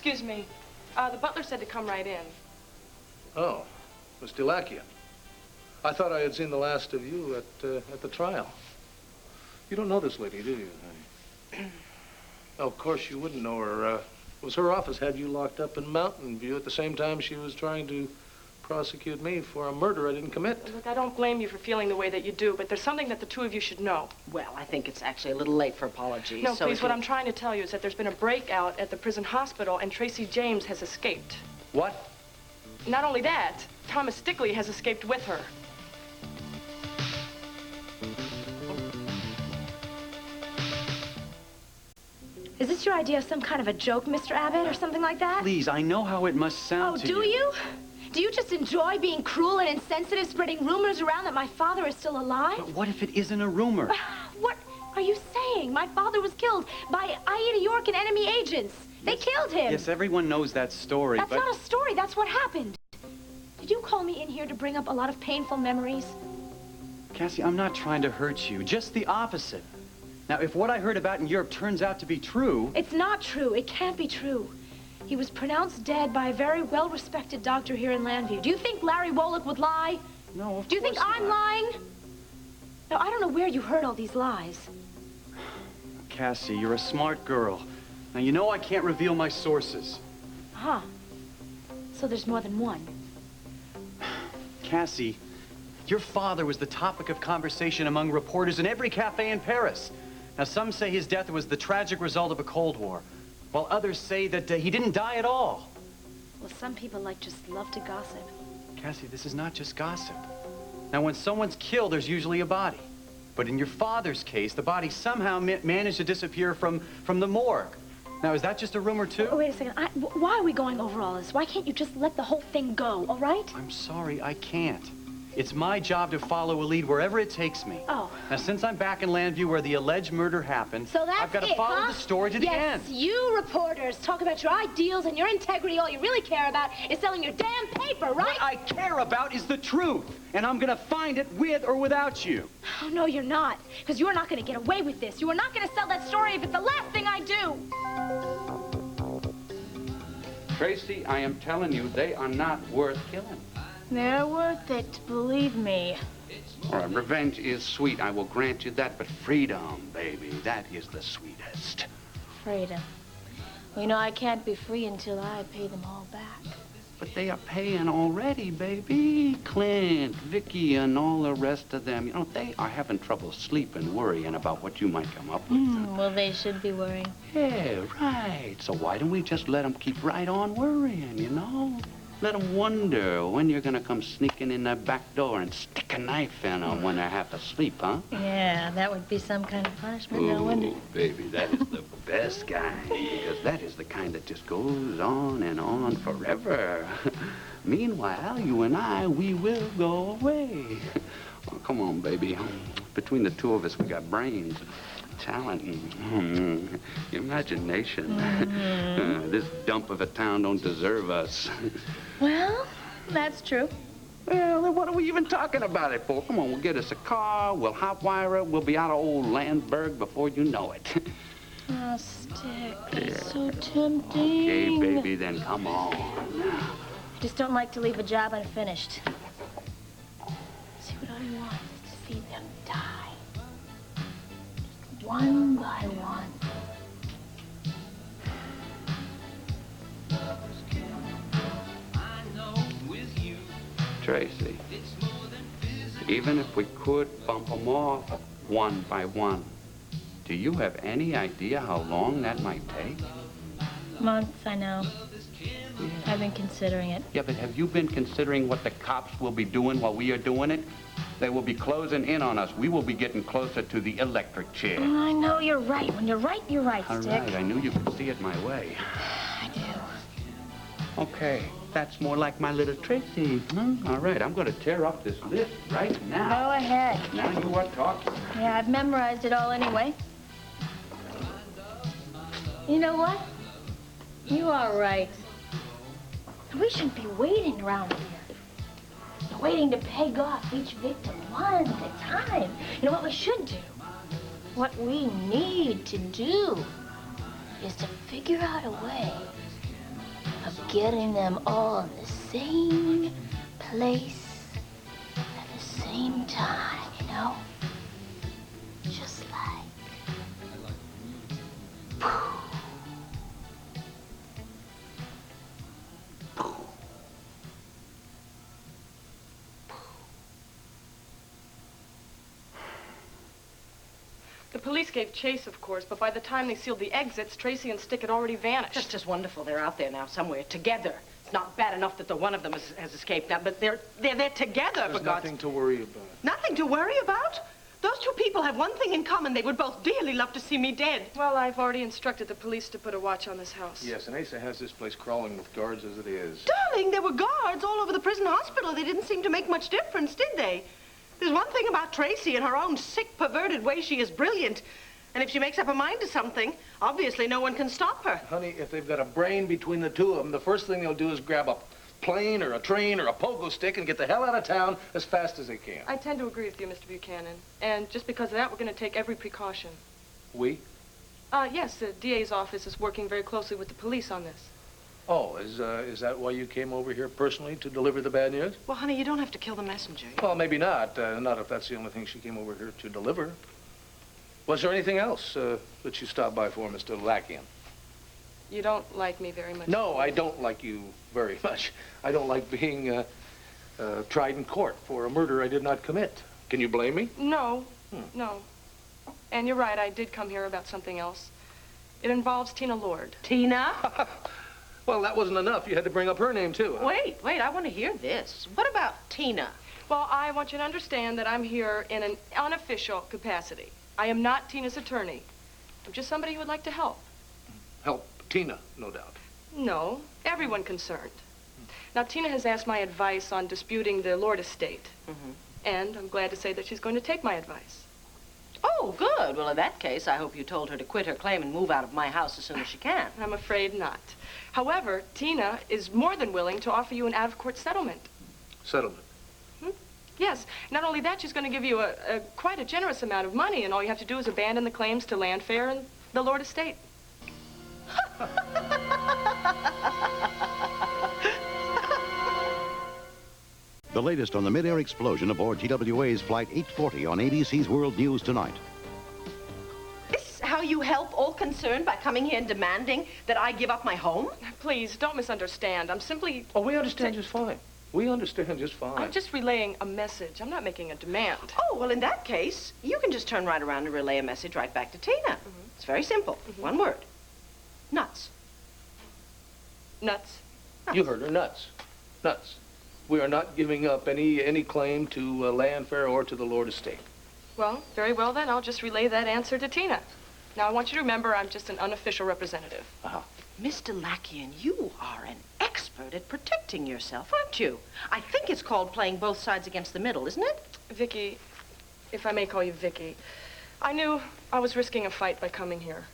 Excuse me. The butler said to come right in. Oh, Miss Delacchia. I thought I had seen the last of you at the trial. You don't know this lady, do you, honey? Oh, of course you wouldn't know her. It was her office had you locked up in Mountain View at the same time she was trying to prosecute me for a murder I didn't commit. Look, I don't blame you for feeling the way that you do, but there's something that the two of you should know. Well, I think it's actually a little late for apologies. No, please, what I'm trying to tell you is that there's been a breakout at the prison hospital and Tracy James has escaped. What? Not only that, Thomas Stickley has escaped with her. Is this your idea of some kind of a joke, Mr. Abbott, or something like that? Please, I know how it must sound to you. Oh, do you? Do you just enjoy being cruel and insensitive, spreading rumors around that my father is still alive? But what if it isn't a rumor? What are you saying? My father was killed by Aida York and enemy agents. They killed him. Yes, everyone knows that story, That's not a story. That's what happened. Did you call me in here to bring up a lot of painful memories? Cassie, I'm not trying to hurt you. Just the opposite. Now, if what I heard about in Europe turns out to be true... It's not true. It can't be true. He was pronounced dead by a very well-respected doctor here in Landview. Do you think Larry Woloch would lie? No, of course not. Do you think I'm lying? No, I don't know where you heard all these lies. Cassie, you're a smart girl. Now, you know I can't reveal my sources. Huh. So there's more than one. Cassie, your father was the topic of conversation among reporters in every cafe in Paris. Now, some say his death was the tragic result of a Cold War, while others say that he didn't die at all. Well, some people just love to gossip. Cassie, this is not just gossip. Now, when someone's killed, there's usually a body. But in your father's case, the body somehow managed to disappear from the morgue. Now, is that just a rumor, too? Oh, wait a second. Why are we going over all this? Why can't you just let the whole thing go, all right? I'm sorry, I can't. It's my job to follow a lead wherever it takes me. Oh. Now, since I'm back in Landview where the alleged murder happened, so that's I've got to follow the story to the end. Yes, you reporters talk about your ideals and your integrity. All you really care about is selling your damn paper, right? What I care about is the truth, and I'm going to find it with or without you. Oh, no, you're not, because you're not going to get away with this. You are not going to sell that story if it's the last thing I do. Tracy, I am telling you, they are not worth killing. They're worth it, believe me. All right, revenge is sweet, I will grant you that, but freedom, baby, that is the sweetest. Freedom. Well, you know, I can't be free until I pay them all back. But they are paying already, baby. Clint, Vicky, and all the rest of them, you know, they are having trouble sleeping, worrying about what you might come up with. Well, they should be worrying. Yeah, right. So why don't we just let them keep right on worrying, you know? Let them wonder when you're going to come sneaking in that back door and stick a knife in them when they're half asleep, huh? Yeah, that would be some kind of punishment, now, wouldn't it? Oh, baby, that is the best kind, because that is the kind that just goes on forever. Meanwhile, you and I, we will go away. Oh, come on, baby. Between the two of us, we got brains, talent, and imagination. This dump of a town don't deserve us. Well, that's true. Well, then what are we even talking about it for? Come on, we'll get us a car, we'll hotwire it, we'll be out of old Landberg before you know it. Oh, Stick, it's so tempting. Okay, baby, then come on. I just don't like to leave a job unfinished. See, what I want is to see them die. Just one by one. Tracy, even if we could bump them off one by one, do you have any idea how long that might take? Months, I know. I've been considering it. Yeah, but have you been considering what the cops will be doing while we are doing it? They will be closing in on us. We will be getting closer to the electric chair. I know you're right. When you're right, All Stick. right, I knew you could see it my way. I do. Okay, that's more like my little Tracy. All right, I'm going to tear up this list right now. Go ahead. Now you are talking. Yeah, I've memorized it all anyway. You know what? You are right. We shouldn't be waiting around here. Waiting to peg off each victim one at a time. You know what we should do? What we need to do is to figure out a way getting them all in the same place at the same time, you know? Just like... The police gave chase, of course, but by the time they sealed the exits, Tracy and Stick had already vanished. It's just wonderful they're out there now somewhere together. It's not bad enough that the one of them has escaped now, but they're together, There's for God's... nothing to worry about. Nothing to worry about? Those two people have one thing in common. They would both dearly love to see me dead. Well, I've already instructed the police to put a watch on this house. Yes, and Asa has this place crawling with guards as it is. Darling, there were guards all over the prison hospital. They didn't seem to make much difference, did they? There's one thing about Tracy. In her own sick, perverted way, she is brilliant. And if she makes up her mind to something, obviously no one can stop her. Honey, if they've got a brain between the two of them, the first thing they'll do is grab a plane or a train or a pogo stick and get the hell out of town as fast as they can. I tend to agree with you, Mr. Buchanan. And just because of that, we're going to take every precaution. We? Yes, the DA's office is working very closely with the police on this. Oh, is that why you came over here personally to deliver the bad news? Well, honey, you don't have to kill the messenger. Well, maybe not. Not if that's the only thing she came over here to deliver. Was there anything else that you stopped by for, Mr. Lackian? You don't like me very much. No, I don't like you very much. I don't like being tried in court for a murder I did not commit. Can you blame me? No, no. And you're right, I did come here about something else. It involves Tina Lord. Tina? Well, that wasn't enough. You had to bring up her name, too. Huh? Wait, I want to hear this. What about Tina? Well, I want you to understand that I'm here in an unofficial capacity. I am not Tina's attorney. I'm just somebody who would like to help. Help Tina, no doubt. No, everyone concerned. Now, Tina has asked my advice on disputing the Lord estate. And I'm glad to say that she's going to take my advice. Oh, good. Well, in that case, I hope you told her to quit her claim and move out of my house as soon as she can. I'm afraid not. However, Tina is more than willing to offer you an out-of-court settlement. Settlement. Yes. Not only that, she's going to give you quite a generous amount of money, and all you have to do is abandon the claims to Landfair and the Lord estate. The latest on the mid-air explosion aboard TWA's Flight 840 on ABC's World News Tonight. This is how you help all concerned by coming here and demanding that I give up my home? Please, don't misunderstand. I'm simply... Oh, we understand just fine. We understand just fine. I'm just relaying a message. I'm not making a demand. Oh, well, in that case, you can just turn right around and relay a message right back to Tina. It's very simple. One word. Nuts. Nuts. You heard her, nuts. Nuts. We are not giving up any claim to Landfair or to the Lord estate. Well, very well then. I'll just relay that answer to Tina. Now, I want you to remember I'm just an unofficial representative. Mr. Lackian, you are an expert at protecting yourself, aren't you? I think it's called playing both sides against the middle, isn't it? Vicky, if I may call you Vicky, I knew I was risking a fight by coming here.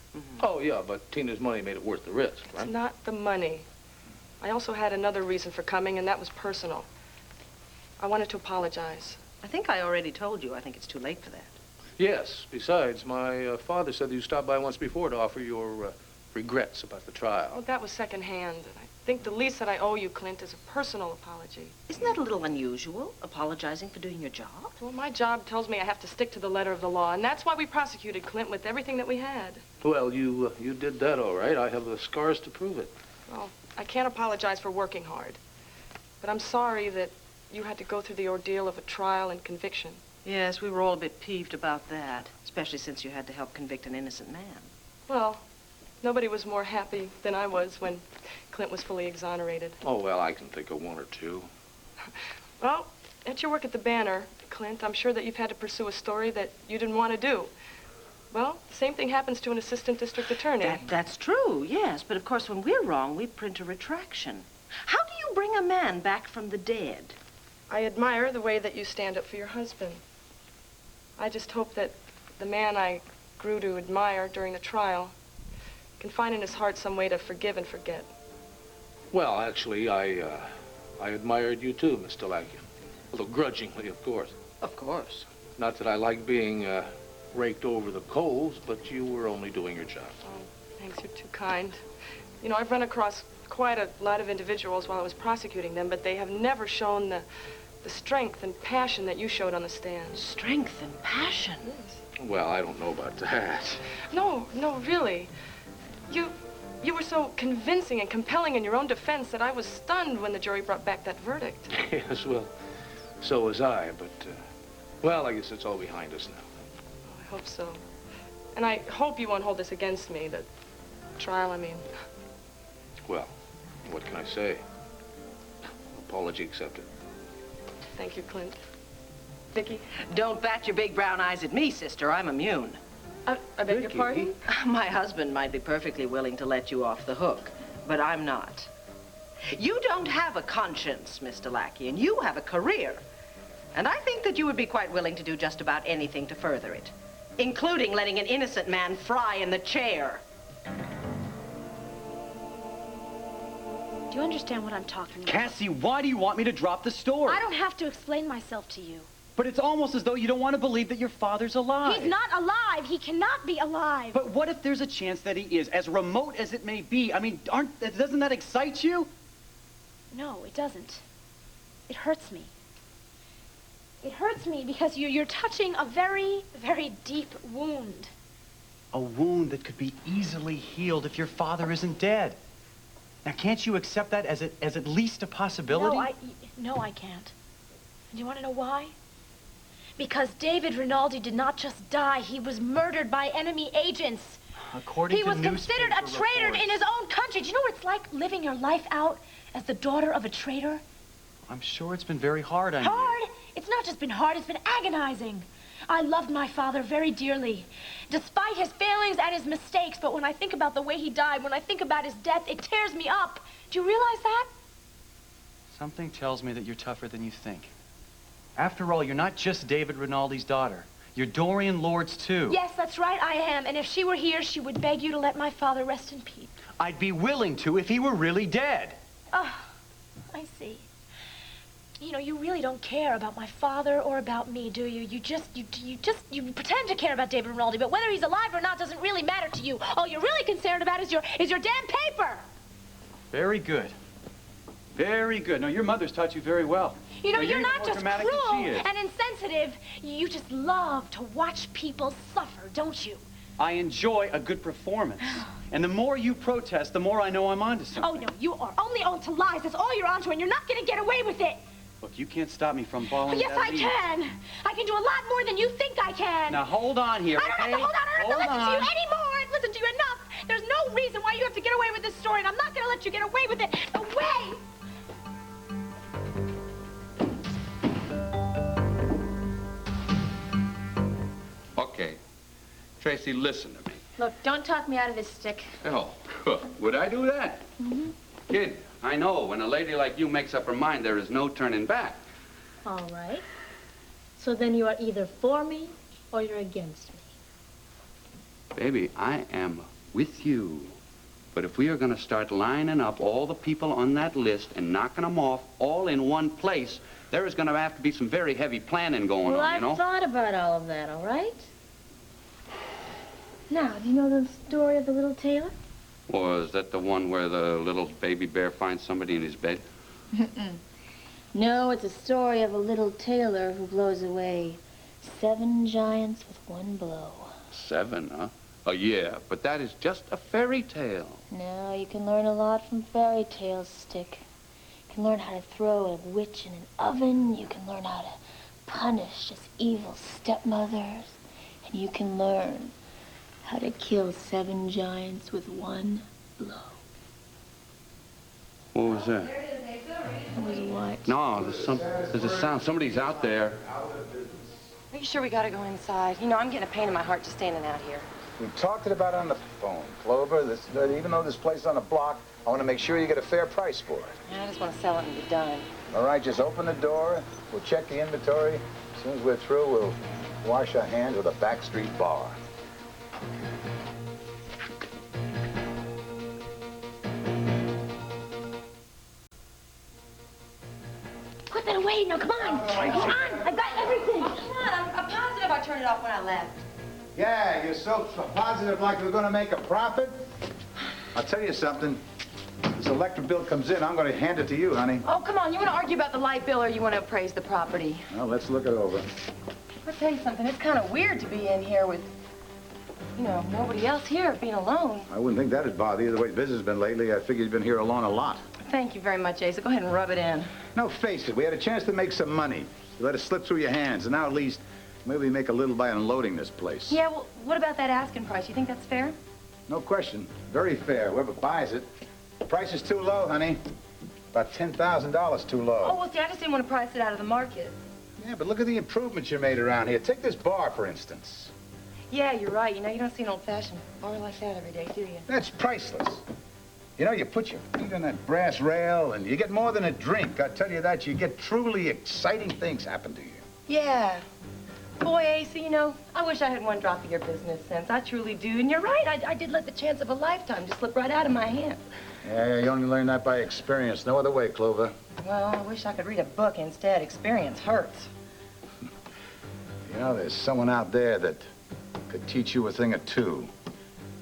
Oh, yeah, but Tina's money made it worth the risk, right? It's not the money. I also had another reason for coming, and that was personal. I wanted to apologize. I think I already told you. I think it's too late for that. Yes. Besides, my father said that you stopped by once before to offer your regrets about the trial. Oh, that was secondhand. And I think the least that I owe you, Clint, is a personal apology. Isn't that a little unusual, apologizing for doing your job? Well, my job tells me I have to stick to the letter of the law, and that's why we prosecuted Clint with everything that we had. Well, you did that all right. I have the scars to prove it. Well, I can't apologize for working hard. But I'm sorry that you had to go through the ordeal of a trial and conviction. Yes, we were all a bit peeved about that, especially since you had to help convict an innocent man. Well, nobody was more happy than I was when Clint was fully exonerated. Oh, well, I can think of one or two. Well, at your work at the Banner, Clint, I'm sure that you've had to pursue a story that you didn't want to do. Well, the same thing happens to an assistant district attorney. That's true, yes. But of course, when we're wrong, we print a retraction. How do you bring a man back from the dead? I admire the way that you stand up for your husband. I just hope that the man I grew to admire during the trial can find in his heart some way to forgive and forget. Well, actually, I admired you too, Mr. Lackian. Although grudgingly, of course. Of course. Not that I like being raked over the coals, but you were only doing your job. Oh, thanks, you're too kind. You know, I've run across quite a lot of individuals while I was prosecuting them, but they have never shown the strength and passion that you showed on the stand. Strength and passion? Well, I don't know about that. No, really. You were so convincing and compelling in your own defense that I was stunned when the jury brought back that verdict. Yes, well, so was I, but, well, I guess it's all behind us now. I hope so. And I hope you won't hold this against me, the trial, I mean. Well, what can I say? Apology accepted. Thank you, Clint. Vicky? Don't bat your big brown eyes at me, sister. I'm immune. I beg your Vicky? pardon? My husband might be perfectly willing to let you off the hook, but I'm not. You don't have a conscience, Mr. Lackey, and you have a career. And I think that you would be quite willing to do just about anything to further it, including letting an innocent man fry in the chair. Do you understand what I'm talking about? Cassie, why do you want me to drop the story? I don't have to explain myself to you. But it's almost as though you don't want to believe that your father's alive. He's not alive. He cannot be alive. But what if there's a chance that he is, as remote as it may be? I mean, doesn't that excite you? No, it doesn't. It hurts me. It hurts me because you're touching a very, very deep wound. A wound that could be easily healed if your father isn't dead. Now, can't you accept that as at least a possibility? No, I can't. And you want to know why? Because David Rinaldi did not just die, he was murdered by enemy agents. According he to was considered a traitor reports. in his own country. Do you know what it's like living your life out as the daughter of a traitor? I'm sure it's been very hard on you. Hard? It's not just been hard, it's been agonizing. I loved my father very dearly, despite his failings and his mistakes, but when I think about the way he died, when I think about his death, it tears me up. Do you realize that? Something tells me that you're tougher than you think. After all, you're not just David Rinaldi's daughter. You're Dorian Lord's too. Yes, that's right, I am. And if she were here, she would beg you to let my father rest in peace. I'd be willing to if he were really dead. Oh, I see. You know, you really don't care about my father or about me, do you? You pretend to care about David Rinaldi, but whether he's alive or not doesn't really matter to you. All you're really concerned about is your damn paper. Very good. Very good. No, your mother's taught you very well. You know, Now, you're not more just dramatic than cruel she is. and insensitive. You just love to watch people suffer, don't you? I enjoy a good performance. And the more you protest, the more I know I'm onto something. Oh, no, you are only onto lies. That's all you're onto, and you're not going to get away with it. Look, you can't stop me from following Yes, that I lead. can. I can do a lot more than you think I can. Now, hold on here, I don't okay? have to hold on. I don't have to listen to on. you anymore. I've listened to you enough. There's no reason why you have to get away with this story, and I'm not going to let you get away with it. No way. Okay. Tracy, listen to me. Look, don't talk me out of this stick. Oh, would I do that? Mm-hmm. Kid, I know when a lady like you makes up her mind, there is no turning back. All right. So then you are either for me or you're against me. Baby, I am with you. But if we are going to start lining up all the people on that list and knocking them off all in one place, there is going to have to be some very heavy planning going Well, on, you I've know? thought about all of that, all right? Now, do you know the story of the little tailor? Was that the one where the little baby bear finds somebody in his bed? No, it's a story of a little tailor who blows away 7 giants with one blow. 7, huh? Oh, yeah, but that is just a fairy tale. No, you can learn a lot from fairy tales, Stick. You can learn how to throw a witch in an oven. You can learn how to punish just evil stepmothers. And you can learn how to kill 7 giants with one blow. What was that? It was what? No, there's a sound. Somebody's out there. Are you sure we gotta go inside? You know, I'm getting a pain in my heart just standing out here. We talked it about on the phone, Clover. Even though this place is on a block, I want to make sure you get a fair price for it. I just want to sell it and be done. All right, just open the door. We'll check the inventory. As soon as we're through, we'll wash our hands with a backstreet bar. Put that away. Now, come on. Come on. I've got everything. Come on, I'm positive I turned it off when I left. Yeah, you're so positive like we're going to make a profit? I'll tell you something. This electric bill comes in, I'm going to hand it to you, honey. Oh, come on. You want to argue about the light bill or you want to appraise the property? Well, let's look it over. I'll tell you something. It's kind of weird to be in here with, you know, nobody else here, being alone. I wouldn't think that'd bother you the way business has been lately. I figured you've been here alone a lot. Thank you very much, Asa. Go ahead and rub it in. No, face it, we had a chance to make some money. You let it slip through your hands, and now at least maybe we make a little by unloading this place. Yeah, well, what about that asking price? You think that's fair? No question. Very fair. Whoever buys it. The price is too low, honey. About $10,000 too low. Oh, well, see, I just didn't want to price it out of the market. Yeah, but look at the improvements you made around here. Take this bar, for instance. Yeah, you're right. You know, you don't see an old-fashioned bar like that every day, do you? That's priceless. You know, you put your feet on that brass rail, and you get more than a drink. I tell you that, you get truly exciting things happen to you. Yeah. Boy, Asa, you know, I wish I had one drop of your business sense. I truly do. And you're right. I did let the chance of a lifetime just slip right out of my hands. Yeah, you only learn that by experience. No other way, Clover. Well, I wish I could read a book instead. Experience hurts. You know, there's someone out there that could teach you a thing or two.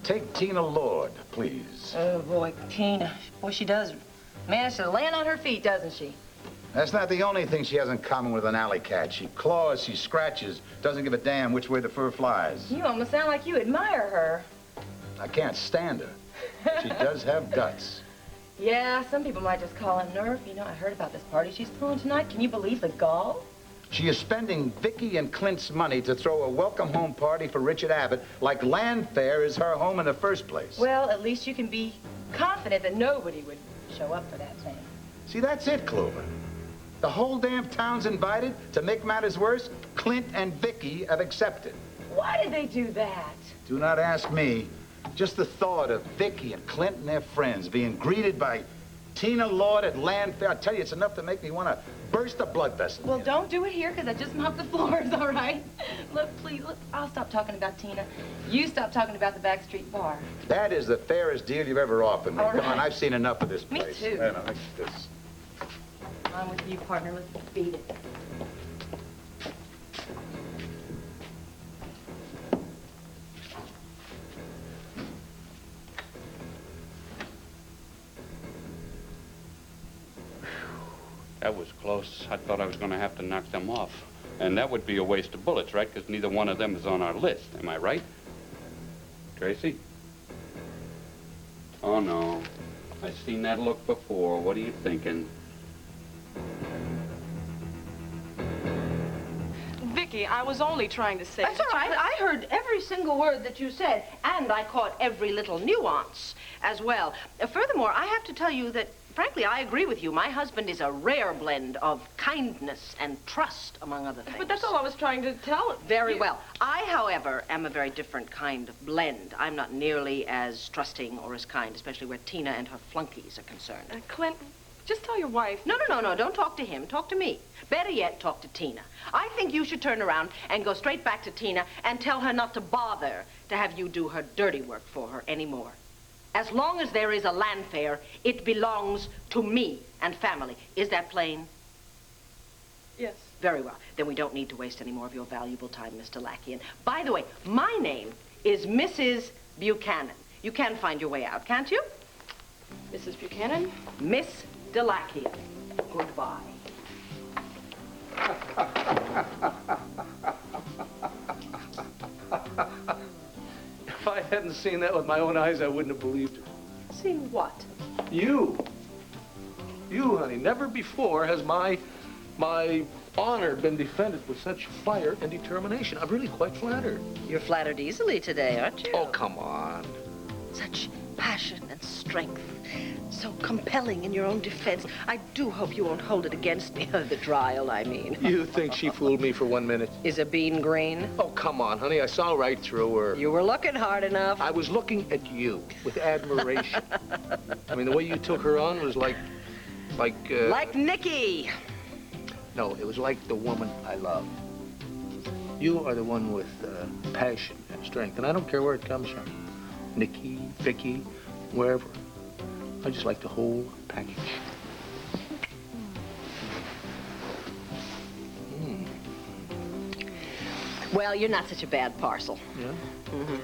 Take Tina Lord, please. Oh, boy, Tina. Boy, she does manage to land on her feet, doesn't she? That's not the only thing she has in common with an alley cat. She claws, she scratches, doesn't give a damn which way the fur flies. You almost sound like you admire her. I can't stand her. She does have guts. Yeah, some people might just call it nerve. You know, I heard about this party she's throwing tonight. Can you believe the gall? She is spending Vicky and Clint's money to throw a welcome home party for Richard Abbott like Landfair is her home in the first place. Well, at least you can be confident that nobody would show up for that thing. See, that's it, Clover. The whole damn town's invited. To make matters worse, Clint and Vicky have accepted. Why did they do that? Do not ask me. Just the thought of Vicky and Clint and their friends being greeted by Tina Lord at Landfair, I tell you, it's enough to make me want to burst a blood vessel. Well, don't do it here, because I just mopped the floors, all right? Look, please, look, I'll stop talking about Tina. You stop talking about the backstreet bar. That is the fairest deal you've ever offered me. All Come right. on, I've seen enough of this Me place. too. Wait a minute, look at this. I'm with you, partner. Let's beat it. That was close. I thought I was going to have to knock them off. And that would be a waste of bullets, right? Because neither one of them is on our list. Am I right? Tracy? Oh, no. I've seen that look before. What are you thinking? Vicky, I was only trying to say... That's all right. I heard every single word that you said, and I caught every little nuance as well. Furthermore, I have to tell you that, frankly, I agree with you. My husband is a rare blend of kindness and trust, among other things. But that's all I was trying to tell. Very well. I, however, am a very different kind of blend. I'm not nearly as trusting or as kind, especially where Tina and her flunkies are concerned. Clint, just tell your wife. No. Don't talk to him. Talk to me. Better yet, talk to Tina. I think you should turn around and go straight back to Tina and tell her not to bother to have you do her dirty work for her anymore. As long as there is a Landfair, it belongs to me and family. Is that plain? Yes. Very well. Then we don't need to waste any more of your valuable time, Mr. Lackey. And by the way, my name is Mrs. Buchanan. You can find your way out, can't you? Mrs. Buchanan? Miss Delakian. Goodbye. If I hadn't seen that with my own eyes, I wouldn't have believed it. Seen what? You, honey, never before has my honor been defended with such fire and determination. I'm really quite flattered. You're flattered easily today, aren't you? Oh, come on. Such passion and strength. So compelling in your own defense. I do hope you won't hold it against me. The trial, I mean. You think she fooled me for 1 minute? Is a bean green? Oh, come on, honey. I saw right through her. You were looking hard enough. I was looking at you with admiration. I mean, the way you took her on was like Nikki. No, it was like the woman I love. You are the one with passion and strength, and I don't care where it comes from. Nikki, Vicky, wherever. I just like the whole package. Well, you're not such a bad parcel. Yeah? Mm-hmm.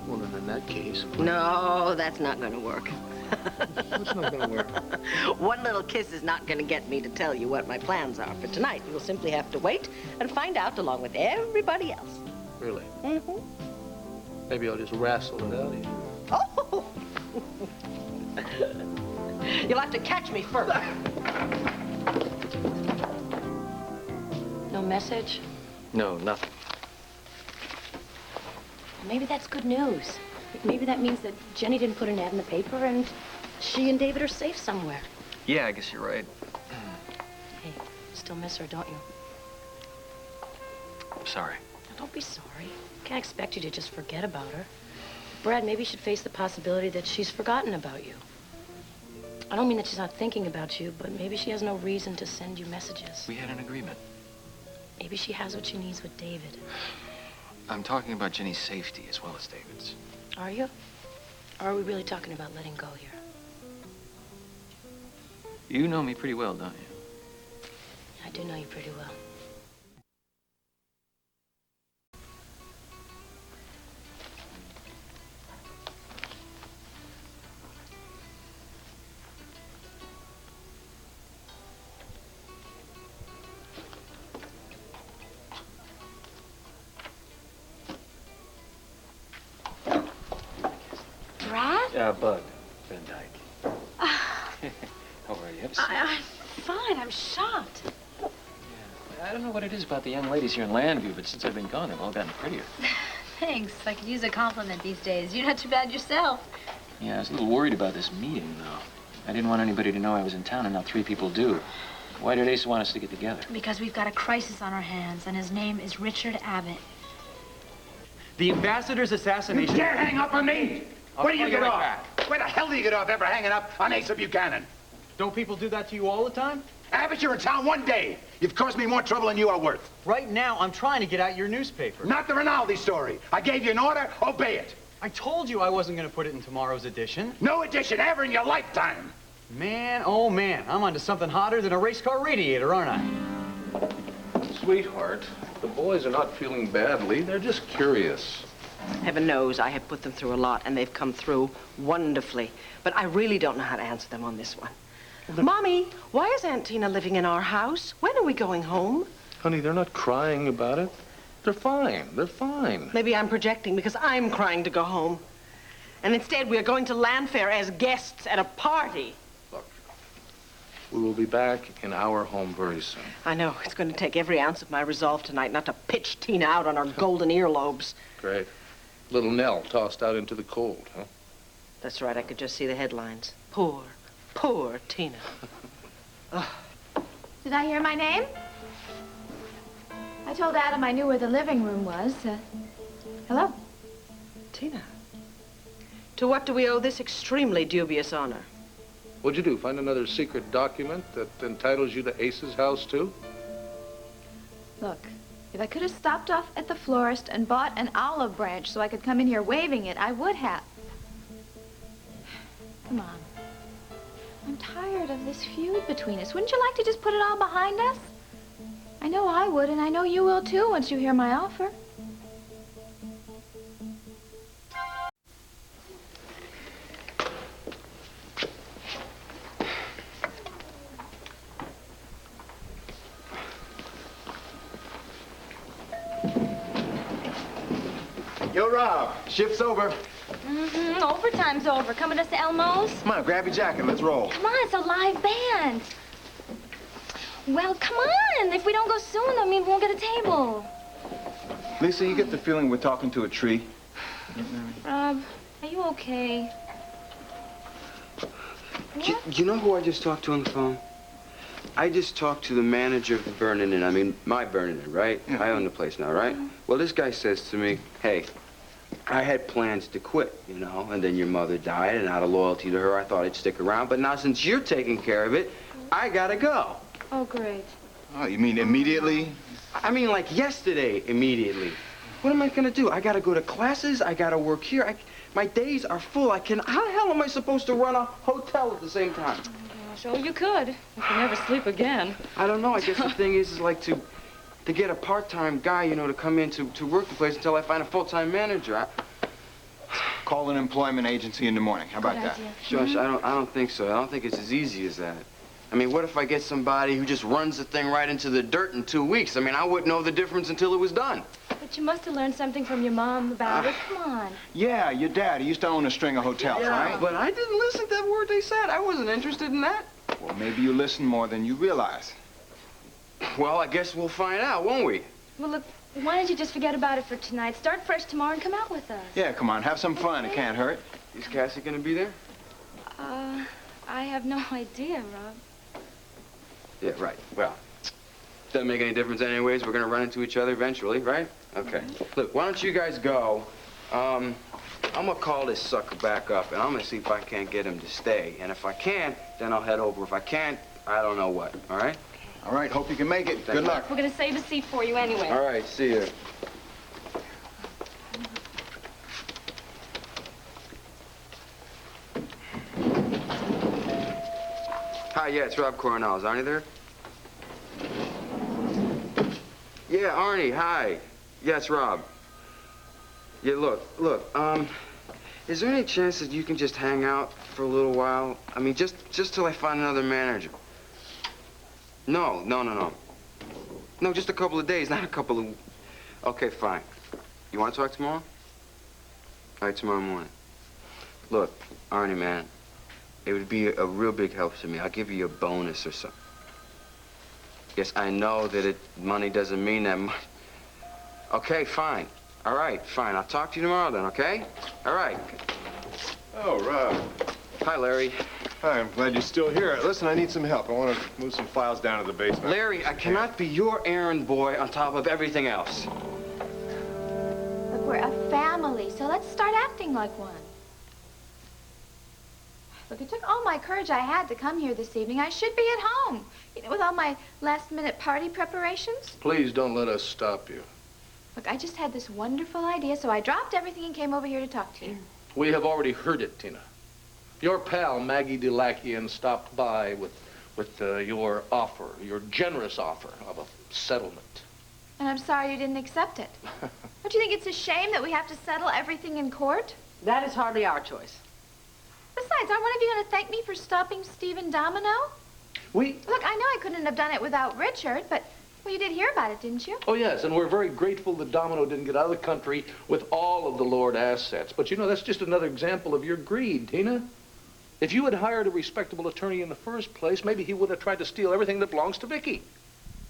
Well, then in that case... No, that's not going to work. What's not going to work? One little kiss is not going to get me to tell you what my plans are for tonight. You will simply have to wait and find out along with everybody else. Really? Mm-hmm. Maybe I'll just wrestle it out of you. Oh! You'll have to catch me first. No message? No, nothing. Maybe that's good news. Maybe that means that Jenny didn't put an ad in the paper and she and David are safe somewhere. Yeah, I guess you're right. Hey, still miss her, don't you? I'm sorry. Now, don't be sorry. Can't expect you to just forget about her. Brad, maybe you should face the possibility that she's forgotten about you. I don't mean that she's not thinking about you, but maybe she has no reason to send you messages. We had an agreement. Maybe she has what she needs with David. I'm talking about Jenny's safety as well as David's. Are you? Or are we really talking about letting go here? You know me pretty well, don't you? I do know you pretty well. Bud Van Dyke. How are you? Have a seat. I'm fine. I'm shocked. Yeah, I don't know what it is about the young ladies here in Landview, but since I've been gone, they've all gotten prettier. Thanks. I could use a compliment these days. You're not too bad yourself. Yeah, I was a little worried about this meeting, though. I didn't want anybody to know I was in town, and now 3 people do. Why did Ace want us to get together? Because we've got a crisis on our hands, and his name is Richard Abbott. The ambassador's assassination... You can't hang up on me! Where do you get right off? back. Where the hell do you get off ever hanging up on Asa Buchanan? Don't people do that to you all the time? Abbott, you're in town one day. You've caused me more trouble than you are worth. Right now, I'm trying to get out your newspaper. Not the Rinaldi story. I gave you an order, obey it. I told you I wasn't going to put it in tomorrow's edition. No edition ever in your lifetime. Man, oh man, I'm onto something hotter than a race car radiator, aren't I? Sweetheart, the boys are not feeling badly. They're just curious. Heaven knows I have put them through a lot, and they've come through wonderfully. But I really don't know how to answer them on this one. Mommy, why is Aunt Tina living in our house? When are we going home? Honey, they're not crying about it. They're fine. They're fine. Maybe I'm projecting because I'm crying to go home. And instead, we're going to Landfair as guests at a party. Look, we will be back in our home very soon. I know. It's going to take every ounce of my resolve tonight not to pitch Tina out on her golden earlobes. Great. Little Nell tossed out into the cold, huh? That's right. I could just see the headlines. Poor, poor Tina. Did I hear my name? I told Adam I knew where the living room was. Hello? Tina. To what do we owe this extremely dubious honor? What'd you do? Find another secret document that entitles you to Ace's house, too? Look, if I could have stopped off at the florist and bought an olive branch so I could come in here waving it, I would have. Come on. I'm tired of this feud between us. Wouldn't you like to just put it all behind us? I know I would, and I know you will too once you hear my offer. Yo, Rob, shift's over. Mm-hmm. Overtime's over. Come with us to Elmo's? Come on, grab your jacket, let's roll. Come on, it's a live band. Well, come on. If we don't go soon, that means we won't get a table. Lisa, you get the feeling we're talking to a tree? Rob, are you okay? You know who I just talked to on the phone? I just talked to the manager of the Burning Inn. I mean, my Burning Inn, right? Yeah. I own the place now, right? Well, this guy says to me, hey, I had plans to quit, you know, and then your mother died, and out of loyalty to her, I thought I'd stick around. But now since you're taking care of it, I gotta go. Oh, great. Oh, you mean immediately? I mean, like yesterday, immediately. What am I gonna do? I gotta go to classes, I gotta work here. My days are full. How the hell am I supposed to run a hotel at the same time? Oh, you could. You can never sleep again. I don't know. I guess the thing is like to get a part-time guy, you know, to come in to work the place until I find a full-time manager. call an employment agency in the morning. How about Good that? idea. Josh, I don't think so. I don't think it's as easy as that. I mean, what if I get somebody who just runs the thing right into the dirt in 2 weeks? I mean, I wouldn't know the difference until it was done. But you must have learned something from your mom about it. Come on. Yeah, your dad. He used to own a string of hotels, right? But I didn't listen to that word they said. I wasn't interested in that. Well, maybe you listen more than you realize. Well, I guess we'll find out, won't we? Well, look, why don't you just forget about it for tonight? Start fresh tomorrow and come out with us. Yeah, come on, have some fun. It can't hurt. Is Cassie gonna be there? I have no idea, Rob. Yeah, right. Well, doesn't make any difference anyways. We're gonna run into each other eventually, right? Okay. Look, why don't you guys go? I'm gonna call this sucker back up, and I'm gonna see if I can't get him to stay. And if I can't, then I'll head over. If I can't, I don't know what, all right? All right, hope you can make it. Good luck. We're gonna save a seat for you anyway. All right, see you. Hi, yeah, it's Rob Coronel. Is Arnie there? Yeah, Arnie, hi. Yeah, it's Rob. Yeah, look, is there any chance that you can just hang out for a little while? I mean, just till I find another manager. No. No, just a couple of days, not a couple of... Okay, fine. You want to talk tomorrow? All right, tomorrow morning. Look, Arnie, man, it would be a real big help to me. I'll give you a bonus or something. Yes, I know that money doesn't mean that much. Okay, fine. All right, fine. I'll talk to you tomorrow then, okay? All right. Oh, Rob. Hi, Larry. Hi, I'm glad you're still here. Listen, I need some help. I want to move some files down to the basement. Larry, I cannot be your errand boy on top of everything else. Look, we're a family, so let's start acting like one. Look, it took all my courage I had to come here this evening. I should be at home, you know, with all my last-minute party preparations. Please don't let us stop you. Look, I just had this wonderful idea, so I dropped everything and came over here to talk to you. We have already heard it, Tina. Your pal, Maggie DeLakian, stopped by with your offer, your generous offer of a settlement. And I'm sorry you didn't accept it. Don't you think it's a shame that we have to settle everything in court? That is hardly our choice. Besides, aren't one of you going to thank me for stopping Stephen Domino? Look, I know I couldn't have done it without Richard, but well, you did hear about it, didn't you? Oh, yes, and we're very grateful that Domino didn't get out of the country with all of the Lord assets. But, you know, that's just another example of your greed, Tina. If you had hired a respectable attorney in the first place, maybe he would have tried to steal everything that belongs to Vicky.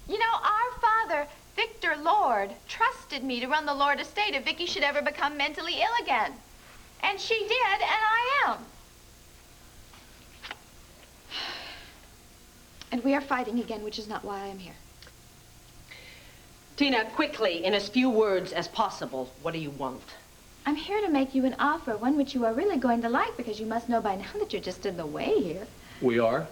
You know, our father, Victor Lord, trusted me to run the Lord estate if Vicky should ever become mentally ill again. And she did, and I am. And we are fighting again, which is not why I am here. Tina, quickly, in as few words as possible, what do you want? I'm here to make you an offer, one which you are really going to like, because you must know by now that you're just in the way here. We are?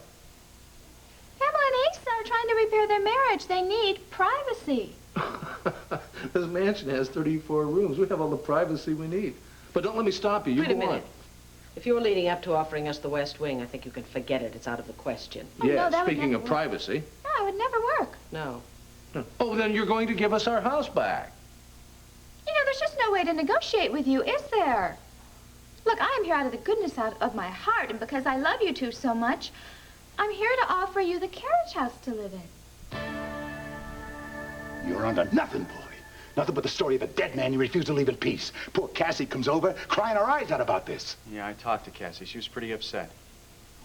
Pamela and Asa are trying to repair their marriage. They need privacy. This mansion has 34 rooms. We have all the privacy we need. But don't let me stop you. You Wait a go minute. on. If you're leading up to offering us the West Wing, I think you can forget it. It's out of the question. Oh, Yeah, no, that would speaking never of work. privacy. No, it would never work. No. Oh, then you're going to give us our house back. You know, there's just no way to negotiate with you, is there? Look, I am here out of the goodness of my heart, and because I love you two so much, I'm here to offer you the carriage house to live in. You're onto nothing, boy. Nothing but the story of a dead man you refuse to leave in peace. Poor Cassie comes over, crying her eyes out about this. Yeah, I talked to Cassie. She was pretty upset.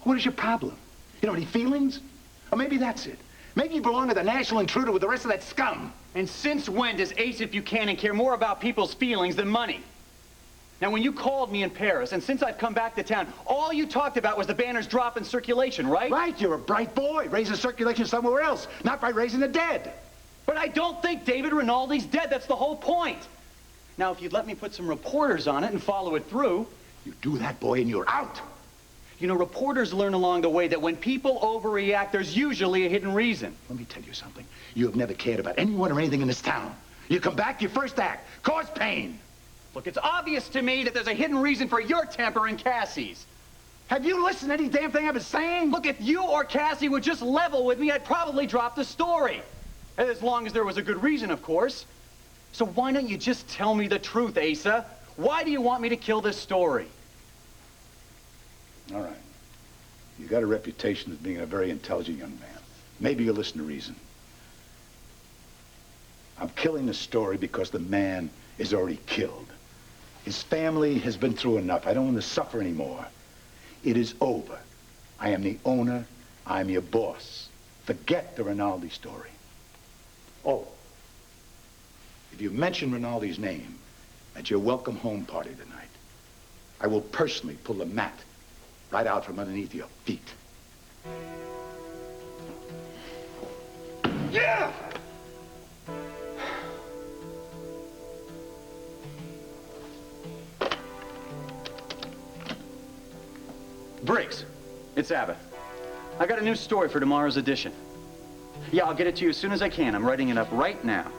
What is your problem? You know, any feelings? Or maybe that's it. Maybe you belong to the National Intruder with the rest of that scum. And since when does Ace Buchanan care more about people's feelings than money? Now, when you called me in Paris, and since I've come back to town, all you talked about was the banner's drop in circulation, right? Right, you're a bright boy. Raising circulation somewhere else, not by raising the dead. But I don't think David Rinaldi's dead. That's the whole point. Now, if you'd let me put some reporters on it and follow it through... You do that, boy, and you're out. You know, reporters learn along the way that when people overreact, there's usually a hidden reason. Let me tell you something. You have never cared about anyone or anything in this town. You come back, your first act, cause pain. Look, it's obvious to me that there's a hidden reason for your temper and Cassie's. Have you listened to any damn thing I've been saying? Look, if you or Cassie would just level with me, I'd probably drop the story. As long as there was a good reason, of course. So why don't you just tell me the truth, Asa? Why do you want me to kill this story? All right. You got a reputation as being a very intelligent young man. Maybe you'll listen to reason. I'm killing the story because the man is already killed. His family has been through enough. I don't want to suffer anymore. It is over. I am the owner. I'm your boss. Forget the Rinaldi story. Oh, if you mention Rinaldi's name at your welcome home party tonight, I will personally pull the mat right out from underneath your feet. Yeah! Briggs, it's Abbott. I got a new story for tomorrow's edition. Yeah, I'll get it to you as soon as I can. I'm writing it up right now.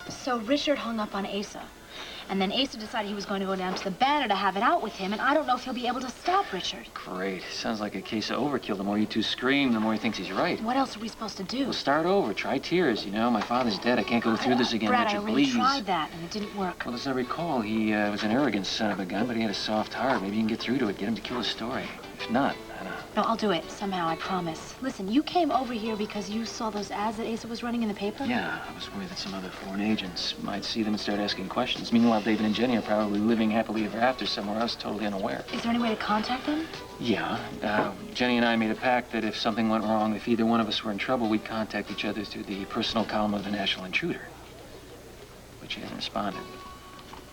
So Richard hung up on Asa. And then Asa decided he was going to go down to the banner to have it out with him, and I don't know if he'll be able to stop Richard. Great. Sounds like a case of overkill. The more you two scream, the more he thinks he's right. What else are we supposed to do? Well, start over. Try tears, you know. My father's dead. I can't go through this again, Brad, Richard, I really please. tried that, and it didn't work. Well, as I recall, he was an arrogant son of a gun, but he had a soft heart. Maybe you can get through to it, get him to kill his story. If not, I don't know. No, I'll do it, somehow, I promise. Listen, you came over here because you saw those ads that Asa was running in the paper? Yeah, I was worried that some other foreign agents might see them and start asking questions. Meanwhile, David and Jenny are probably living happily ever after somewhere else, totally unaware. Is there any way to contact them? Yeah. Jenny and I made a pact that if something went wrong, if either one of us were in trouble, we'd contact each other through the personal column of the National Intruder. But she hasn't responded.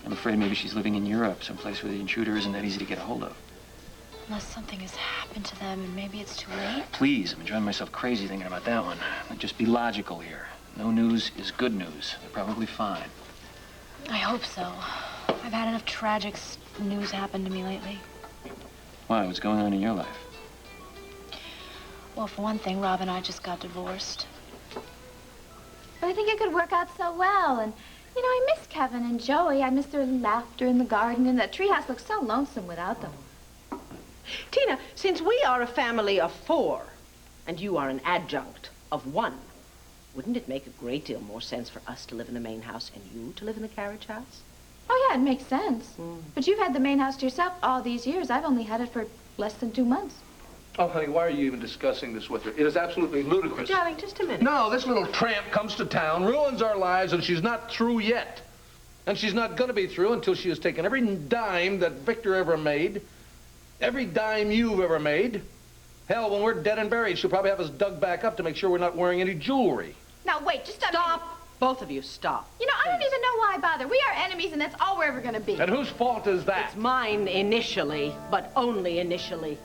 I'm afraid maybe she's living in Europe, someplace where the intruder isn't that easy to get a hold of. Unless something has happened to them and maybe it's too late? Please, I'm driving myself crazy thinking about that one. Just be logical here. No news is good news. They're probably fine. I hope so. I've had enough tragic news happen to me lately. Why? What's going on in your life? Well, for one thing, Rob and I just got divorced. But I think it could work out so well. And, you know, I miss Kevin and Joey. I miss their laughter in the garden. And the treehouse looks so lonesome without them. Tina, since we are a family of 4, and you are an adjunct of 1, wouldn't it make a great deal more sense for us to live in the main house and you to live in the carriage house? Oh, yeah, it makes sense. But you've had the main house to yourself all these years. I've only had it for less than 2 months. Oh, honey, why are you even discussing this with her? It is absolutely ludicrous. Darling, just a minute. No, this little tramp comes to town, ruins our lives, and she's not through yet. And she's not going to be through until she has taken every dime that Victor ever made, every dime you've ever made. Hell, when we're dead and buried, she'll probably have us dug back up to make sure we're not wearing any jewelry. Now, wait, just stop. Both of you, stop. You know, I don't even know why bother. We are enemies, and that's all we're ever going to be. And whose fault is that? It's mine initially, but only initially.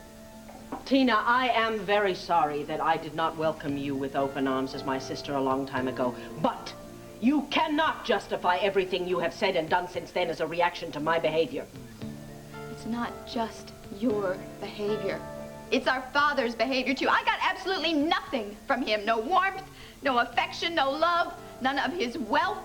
Tina, I am very sorry that I did not welcome you with open arms as my sister a long time ago, but you cannot justify everything you have said and done since then as a reaction to my behavior. It's not just your behavior. It's our father's behavior, too. I got absolutely nothing from him. No warmth, no affection, no love, none of his wealth.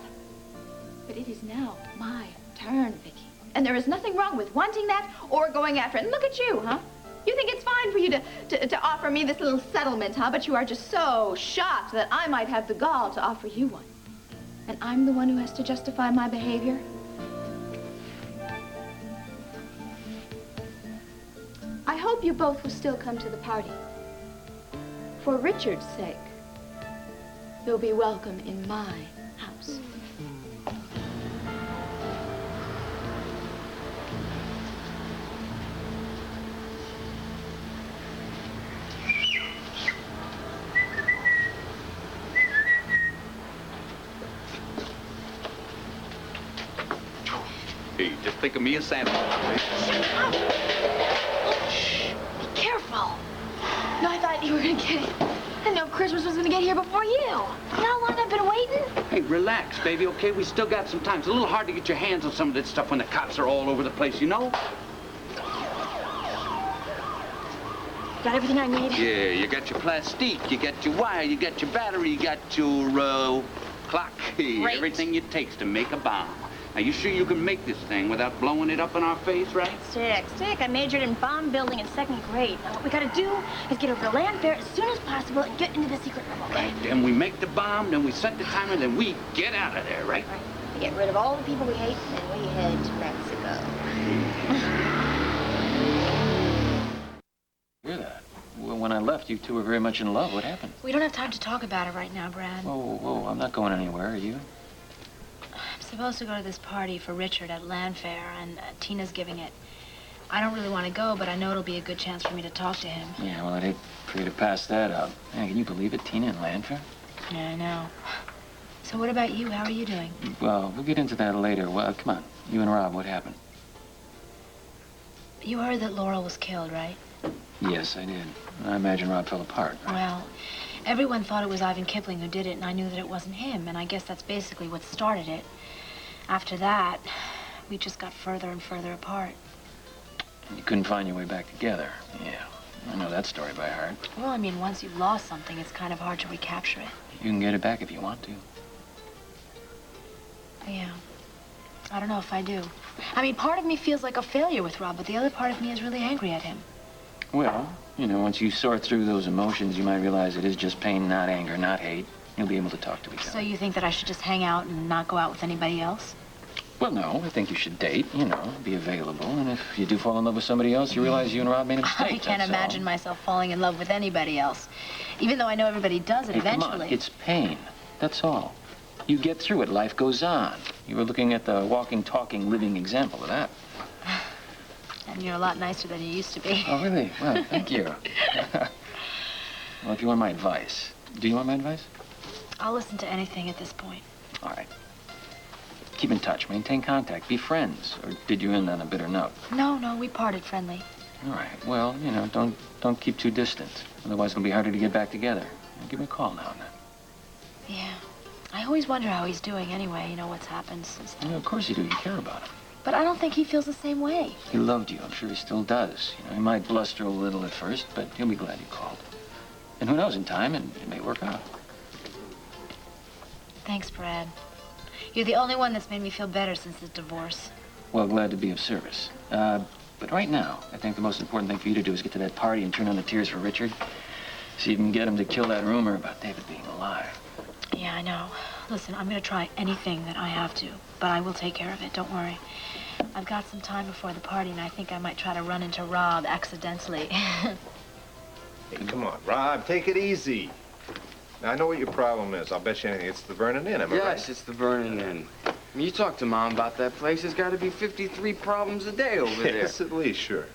But it is now my turn, Vicky. And there is nothing wrong with wanting that or going after it. And look at you, huh? You think it's fine for you to offer me this little settlement, huh? But you are just so shocked that I might have the gall to offer you one. And I'm the one who has to justify my behavior. I hope you both will still come to the party. For Richard's sake, you'll be welcome in my house. Hey, just think of me as Santa. Be careful. No, I thought you were going to get it. I didn't know Christmas was going to get here before you. You know how long I've been waiting? Hey, relax, baby, okay? We still got some time. It's a little hard to get your hands on some of this stuff when the cops are all over the place, you know? Got everything I need? Yeah, you got your plastique, you got your wire, you got your battery, you got your, clock. Great. Everything it takes to make a bomb. Are you sure you can make this thing without blowing it up in our face, right? Sick. I majored in bomb building in 2nd grade. Now, what we gotta do is get over to land fair as soon as possible and get into the secret room, okay? Right, then we make the bomb, then we set the timer, then we get out of there, right? We get rid of all the people we hate, and then we head to Mexico. Hear that? Well, when I left, you two were very much in love. What happened? We don't have time to talk about it right now, Brad. Whoa, I'm not going anywhere, are you? I'm supposed to go to this party for Richard at Land Fair, and Tina's giving it. I don't really want to go, but I know it'll be a good chance for me to talk to him. Yeah, well, I'd hate for you to pass that up. Man, can you believe it? Tina in Land Fair? Yeah, I know. So what about you? How are you doing? Well, we'll get into that later. Well, come on. You and Rob, what happened? You heard that Laurel was killed, right? Yes, I did. I imagine Rob fell apart, right? Well, everyone thought it was Ivan Kipling who did it, and I knew that it wasn't him, and I guess that's basically what started it. After that, we just got further and further apart. You couldn't find your way back together. Yeah, I know that story by heart. Well, I mean, once you've lost something, it's kind of hard to recapture it. You can get it back if you want to. Yeah. I don't know if I do. I mean, part of me feels like a failure with Rob, but the other part of me is really angry at him. Well, you know, once you sort through those emotions, you might realize it is just pain, not anger, not hate. You'll be able to talk to each other. So you think that I should just hang out and not go out with anybody else? Well, no, I think you should date, you know, be available. And if you do fall in love with somebody else, you realize you and Rob made a mistake. I can't imagine myself falling in love with anybody else. Even though I know everybody does it eventually. Come on, it's pain. That's all. You get through it. Life goes on. You were looking at the walking, talking, living example of that. And you're a lot nicer than you used to be. Oh, really? Well, thank you. Well, if you want my advice. Do you want my advice? I'll listen to anything at this point. All right. Keep in touch. Maintain contact. Be friends. Or did you end on a bitter note? No, we parted friendly. All right. Well, you know, don't keep too distant. Otherwise, it'll be harder to get back together. Give me a call now and then. Yeah. I always wonder how he's doing anyway. You know what's happened since then. Yeah, of course you do. You care about him. But I don't think he feels the same way. He loved you. I'm sure he still does. You know, he might bluster a little at first, but he'll be glad you called. And who knows, in time, it may work out. Thanks, Brad. You're the only one that's made me feel better since the divorce. Well, glad to be of service. But right now, I think the most important thing for you to do is get to that party and turn on the tears for Richard. See if you can get him to kill that rumor about David being alive. Yeah, I know. Listen, I'm going to try anything that I have to, but I will take care of it. Don't worry. I've got some time before the party, and I think I might try to run into Rob accidentally. Hey, come on, Rob, take it easy. Now, I know what your problem is. I'll bet you anything. It's the Vernon Inn, am I right? Yes, it's the Vernon Inn. I mean, you talk to Mom about that place. There's got to be 53 problems a day over there. Yes, at least, sure.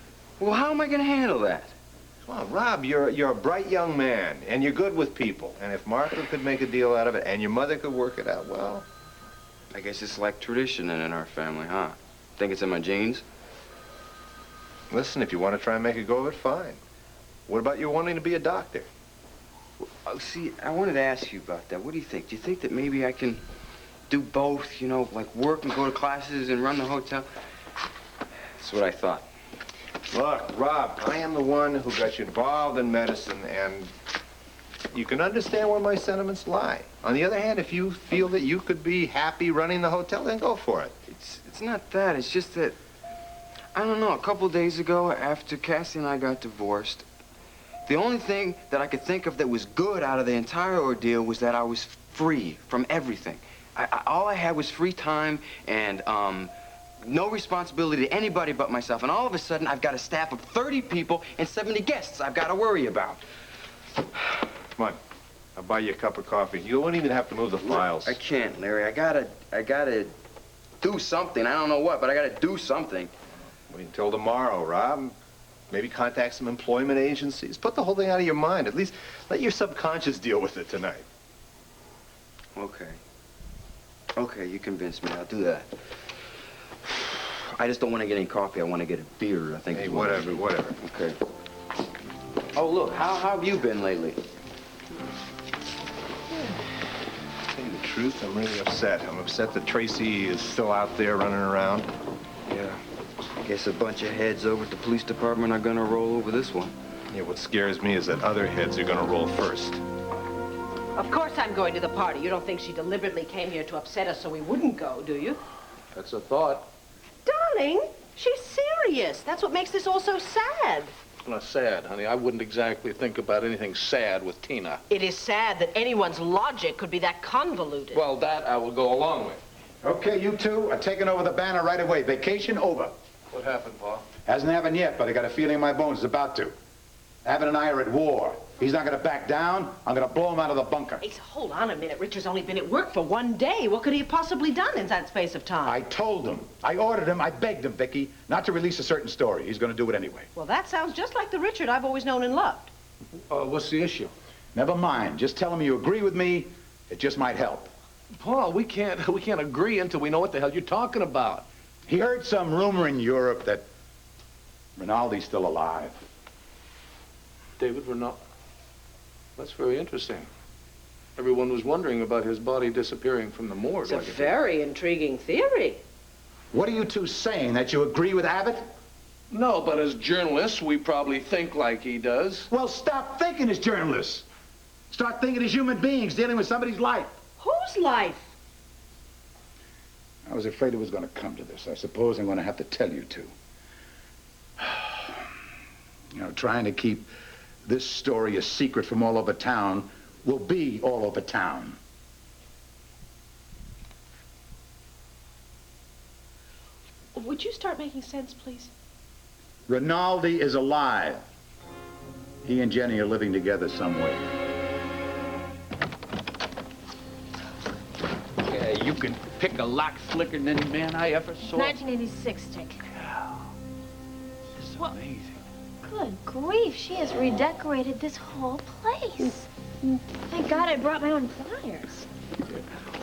Well, how am I going to handle that? Well, Rob, you're a bright young man, and you're good with people. And if Martha could make a deal out of it, and your mother could work it out, well... I guess it's like tradition in our family, huh? Think it's in my genes? Listen, if you want to try and make a go of it, fine. What about you wanting to be a doctor? Oh, see, I wanted to ask you about that. What do you think? Do you think that maybe I can do both, you know, like work and go to classes and run the hotel? That's what I thought. Look, Rob, I am the one who got you involved in medicine, and you can understand where my sentiments lie. On the other hand, if you feel that you could be happy running the hotel, then go for it. It's not that. It's just that, I don't know, a couple days ago, after Cassie and I got divorced, the only thing that I could think of that was good out of the entire ordeal was that I was free from everything. All I had was free time and no responsibility to anybody but myself. And all of a sudden, I've got a staff of 30 people and 70 guests I've got to worry about. Come on. I'll buy you a cup of coffee. You won't even have to move the files. I can't, Larry. I gotta do something. I don't know what, but I gotta do something. Wait until tomorrow, Rob. Maybe contact some employment agencies. Put the whole thing out of your mind. At least let your subconscious deal with it tonight. Okay. Okay, you convinced me. I'll do that. I just don't want to get any coffee. I want to get a beer, I think. Hey, whatever. Okay. Oh, look, how have you been lately? To tell you the truth, I'm really upset. I'm upset that Tracy is still out there running around. Yeah. I guess a bunch of heads over at the police department are gonna roll over this one. Yeah, what scares me is that other heads are gonna roll first. Of course I'm going to the party. You don't think she deliberately came here to upset us so we wouldn't go, do you? That's a thought. Darling, she's serious. That's what makes this all so sad. Not sad, honey. I wouldn't exactly think about anything sad with Tina. It is sad that anyone's logic could be that convoluted. Well, that I will go along with. Okay, you two are taking over the banner right away. Vacation over. What happened, Paul? Hasn't happened yet, but I got a feeling in my bones it's about to. Abbott and I are at war. He's not going to back down. I'm going to blow him out of the bunker. Hey, so hold on a minute. Richard's only been at work for 1 day. What could he have possibly done in that space of time? I told him. I ordered him. I begged him, Vicky, not to release a certain story. He's going to do it anyway. Well, that sounds just like the Richard I've always known and loved. What's the issue? Never mind. Just tell him you agree with me. It just might help. Paul, we can't agree until we know what the hell you're talking about. He heard some rumor in Europe that Rinaldi's still alive. David Rinaldi? That's very interesting. Everyone was wondering about his body disappearing from the morgue. It's a very intriguing theory. What are you two saying? That you agree with Abbott? No, but as journalists, we probably think like he does. Well, stop thinking as journalists. Start thinking as human beings dealing with somebody's life. Whose life? I was afraid it was going to come to this. I suppose I'm going to have to tell you two. You know, trying to keep this story a secret from all over town will be all over town. Would you start making sense, please? Rinaldi is alive. He and Jenny are living together somewhere. Yeah, you can pick a lock slicker than any man I ever saw. 1986 stick. This is amazing. Good grief, she has redecorated this whole place. Thank God I brought my own pliers.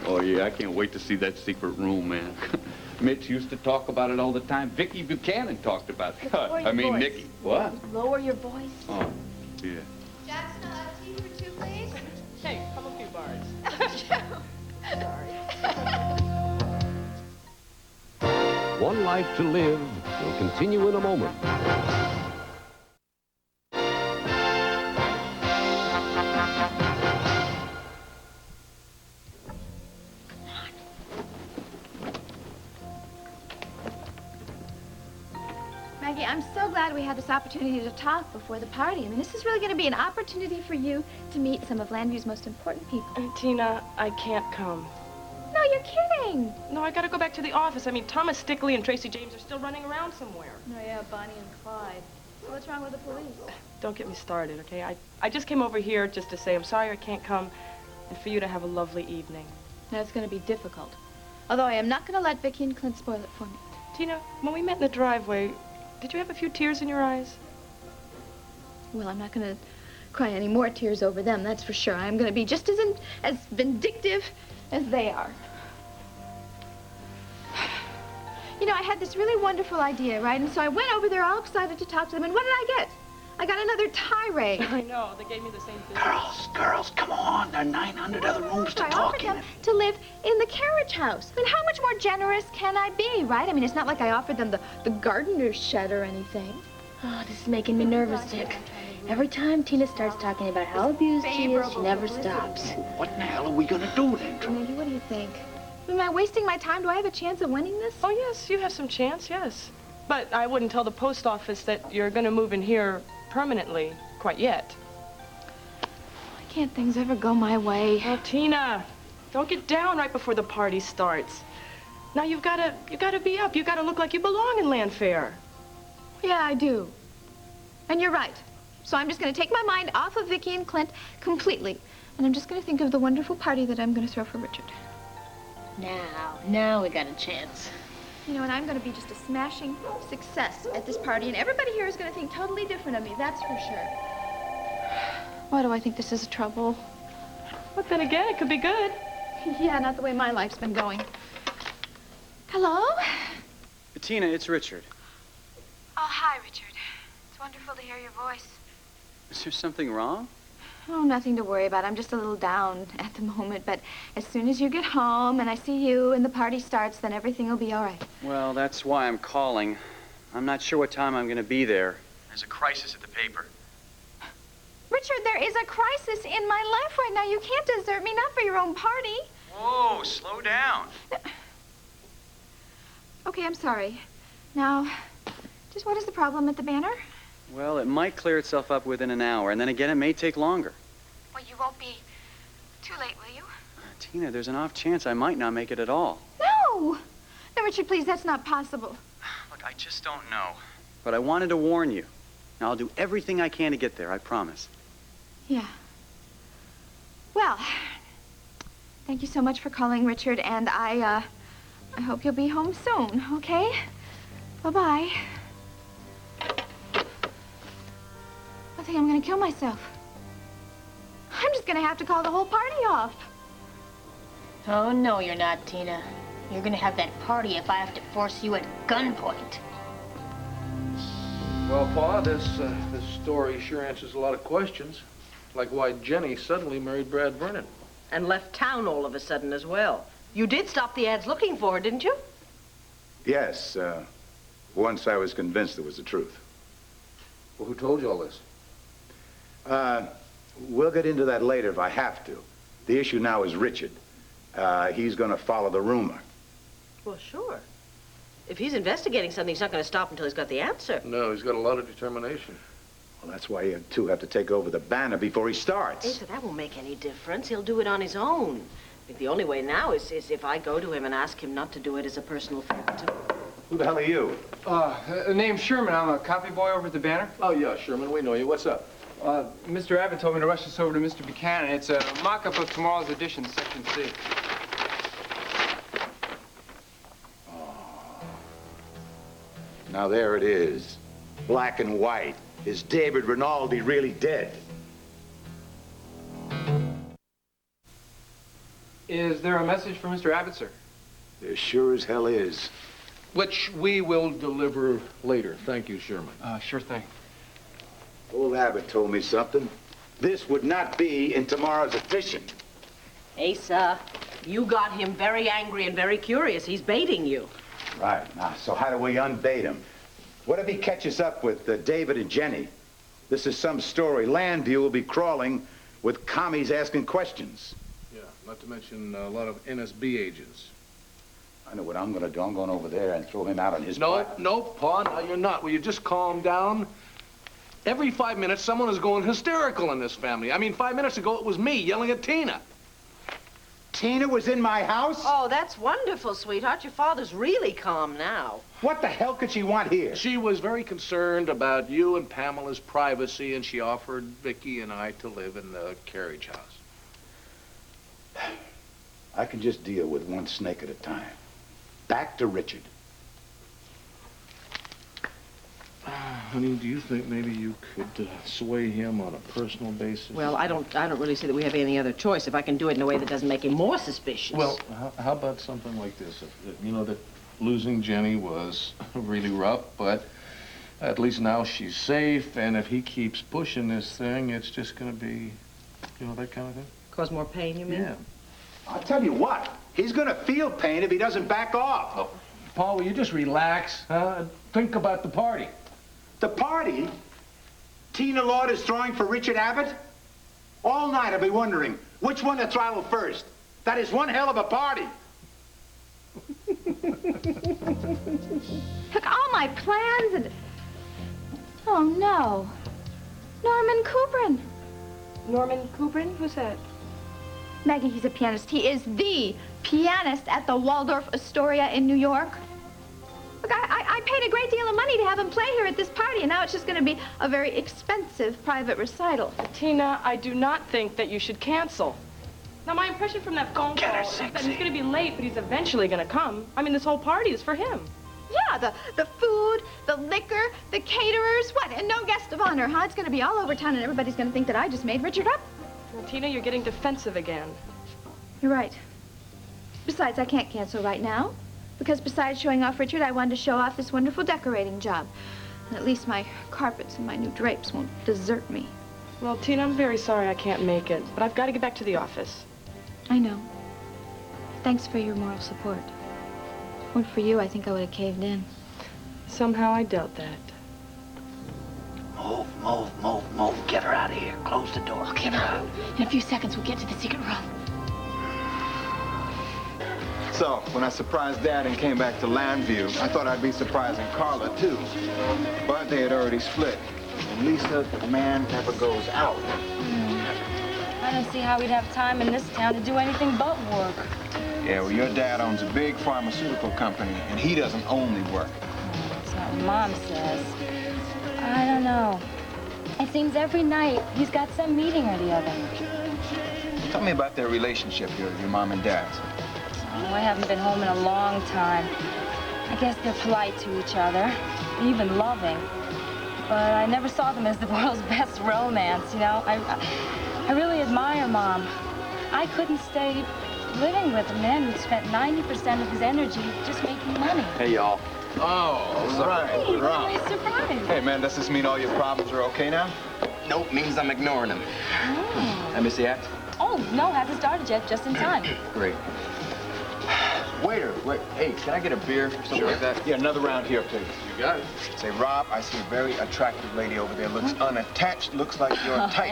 Oh, yeah, I can't wait to see that secret room, man. Mitch used to talk about it all the time. Vicky Buchanan talked about it. I mean, voice. Nikki. What? Lower your voice. Oh, yeah. Jackson, I'll have tea for two, please. Hey, come a few bars. One Life to Live will continue in a moment. Maggie, I'm so glad we had this opportunity to talk before the party. I mean, this is really going to be an opportunity for you to meet some of Landview's most important people. Tina, I can't come. No, you're kidding. No, I gotta go back to the office. I mean, Thomas Stickley and Tracy James are still running around somewhere. Oh, yeah, Bonnie and Clyde. So what's wrong with the police? Don't get me started, okay? I just came over here just to say I'm sorry I can't come and for you to have a lovely evening. Now, it's going to be difficult. Although I am not going to let Vicky and Clint spoil it for me. Tina, when we met in the driveway, did you have a few tears in your eyes? Well, I'm not going to cry any more tears over them, that's for sure. I'm going to be just as vindictive as they are. You know, I had this really wonderful idea, right? And so I went over there all excited to talk to them, and what did I get? I got another tirade. I know, they gave me the same thing. Girls, come on. There are 900 other rooms to I talk offered in. them to live in the carriage house. I mean, how much more generous can I be, right? I mean, it's not like I offered them the gardener's shed or anything. Oh, this is making me nervous, Dick. Every time Tina starts talking about how abused she is, she never stops. What in the hell are we gonna do then? Maggie, what do you think? Am I wasting my time? Do I have a chance of winning this? Oh, yes, you have some chance, yes. But I wouldn't tell the post office that you're going to move in here permanently quite yet. Why can't things ever go my way? Oh, Tina, don't get down right before the party starts. Now you've got to be up. You've got to look like you belong in Landfair. Yeah, I do. And you're right. So I'm just going to take my mind off of Vicky and completely. And I'm just going to think of the wonderful party that I'm going to throw for Richard. Now we got a chance. You know, and I'm going to be just a smashing success at this party, and everybody here is going to think totally different of me, that's for sure. Why do I think this is trouble? But then again, it could be good. Yeah, not the way my life's been going. Hello? Tina, it's Richard. Oh, hi, Richard. It's wonderful to hear your voice. Is there something wrong? Oh, nothing to worry about. I'm just a little down at the moment, but as soon as you get home and I see you and the party starts, then everything will be all right. Well, that's why I'm calling. I'm not sure what time I'm going to be there. There's a crisis at the paper. Richard, there is a crisis in my life right now. You can't desert me, not for your own party. Whoa, slow down. Okay, I'm sorry. Now, just what is the problem at the Banner? Well, it might clear itself up within an hour, and then again, it may take longer. Well, you won't be too late, will you? Tina, there's an off chance I might not make it at all. No! No, Richard, please, that's not possible. Look, I just don't know. But I wanted to warn you. Now, I'll do everything I can to get there, I promise. Yeah. Well, thank you so much for calling, Richard, and I hope you'll be home soon, okay? Bye-bye. I think I'm gonna kill myself. I'm just gonna have to call the whole party off. Oh, no, you're not, Tina. You're gonna have that party if I have to force you at gunpoint. Well, Pa, this story sure answers a lot of questions. Like why Jenny suddenly married Brad Vernon. And left town all of a sudden as well. You did stop the ads looking for her, didn't you? Yes, once I was convinced it was the truth. Well, who told you all this? We'll get into that later if I have to. The issue now is Richard. He's going to follow the rumor. Well, sure. If he's investigating something, he's not going to stop until he's got the answer. No, he's got a lot of determination. Well, that's why you two have to take over the Banner before he starts. Asa, that won't make any difference. He'll do it on his own. I think the only way now is if I go to him and ask him not to do it as a personal favor to me. Who the hell are you? Name's Sherman. I'm a copy boy over at the Banner. Oh, yeah, Sherman, we know you. What's up? Mr. Abbott told me to rush this over to Mr. Buchanan. It's a mock-up of tomorrow's edition, Section C. Now there it is. Black and white. Is David Rinaldi really dead? Is there a message for Mr. Abbott, sir? There sure as hell is. Which we will deliver later. Thank you, Sherman. Sure thing. Old Abbott told me something. This would not be in tomorrow's edition. Asa, you got him very angry and very curious. He's baiting you. Right. Now, so how do we unbait him? What if he catches up with David and Jenny? This is some story. Landview will be crawling with commies asking questions. Yeah, not to mention a lot of NSB agents. I know what I'm going to do. I'm going over there and throw him out on his butt. No, Pa, no, you're not. Will you just calm down? Every 5 minutes, someone is going hysterical in this family. I mean, 5 minutes ago, it was me yelling at Tina. Tina was in my house? Oh, that's wonderful, sweetheart. Your father's really calm now. What the hell could she want here? She was very concerned about you and Pamela's privacy, and she offered Vicky and I to live in the carriage house. I can just deal with one snake at a time. Back to Richard. Honey, do you think maybe you could sway him on a personal basis? Well, I don't really see that we have any other choice. If I can do it in a way that doesn't make him more suspicious. Well, how about something like this? You know, that losing Jenny was really rough, but at least now she's safe, and if he keeps pushing this thing, it's just going to be, you know, that kind of thing. Cause more pain, you mean? Yeah. I'll tell you what. He's going to feel pain if he doesn't back off. Oh, Paul, will you just relax, and think about the party? The party? Tina Lord is throwing for Richard Abbott? All night I'll be wondering which one to throttle first. That is one hell of a party. Look, all my plans and... Oh, no. Norman Kubrin. Norman Kubrin? Who's that? Maggie, he's a pianist. He is the pianist at the Waldorf Astoria in New York. Look, I paid a great deal of money to have him play here at this party, and now it's just going to be a very expensive private recital. Tina, I do not think that you should cancel. Now, my impression from that phone call is that he's going to be late, but he's eventually going to come. I mean, this whole party is for him. Yeah, the food, the liquor, the caterers, what? And no guest of honor, huh? It's going to be all over town, and everybody's going to think that I just made Richard up. Well, Tina, you're getting defensive again. You're right. Besides, I can't cancel right now. Because besides showing off Richard, I wanted to show off this wonderful decorating job. And at least my carpets and my new drapes won't desert me. Well, Tina, I'm very sorry I can't make it, but I've got to get back to the office. I know. Thanks for your moral support. If it weren't for you, I think I would have caved in. Somehow I doubt that. Move, move, move, move. Get her out of here. Close the door. Okay, Get her now, out. in a few seconds, we'll get to the secret room. So, when I surprised Dad and came back to Landview, I thought I'd be surprising Carla, too. But they had already split. And Lisa, the man never goes out. I don't see how we'd have time in this town to do anything but work. Yeah, well, your dad owns a big pharmaceutical company, and he doesn't only work. That's what Mom says. I don't know. It seems every night he's got some meeting or the other. Tell me about their relationship, your mom and dad's. Oh, I haven't been home in a long time. I guess they're polite to each other, even loving. But I never saw them as the world's best romance, you know? I really admire Mom. I couldn't stay living with a man who spent 90% of his energy just making money. Hey, y'all. Oh, right. Hey, nice surprise. Hey, man, does this mean all your problems are okay now? Nope, means I'm ignoring him. Oh. I miss the act? Oh, no, hasn't started yet, just in time. Great. Waiter, wait, hey, can I get a beer or something like that? Yeah, another round here, please. You got it. Say, Rob, I see a very attractive lady over there. Looks unattached, looks like your type.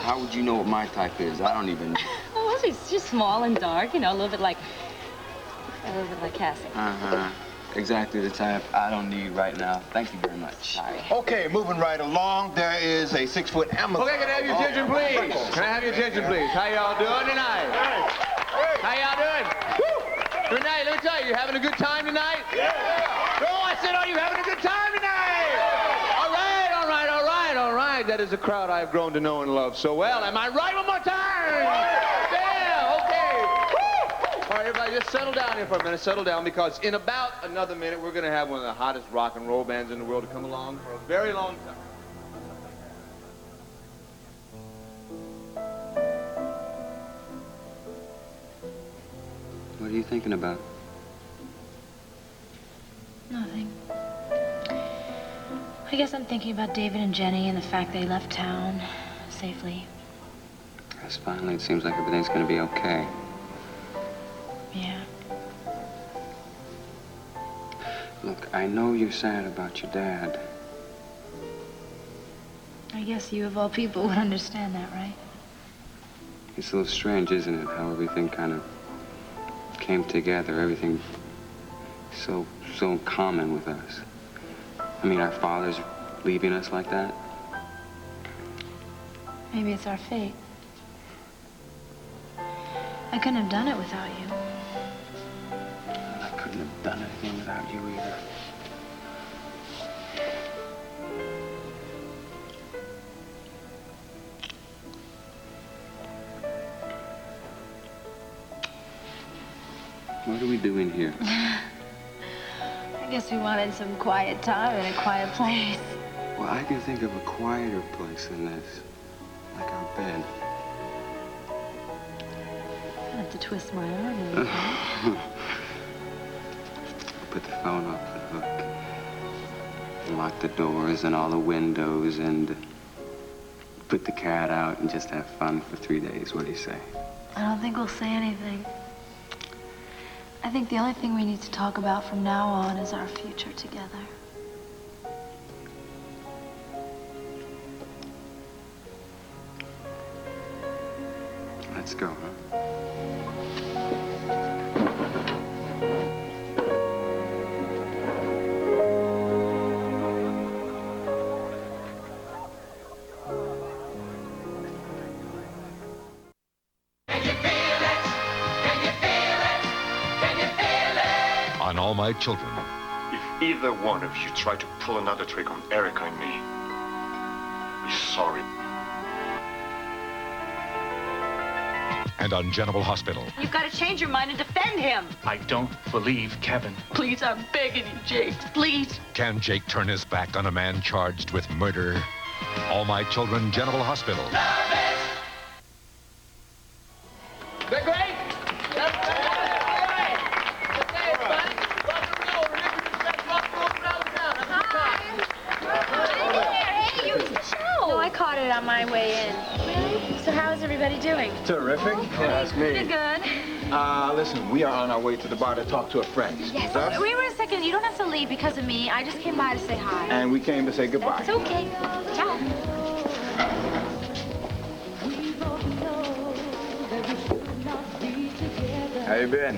How would you know what my type is? I don't even... Oh, she's small and dark, you know, a little bit like Cassie. Uh-huh. Exactly the type I don't need right now. Thank you very much. Sorry. Okay, moving right along, there is a 6-foot Amazon. Okay, can I have your attention, please? Can I have your attention, please? How y'all doing tonight? How y'all doing? Good night. Let me tell you, you having a good time tonight? Yeah. Oh, I said, are you having a good time tonight? All right, all right, all right, all right. That is a crowd I've grown to know and love so well. Am I right? One more time. Yeah, okay. All right, everybody, just settle down here for a minute. Settle down, because in about another minute, we're going to have one of the hottest rock and roll bands in the world to come along for a very long time. What are you thinking about? Nothing. I guess I'm thinking about David and Jenny and the fact they left town safely. Yes, finally, it seems like everything's going to be okay. Yeah. Look, I know you're sad about your dad. I guess you, of all people, would understand that, right? It's a little strange, isn't it, how everything kind of came together, everything so common with us. I mean, our father's leaving us like that. Maybe it's our fate. I couldn't have done it without you. I couldn't have done anything without you either. What are we doing here? I guess we wanted some quiet time in a quiet place. Well, I can think of a quieter place than this. Like our bed. I have to twist my arm a little bit. Put the phone off the hook. And lock the doors and all the windows and put the cat out and just have fun for 3 days. What do you say? I don't think we'll say anything. I think the only thing we need to talk about from now on is our future together. Let's go, huh? On All My Children. If either one of you try to pull another trick on Erica and me, be sorry. And on General Hospital. You've got to change your mind and defend him. I don't believe Kevin. Please, I'm begging you, Jake. Please. Can Jake turn his back on a man charged with murder? All My Children, General Hospital. They're great. I caught it on my way in. Really? So how's everybody doing? Terrific. That's me. Pretty good. Listen, we are on our way to the bar to talk to a friend. Yes. Thus, Wait a second. You don't have to leave because of me. I just came by to say hi. and we came to say goodbye. It's okay. Ciao. How you been?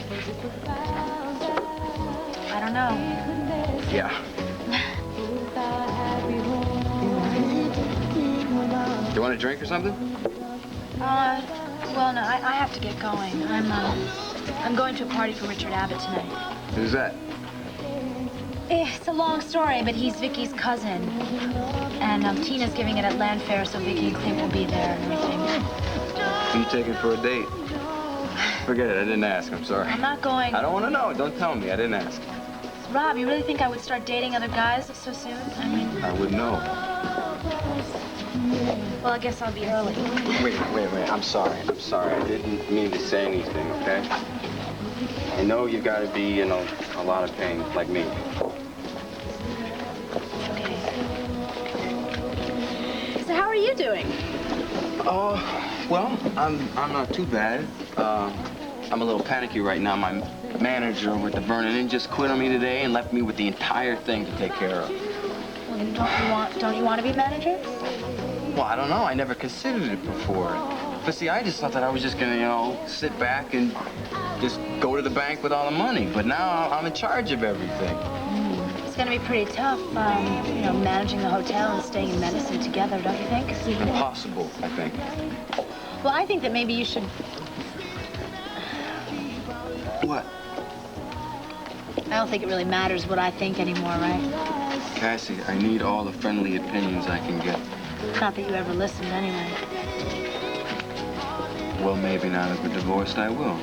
I don't know. Yeah. You want a drink or something? Well, no, I have to get going. I'm going to a party for Richard Abbott tonight. Who's that? It's a long story, but he's Vicky's cousin. And Tina's giving it at Land Fair, so Vicky and Clint will be there and everything. Who you taking for a date? Forget it, I didn't ask, I'm sorry. I'm not going. I don't want to know, don't tell me, I didn't ask. Rob, you really think I would start dating other guys so soon? I mean... I would know. Well, I guess I'll be early. Wait, I'm sorry. I didn't mean to say anything, okay? I know you gotta be in a lot of pain, like me. Okay. So how are you doing? Well, I'm not too bad. I'm a little panicky right now. My manager over at the Vernon Inn just quit on me today and left me with the entire thing to take care of. Well, don't you want to be manager? Well, I don't know. I never considered it before. But see, I just thought that I was just gonna, sit back and just go to the bank with all the money. But now I'm in charge of everything. It's gonna be pretty tough, managing the hotel and staying in medicine together, don't you think? Impossible, I think. Well, I think that maybe you should... What? I don't think it really matters what I think anymore, right? Cassie, I need all the friendly opinions I can get. Not that you ever listened anyway. Well, maybe now that we're divorced, I will.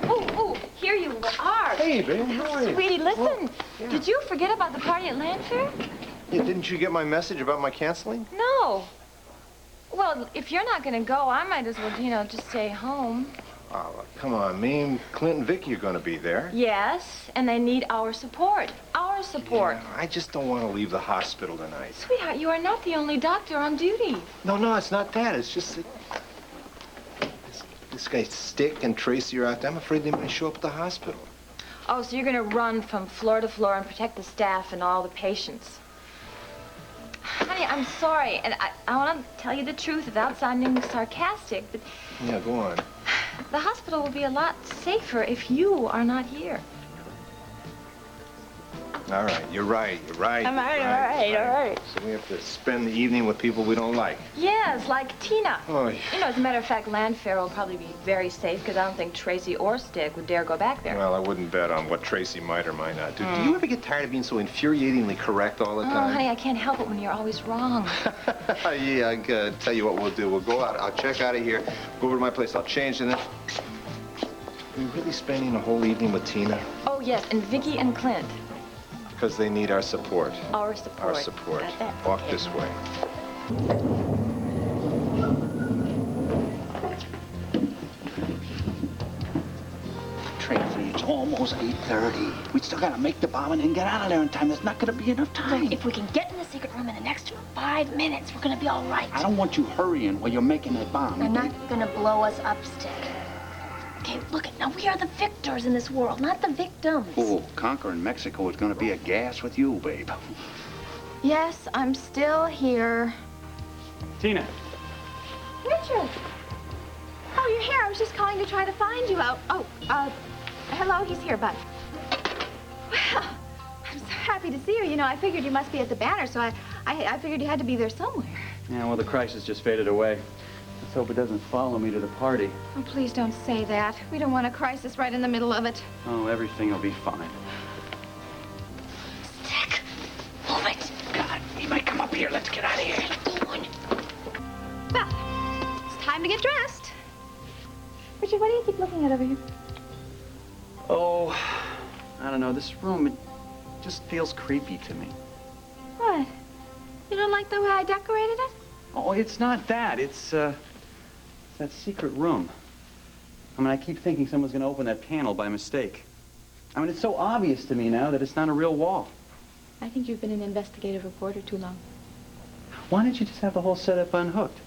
Oh, here you are. Hey, babe, how are you? Sweetie, listen. Well, yeah. Did you forget about the party at Land Fair? Yeah, didn't you get my message about my canceling? No. Well, if you're not going to go, I might as well, just stay home. Oh, come on, me and Clint and Vicky are going to be there. Yes, and they need our support. Our support. Yeah, I just don't want to leave the hospital tonight. Sweetheart, you are not the only doctor on duty. No, it's not that. It's just that this guy Stick and Tracy are out there. I'm afraid they might show up at the hospital. Oh, so you're going to run from floor to floor and protect the staff and all the patients. Honey, I'm sorry, and I want to tell you the truth without sounding sarcastic, but... Yeah, go on. The hospital will be a lot safer if you are not here. All right, you're right. All right. So we have to spend the evening with people we don't like. Yes, like Tina. Oh, As a matter of fact, Land Fair will probably be very safe because I don't think Tracy or Stick would dare go back there. well, I wouldn't bet on what Tracy might or might not do. Do you ever get tired of being so infuriatingly correct all the Oh, time? honey, I can't help it when you're always wrong. Yeah, I can tell you what we'll do. We'll go out. I'll check out of here, go over to my place. I'll change, and then... Are you really spending a whole evening with Tina? Oh, yes, and Vicky and Clint. Because they need our support. Our support. Our support. Got that? Walk Okay. this way. Tracy, it's almost 8:30. We still gotta make the bomb and then get out of there in time. There's not gonna be enough time. Look, if we can get in the secret room in the next 5 minutes, we're gonna be all right. I don't want you hurrying while you're making that bomb. They're not gonna blow us up, Stick. Okay, look, now we are the victors in this world, not the victims. Oh, conquering Mexico is gonna be a gas with you, babe. Yes, I'm still here. Tina. Richard! Oh, you're here. I was just calling to try to find you out. Hello, he's here, Bud. Well, I'm so happy to see you. I figured you must be at the Banner, so I figured you had to be there somewhere. Yeah, well, the crisis just faded away. Let's hope it doesn't follow me to the party. Oh, please don't say that. We don't want a crisis right in the middle of it. Oh, everything will be fine. Stick, move it. God, he might come up here. Let's get out of here. Well, it's time to get dressed. Richard, what do you keep looking at over here? Oh, I don't know. This room, it just feels creepy to me. What? You don't like the way I decorated it? Oh, it's not that. It's that secret room. I mean, I keep thinking someone's going to open that panel by mistake. I mean, it's so obvious to me now that it's not a real wall. I think you've been an investigative reporter too long. Why don't you just have the whole setup unhooked?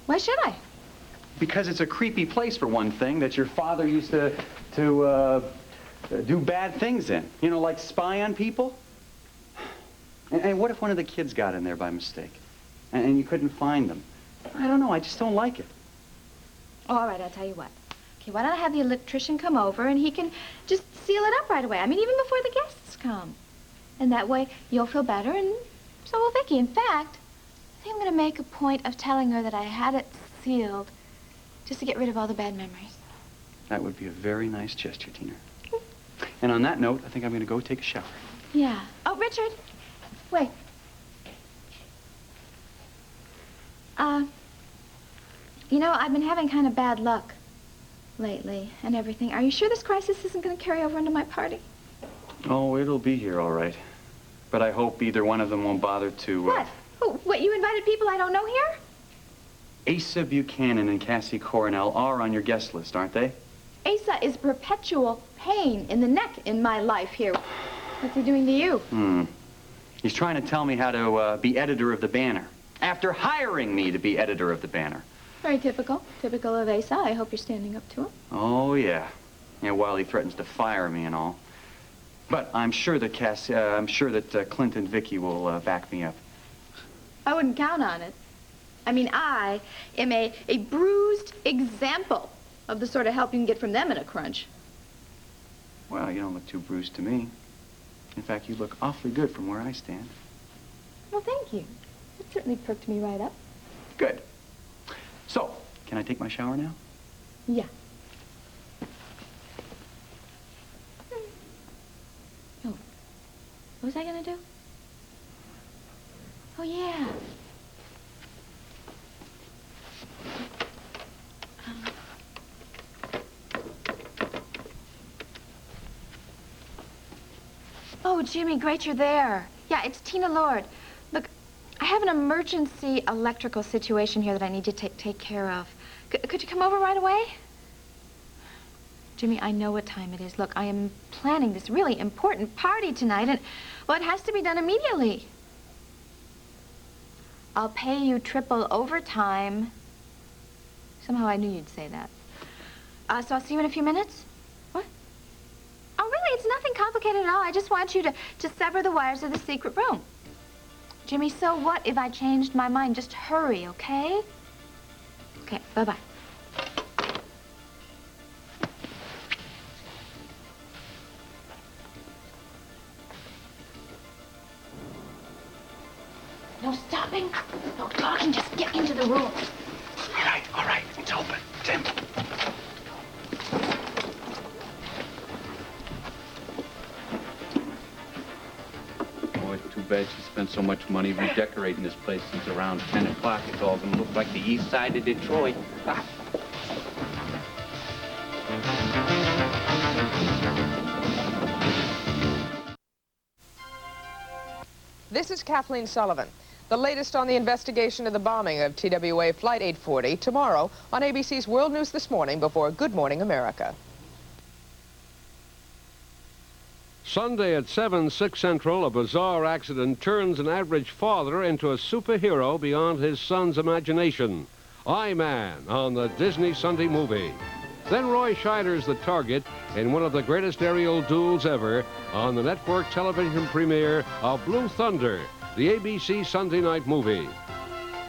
Why should I? Because it's a creepy place, for one thing, that your father used to do bad things in. Like spy on people. And what if one of the kids got in there by mistake? And you couldn't find them? I don't know, I just don't like it. All right, I'll tell you what. Okay, why don't I have the electrician come over and he can just seal it up right away? I mean, even before the guests come. And that way you'll feel better and so will Vicky. In fact, I think I'm going to make a point of telling her that I had it sealed just to get rid of all the bad memories. That would be a very nice gesture, Tina. And on that note, I think I'm going to go take a shower. Yeah. Oh, Richard, wait. You know, I've been having kind of bad luck lately and everything. Are you sure this crisis isn't going to carry over into my party? Oh, it'll be here, all right. But I hope either one of them won't bother to... What? Oh, what, you invited people I don't know here? Asa Buchanan and Cassie Coronel are on your guest list, aren't they? Asa is perpetual pain in the neck in my life here. What's he doing to you? He's trying to tell me how to be editor of the Banner. After hiring me to be editor of the Banner. Very typical. Typical of Asa. I hope you're standing up to him. Oh, yeah. Yeah, while he threatens to fire me and all. But I'm sure that Clint and Vicky will back me up. I wouldn't count on it. I mean, I am a bruised example of the sort of help you can get from them in a crunch. Well, you don't look too bruised to me. In fact, you look awfully good from where I stand. Well, thank you. It certainly perked me right up. Good. So, can I take my shower now? Yeah. Oh, what was I gonna do? Oh, yeah. Oh, Jimmy, great you're there. Yeah, it's Tina Lord. Look, I have an emergency electrical situation here that I need to take care of. Could you come over right away? Jimmy, I know what time it is. Look, I am planning this really important party tonight, and, well, it has to be done immediately. I'll pay you triple overtime. Somehow I knew you'd say that. So I'll see you in a few minutes? What? Oh, really? It's nothing complicated at all. I just want you to sever the wires of the secret room. Jimmy, so what if I changed my mind? Just hurry, okay? Okay, bye-bye. No stopping, no talking, just get into the room. All right, it's open. Tim. Boy, it's too bad she spent so much money redecorating this place since around 10 o'clock. It's all gonna look like the east side of Detroit. This is Kathleen Sullivan. The latest on the investigation of the bombing of TWA Flight 840 tomorrow on ABC's World News This Morning before Good Morning America. Sunday at 7, 6 Central, a bizarre accident turns an average father into a superhero beyond his son's imagination. I-Man on the Disney Sunday movie. Then Roy Scheider's the target in one of the greatest aerial duels ever on the network television premiere of Blue Thunder, the ABC Sunday night movie.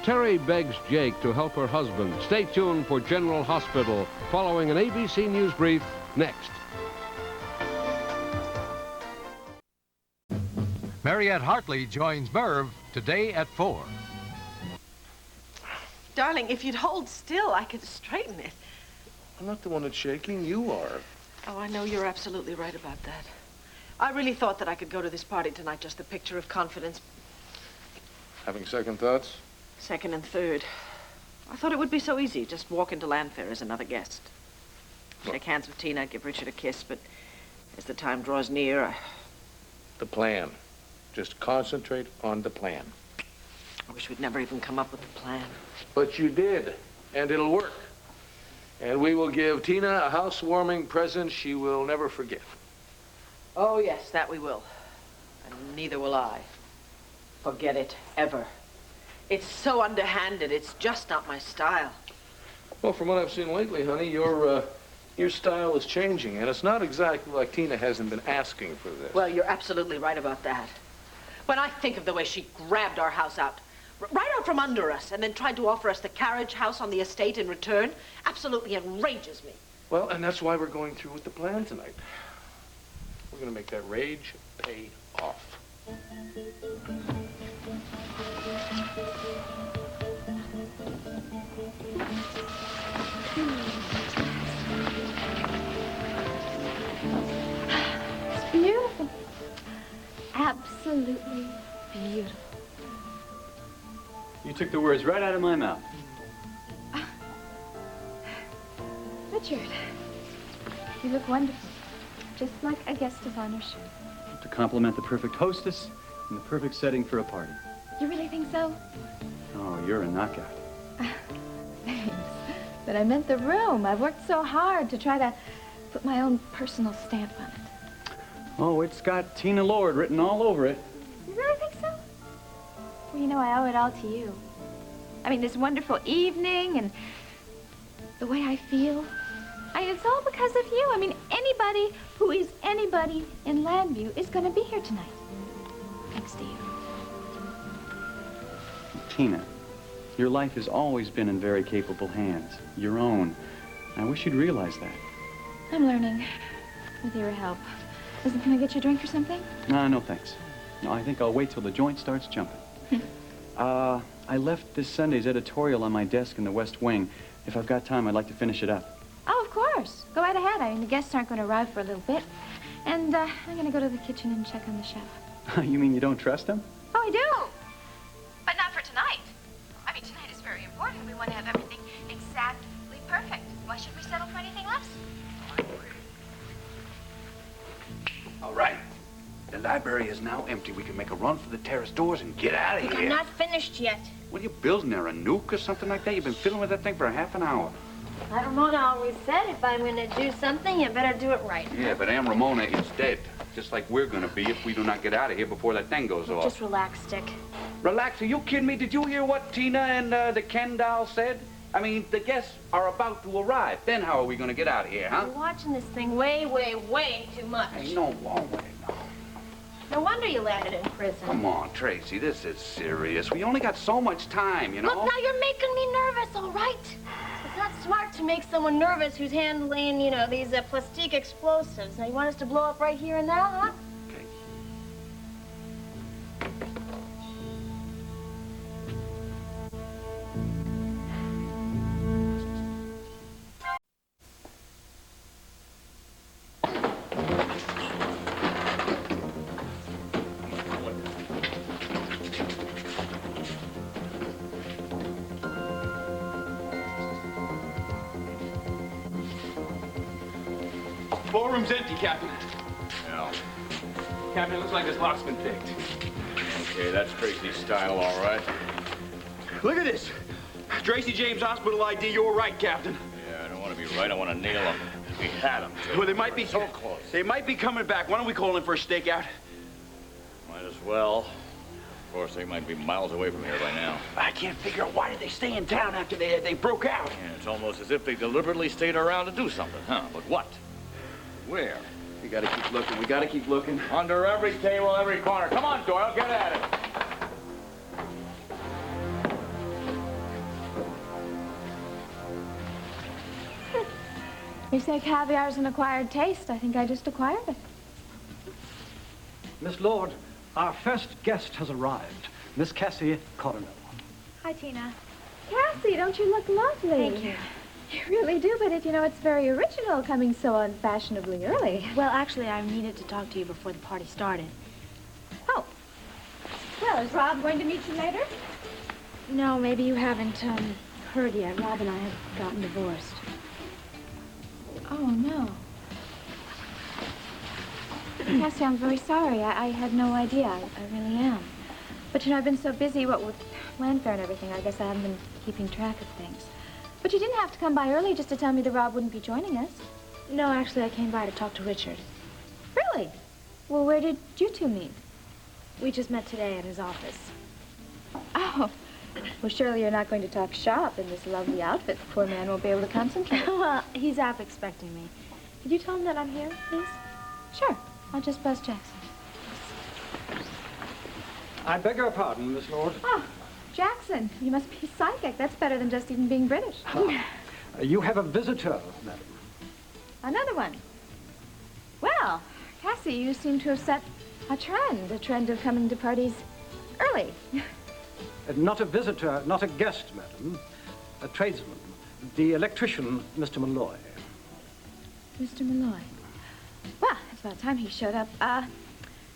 Terry begs Jake to help her husband. Stay tuned for General Hospital following an ABC News brief next. Mariette Hartley joins Merv today at 4. Darling, if you'd hold still, I could straighten it. I'm not the one that's shaking. You are. Oh, I know you're absolutely right about that. I really thought that I could go to this party tonight, just a picture of confidence. Having second thoughts? Second and third. I thought it would be so easy. Just walk into Landfair as another guest. Shake hands with Tina, give Richard a kiss, but as the time draws near, The plan. Just concentrate on the plan. I wish we'd never even come up with a plan. But you did, and it'll work. And we will give Tina a housewarming present she will never forget. Oh, yes, that we will. And neither will I. Forget it, ever. It's so underhanded. It's just not my style. Well, from what I've seen lately, honey, your style is changing, and it's not exactly like Tina hasn't been asking for this. Well, you're absolutely right about that. When I think of the way she grabbed our house right out from under us, and then tried to offer us the carriage house on the estate in return, absolutely enrages me. Well, and that's why we're going through with the plan tonight. We're going to make that rage pay off. It's beautiful. Absolutely beautiful. You took the words right out of my mouth. Richard, you look wonderful. Just like a guest of honor should. To compliment the perfect hostess in the perfect setting for a party. You really think so? Oh, you're a knockout. Thanks. But I meant the room. I've worked so hard to try to put my own personal stamp on it. Oh, it's got Tina Lord written all over it. You really think so? Well, you know, I owe it all to you. I mean, this wonderful evening and the way I feel. I mean, it's all because of you. I mean, anybody who is anybody in Landview is going to be here tonight. Thanks to you. Tina, your life has always been in very capable hands. Your own. I wish you'd realize that. I'm learning with your help. Listen, can I get you a drink or something? No, thanks. No, I think I'll wait till the joint starts jumping. I left this Sunday's editorial on my desk in the West Wing. If I've got time, I'd like to finish it up. Oh, of course. Go right ahead. I mean, the guests aren't going to arrive for a little bit. And I'm going to go to the kitchen and check on the chef. You mean you don't trust him? Oh, I do. But not for tonight. I mean, tonight is very important. We want to have everything exactly perfect. Why should we settle for anything less? All right. The library is now empty. We can make a run for the terrace doors and get out of Look, here. I'm not finished yet. What are you building there, a nuke or something like that? You've been fiddling with that thing for a half an hour. Aunt Ramona always said if I'm going to do something, you better do it right. Yeah, but Aunt Ramona is dead. Just like we're gonna be if we do not get out of here before that thing goes off. Just relax, Dick. Relax, are you kidding me? Did you hear what Tina and the Ken doll said? I mean, the guests are about to arrive. Then how are we gonna get out of here, huh? You're watching this thing way, way, way too much. Ain't no wrong way, no. No wonder you landed in prison. Come on, Tracy, this is serious. We only got so much time, you know? Look, now you're making me nervous, all right? It's not smart to make someone nervous who's handling, you know, these plastic explosives. Now, you want us to blow up right here and now, huh? Okay. Ballroom's empty, Captain. Yeah. Captain, it looks like this lock's been picked. Okay, that's Tracy's style, all right. Look at this. Tracy James Hospital ID, you're right, Captain. Yeah, I don't want to be right. I want to nail him. We had him, too. Well, they might be so close. They might be coming back. Why don't we call in for a stakeout? Might as well. Of course, they might be miles away from here by now. I can't figure out why did they stay in town after they broke out. Yeah, it's almost as if they deliberately stayed around to do something, huh? But what? Where? We gotta keep looking. We gotta keep looking. Under every table, every corner. Come on, Doyle, get at it. You say caviar's an acquired taste. I think I just acquired it. Miss Lord, our first guest has arrived. Miss Cassie Coronel. Hi, Tina. Cassie, don't you look lovely? Thank you. You really do, but you know, it's very original coming so unfashionably early. Well, actually, I needed to talk to you before the party started. Oh. Well, is Rob going to meet you later? No, maybe you haven't heard yet. Rob and I have gotten divorced. Oh, no. Cassie, I'm very sorry. I had no idea. I really am. But, you know, I've been so busy, what with Landfair and everything, I guess I haven't been keeping track of things. But you didn't have to come by early just to tell me that Rob wouldn't be joining us. No, actually, I came by to talk to Richard. Really? Well, where did you two meet? We just met today at his office. Oh. Well, surely you're not going to talk shop in this lovely outfit. The poor man won't be able to concentrate. Well, he's half expecting me. Could you tell him that I'm here, please? Sure. I'll just buzz Jackson. I beg your pardon, Miss Lord. Oh, Jackson, you must be psychic. That's better than just even being British. You have a visitor, madam. Another one. Well, Cassie, you seem to have set a trend of coming to parties early. Not a visitor, not a guest, madam. A tradesman. The electrician, Mr. Malloy. Mr. Malloy. Well, it's about time he showed up.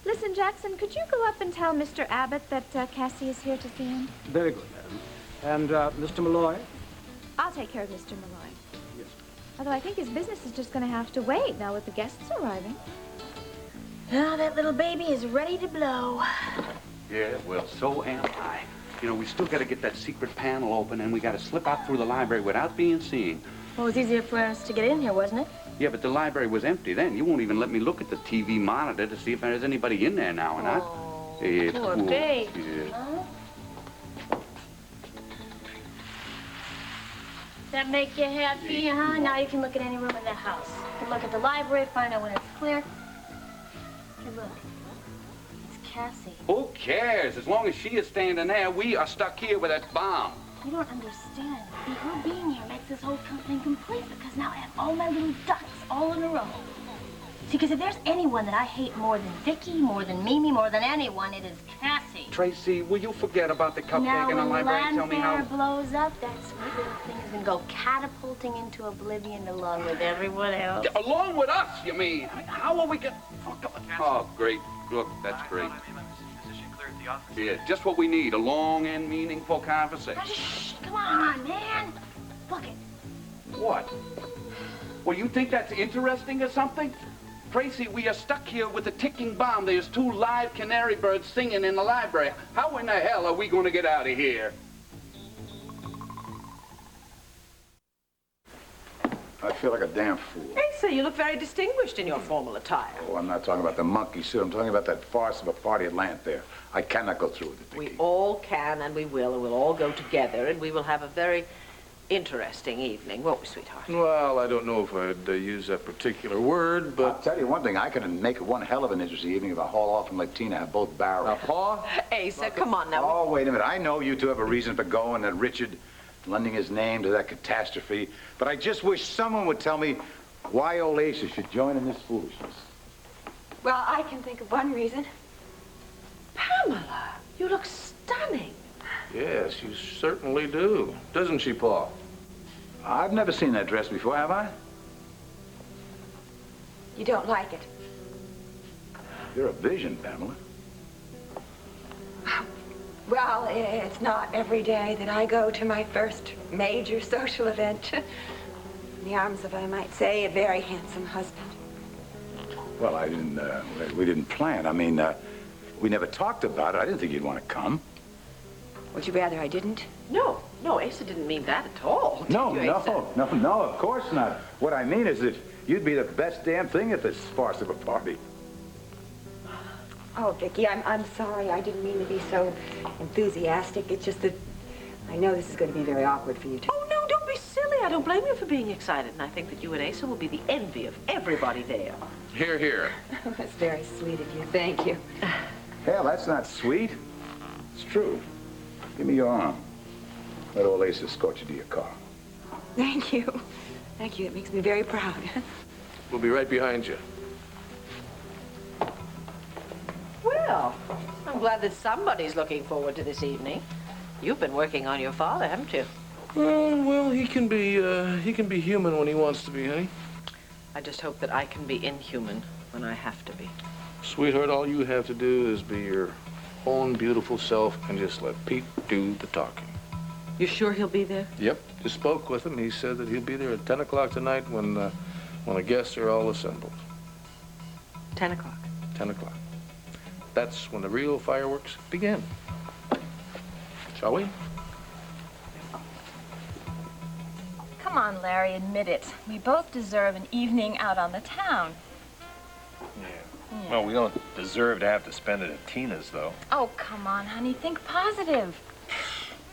Listen, Jackson, could you go up and tell Mr. Abbott that Cassie is here to see him? Very good, madam. And Mr. Malloy? I'll take care of Mr. Malloy. Yes. Although I think his business is just going to have to wait now with the guests arriving. Now that little baby is ready to blow. Yeah, well, so am I. You know, we still got to get that secret panel open, and we got to slip out through the library without being seen. Well, it was easier for us to get in here, wasn't it? Yeah, but the library was empty then. You won't even let me look at the TV monitor to see if there's anybody in there now or not. Oh, It's poor cool. baby. Yeah. Huh? That make you happy, huh? Now you can look at any room in the house. You can look at the library, find out when it's clear. Hey, look. It's Cassie. Who cares? As long as she is standing there, we are stuck here with that bomb. You don't understand. See, her being here makes this whole thing complete because now I have all my little ducks all in a row. See, because if there's anyone that I hate more than Vicky, more than Mimi, more than anyone, it is Cassie. Tracy, will you forget about the cupcake Now, in the when library and tell me how... Landfair blows up, that sweet little thing is going to go catapulting into oblivion along with everyone else. Along with us, you mean? I mean, how are we going... Oh, great. Look, that's great. Yeah, just what we need, a long and meaningful conversation. Shh, come on, man. Look it. What? Well, you think that's interesting or something? Tracy, we are stuck here with a ticking bomb. There's 2 live canary birds singing in the library. How in the hell are we going to get out of here? I feel like a damn fool. Asa, you look very distinguished in your formal attire. Oh, I'm not talking about the monkey suit. I'm talking about that farce of a party at Landfair. I cannot go through with it, Vicky. We all can, and we will, and we'll all go together, and we will have a very interesting evening, won't we, sweetheart? Well, I don't know if I'd use that particular word, but... I'll tell you one thing. I can make it one hell of an interesting evening if I haul off and let Tina have both barrels. Now, Pa? Asa, come on now. Oh, wait a minute. I know you two have a reason for going, and Richard lending his name to that catastrophe, but I just wish someone would tell me why old Asa should join in this foolishness. Well, I can think of one reason. Pamela, you look stunning. Yes, you certainly do. Doesn't she, Pa? I've never seen that dress before, have I? You don't like it. You're a vision, Pamela. Well, it's not every day that I go to my first major social event. In the arms of, I might say, a very handsome husband. Well, we didn't plan. I mean, we never talked about it. I didn't think you'd want to come. Would you rather I didn't? No, Asa didn't mean that at all. No, Did you, Asa? no, of course not. What I mean is that you'd be the best damn thing at this farce of a party. Oh, Vicky, I'm sorry. I didn't mean to be so enthusiastic. It's just that I know this is going to be very awkward for you too. Oh, no, don't be silly. I don't blame you for being excited, and I think that you and Asa will be the envy of everybody there. Hear, hear. That's very sweet of you. Thank you. Hell, that's not sweet. It's true. Give me your arm. Let old Asa escort you to your car. Thank you. Thank you. It makes me very proud. We'll be right behind you. Well, I'm glad that somebody's looking forward to this evening. You've been working on your father, haven't you? Well, he can be human when he wants to be, honey. I just hope that I can be inhuman when I have to be. Sweetheart, all you have to do is be your own beautiful self and just let Pete do the talking. You sure he'll be there? Yep. Just spoke with him. He said that he'll be there at 10 o'clock tonight when the guests are all assembled. 10 o'clock? 10 o'clock. That's when the real fireworks begin. Shall we? Come on, Larry, admit it. We both deserve an evening out on the town. Yeah. Well, we don't deserve to have to spend it at Tina's, though. Oh, come on, honey. Think positive.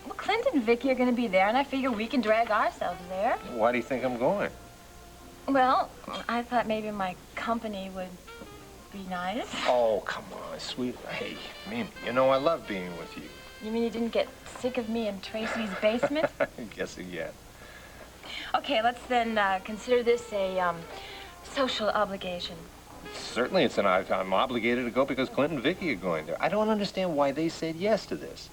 Well, Clint and Vicky are going to be there, and I figure we can drag ourselves there. Why do you think I'm going? Well, I thought maybe my company would be nice. Oh, come on, sweet. Hey, Mimi, you know I love being with you. You mean you didn't get sick of me in Tracy's basement? Guessing yet. Okay, let's then consider this a social obligation. Certainly it's I'm obligated to go because Clint and Vicky are going there. I don't understand why they said yes to this.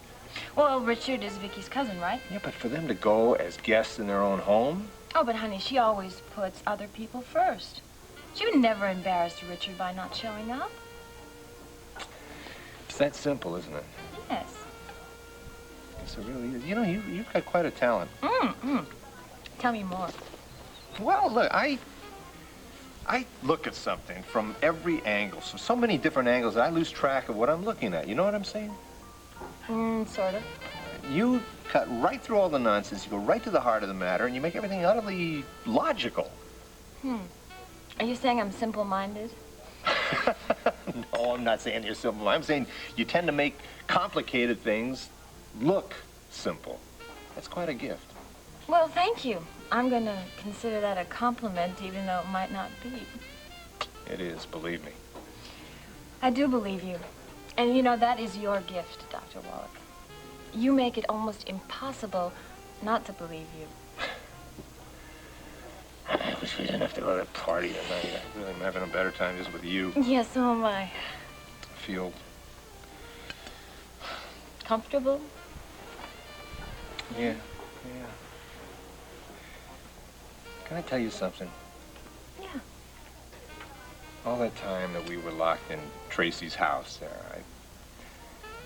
Well, Richard is Vicky's cousin, right? Yeah, but for them to go as guests in their own home? Oh, but honey, she always puts other people first. She would never embarrass Richard by not showing up. It's that simple, isn't it? Yes. Yes, it really is. You know, you've got quite a talent. Tell me more. Well, look, I look at something from every angle, so many different angles that I lose track of what I'm looking at. You know what I'm saying? Sort of. You cut right through all the nonsense, you go right to the heart of the matter, and you make everything utterly logical. Are you saying I'm simple-minded? No, I'm not saying you're simple. I'm saying you tend to make complicated things look simple. That's quite a gift. Well, thank you. I'm going to consider that a compliment, even though it might not be. It is, believe me. I do believe you. And you know, that is your gift, Dr. Wallach. You make it almost impossible not to believe you. I wish we didn't have to go to that party tonight. I really am having a better time just with you. Yes, so am I. I feel... Comfortable? Yeah. Can I tell you something? Yeah. All that time that we were locked in Tracy's house there,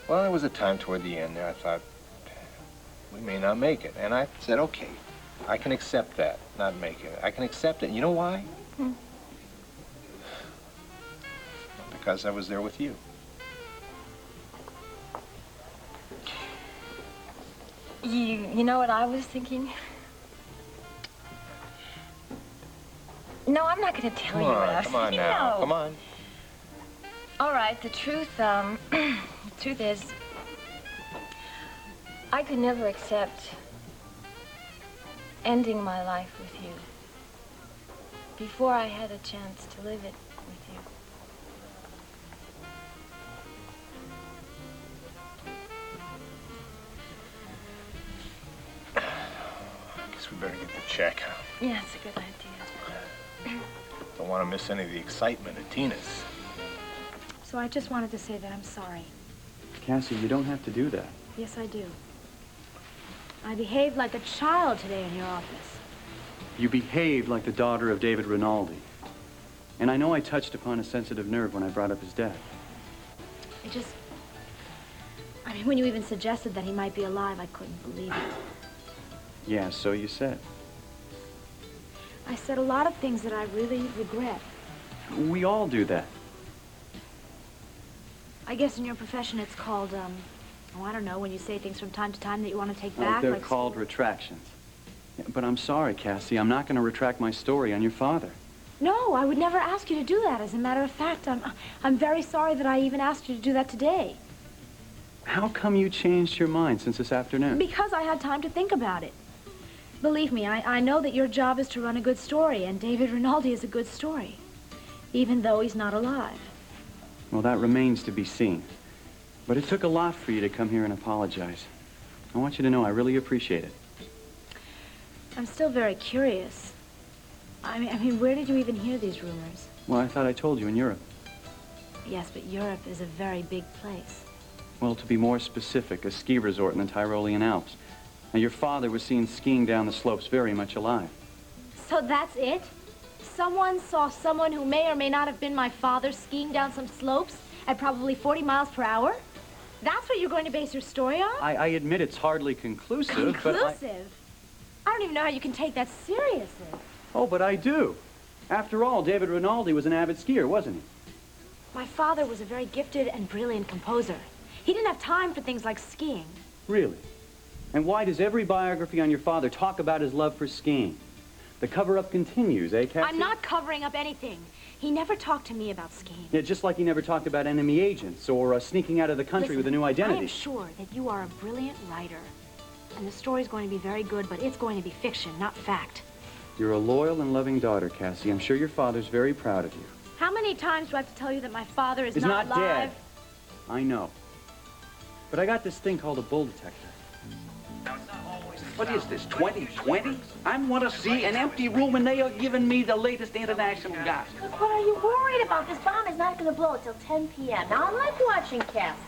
well, there was a time toward the end there I thought, we may not make it. And I said, okay, I can accept that, not making it. I can accept it. You know why? Because I was there with you. You know what I was thinking? No, I'm not going to tell you what I was thinking. Come on now, No. come on. All right, the truth is, I could never accept ending my life with you before I had a chance to live it with you. I guess we better get the check. Yeah, it's a good idea. Don't want to miss any of the excitement at Tina's. So I just wanted to say that I'm sorry. Cassie, you don't have to do that. Yes, I do. I behaved like a child today in your office. You behaved like the daughter of David Rinaldi. And I know I touched upon a sensitive nerve when I brought up his death. I mean, when you even suggested that he might be alive, I couldn't believe it. Yeah, so you said. I said a lot of things that I really regret. We all do that. I guess in your profession it's called, oh, I don't know, when you say things from time to time that you want to take back. They're like called retractions. Yeah, but I'm sorry, Cassie. I'm not going to retract my story on your father. No, I would never ask you to do that. As a matter of fact, I'm very sorry that I even asked you to do that today. How come you changed your mind since this afternoon? Because I had time to think about it. Believe me, I know that your job is to run a good story, and David Rinaldi is a good story, even though he's not alive. Well, that remains to be seen. But it took a lot for you to come here and apologize. I want you to know I really appreciate it. I'm still very curious. I mean, where did you even hear these rumors? Well, I thought I told you in Europe. Yes, but Europe is a very big place. Well, to be more specific, a ski resort in the Tyrolean Alps. Now, your father was seen skiing down the slopes very much alive. So that's it? Someone saw someone who may or may not have been my father skiing down some slopes at probably 40 miles per hour? That's what you're going to base your story on? I admit it's hardly conclusive, but Conclusive? I don't even know how you can take that seriously. Oh, but I do. After all, David Rinaldi was an avid skier, wasn't he? My father was a very gifted and brilliant composer. He didn't have time for things like skiing. Really? And why does every biography on your father talk about his love for skiing? The cover-up continues, eh, Cassie? I'm not covering up anything. He never talked to me about skiing. Yeah, just like he never talked about enemy agents or sneaking out of the country with a new identity. I am sure that you are a brilliant writer. And the story's going to be very good, but it's going to be fiction, not fact. You're a loyal and loving daughter, Cassie. I'm sure your father's very proud of you. How many times do I have to tell you that my father is He's not alive? dead. I know. But I got this thing called a bull detector. What is this, 2020? I want to see an empty room, and they are giving me the latest international gossip. Look, what are you worried about? This bomb is not going to blow till 10 p.m. Now, I like watching Cassie.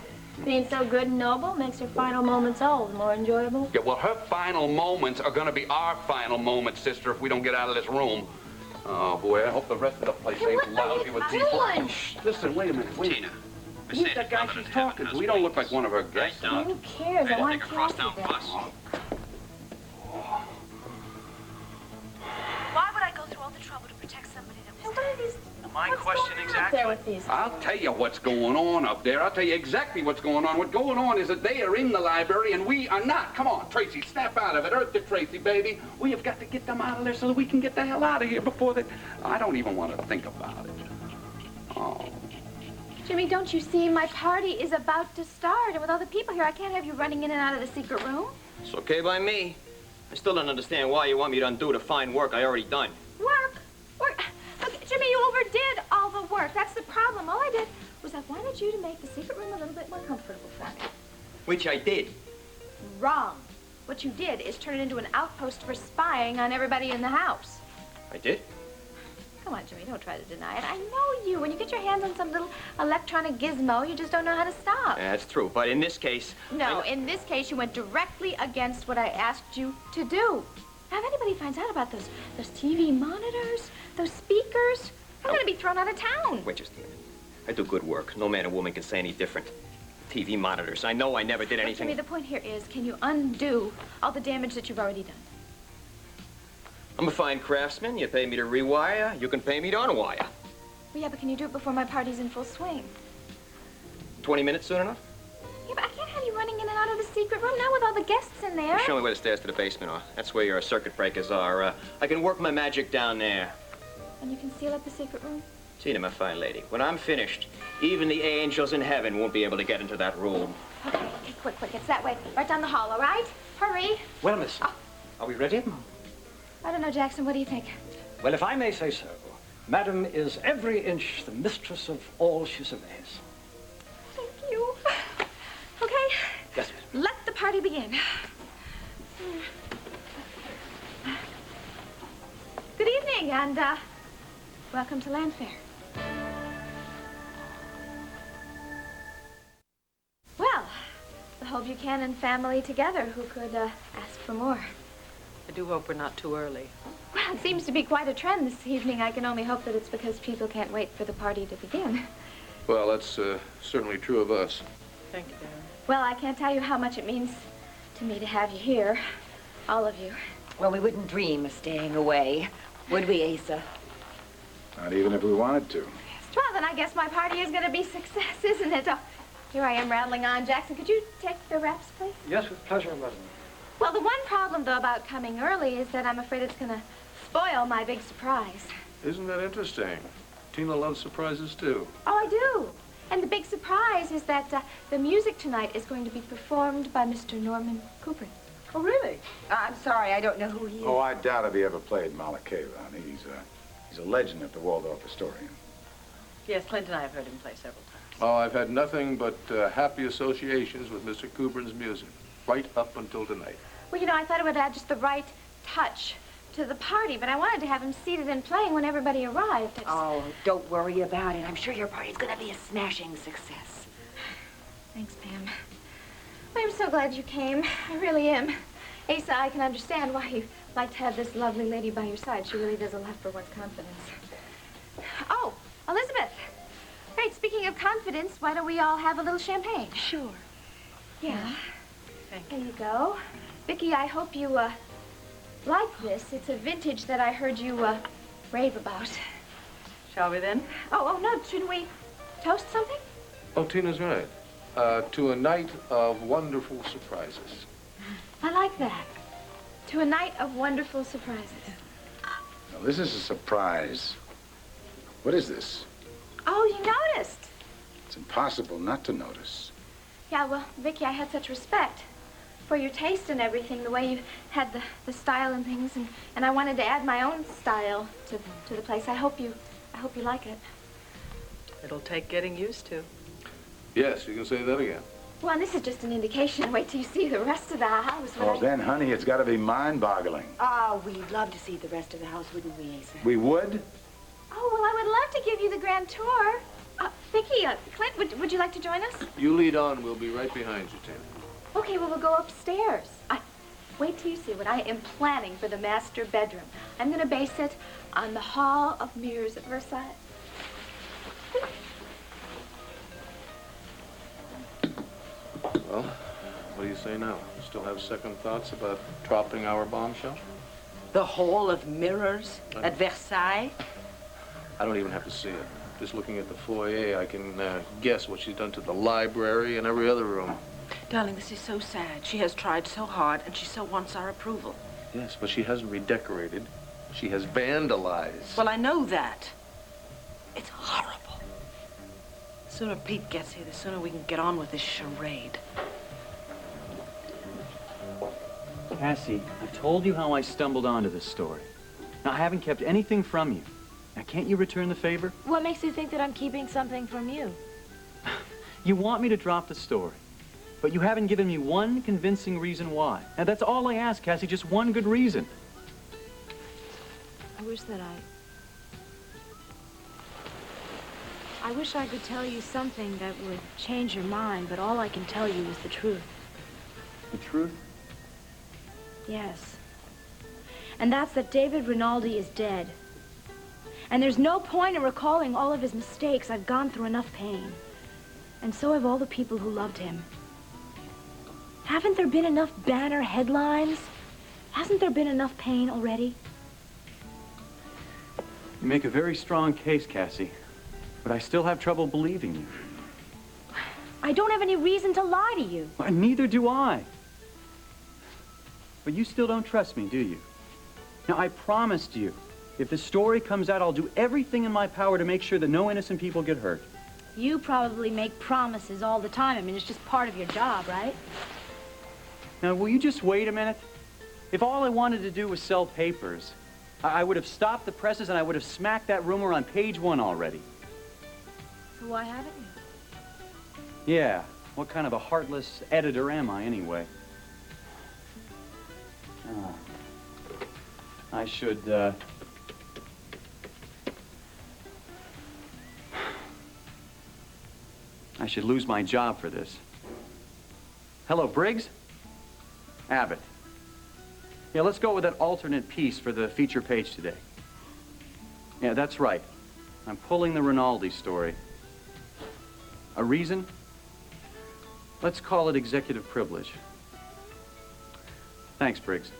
Being so good and noble makes her final moments all the more enjoyable. Yeah, well, her final moments are going to be our final moments, sister, if we don't get out of this room. Oh, boy, I hope the rest of the place ain't lousy with people. Shh, listen, wait a minute, wait. Tina, who's that guy she's talking to? He don't look like one of her guests. Who cares? I want Cassie there. Why would I go through all the trouble to protect somebody that was What are these? My question exactly. There with these. I'll tell you what's going on up there. I'll tell you exactly what's going on. What's going on is that they are in the library and we are not. Come on, Tracy, snap out of it. Earth to Tracy, baby. We have got to get them out of there so that we can get the hell out of here before they... I don't even want to think about it. Oh. Jimmy, don't you see? My party is about to start, and with all the people here, I can't have you running in and out of the secret room. It's okay by me. I still don't understand why you want me to undo the fine work I already done. Work? Look, Jimmy, you overdid all the work. That's the problem. All I did was I wanted you to make the secret room a little bit more comfortable for me. Which I did. Wrong. What you did is turn it into an outpost for spying on everybody in the house. I did? Come on, Jimmy, don't try to deny it. I know you. When you get your hands on some little electronic gizmo, you just don't know how to stop. Yeah, that's true, but in this case... No, in this case, you went directly against what I asked you to do. Now, if anybody finds out about those TV monitors, those speakers, I'm going to be thrown out of town. Wait just a minute. I do good work. No man or woman can say any different. TV monitors. I know I never did anything. Jimmy, the point here is, can you undo all the damage that you've already done? I'm a fine craftsman. You pay me to rewire, you can pay me to unwire. Well, yeah, but can you do it before my party's in full swing? 20 minutes soon enough? Yeah, but I can't have you running in and out of the secret room now with all the guests in there. Show me where the stairs to the basement are. That's where your circuit breakers are. I can work my magic down there. And you can seal up the secret room? Tina, my fine lady, when I'm finished, even the angels in heaven won't be able to get into that room. Okay, quick. It's that way. Right down the hall, all right? Hurry. Well, miss, are we ready? I don't know, Jackson. What do you think? Well, if I may say so, Madam is every inch the mistress of all she surveys. Thank you. Okay. Yes, miss. Let the party begin. Good evening, and welcome to Landfair. Well, the whole Buchanan family together. Who could ask for more? I do hope we're not too early. Well, it seems to be quite a trend this evening. I can only hope that it's because people can't wait for the party to begin. Well, that's certainly true of us. Thank you, Darren. Well, I can't tell you how much it means to me to have you here. All of you. Well, we wouldn't dream of staying away, would we, Asa? Not even if we wanted to. Well, then I guess my party is going to be a success, isn't it? Oh, here I am rattling on. Jackson, could you take the wraps, please? Yes, with pleasure, Madam. Well, the one problem, though, about coming early is that I'm afraid it's going to spoil my big surprise. Isn't that interesting? Tina loves surprises, too. Oh, I do. And the big surprise is that the music tonight is going to be performed by Mr. Norman Cooper. Oh, really? I'm sorry, I don't know who he is. Oh, I doubt if he ever played Malakeva. He's a legend at the Waldorf Astoria. Yes, Clint and I have heard him play several times. Oh, I've had nothing but happy associations with Mr. Cooburn's music, right up until tonight. Well, you know, I thought it would add just the right touch to the party, but I wanted to have him seated and playing when everybody arrived. Oh, don't worry about it. I'm sure your party's going to be a smashing success. Thanks, Pam. I'm so glad you came. I really am. Asa, I can understand why you like to have this lovely lady by your side. She really does a lot for one's confidence. Oh, Elizabeth. Right, speaking of confidence, why don't we all have a little champagne? Sure. Yeah. Thank you. There you go. Vicky, I hope you, like this. It's a vintage that I heard you, rave about. Shall we then? Oh, no, shouldn't we toast something? Oh, Tina's right. To a night of wonderful surprises. I like that. To a night of wonderful surprises. Now, this is a surprise. What is this? Oh, you noticed? It's impossible not to notice. Yeah, well, Vicky, I had such respect for your taste and everything, the way you had the style and things, and I wanted to add my own style to the place. I hope you like it. It'll take getting used to. Yes, you can say that again. Well, and this is just an indication. Wait till you see the rest of the house. Well, then, honey, it's got to be mind-boggling. Oh, we'd love to see the rest of the house, wouldn't we, Asa? We would? Oh, well, I would love to give you the grand tour. Vicki, Clint, would you like to join us? You lead on. We'll be right behind you, Tina. Okay, well, we'll go upstairs. Wait till you see what I am planning for the master bedroom. I'm going to base it on the Hall of Mirrors at Versailles. Well, what do you say now? Still have second thoughts about dropping our bombshell? The Hall of Mirrors at Versailles? I don't even have to see it. Just looking at the foyer, I can guess what she's done to the library and every other room. Darling, this is so sad. She has tried so hard, and she so wants our approval. Yes, but she hasn't redecorated. She has vandalized. Well, I know that. It's horrible. The sooner Pete gets here, the sooner we can get on with this charade. Cassie, I've told you how I stumbled onto this story. Now, I haven't kept anything from you. Now, can't you return the favor? What makes you think that I'm keeping something from you? You want me to drop the story, but you haven't given me one convincing reason why. Now, that's all I ask, Cassie, just one good reason. I wish I could tell you something that would change your mind, but all I can tell you is the truth. The truth? Yes. And that's that David Rinaldi is dead. And there's no point in recalling all of his mistakes. I've gone through enough pain. And so have all the people who loved him. Haven't there been enough banner headlines? Hasn't there been enough pain already? You make a very strong case, Cassie, but I still have trouble believing you. I don't have any reason to lie to you. Well, neither do I. But you still don't trust me, do you? Now, I promised you, if the story comes out, I'll do everything in my power to make sure that no innocent people get hurt. You probably make promises all the time. I mean, it's just part of your job, right? Now, will you just wait a minute? If all I wanted to do was sell papers, I would have stopped the presses and I would have smacked that rumor on page 1 already. So why haven't you? Yeah, what kind of a heartless editor am I, anyway? Oh. I should, I should lose my job for this. Hello, Briggs? Abbott. Yeah, let's go with that alternate piece for the feature page today. Yeah, that's right. I'm pulling the Rinaldi story. A reason? Let's call it executive privilege. Thanks, Briggs.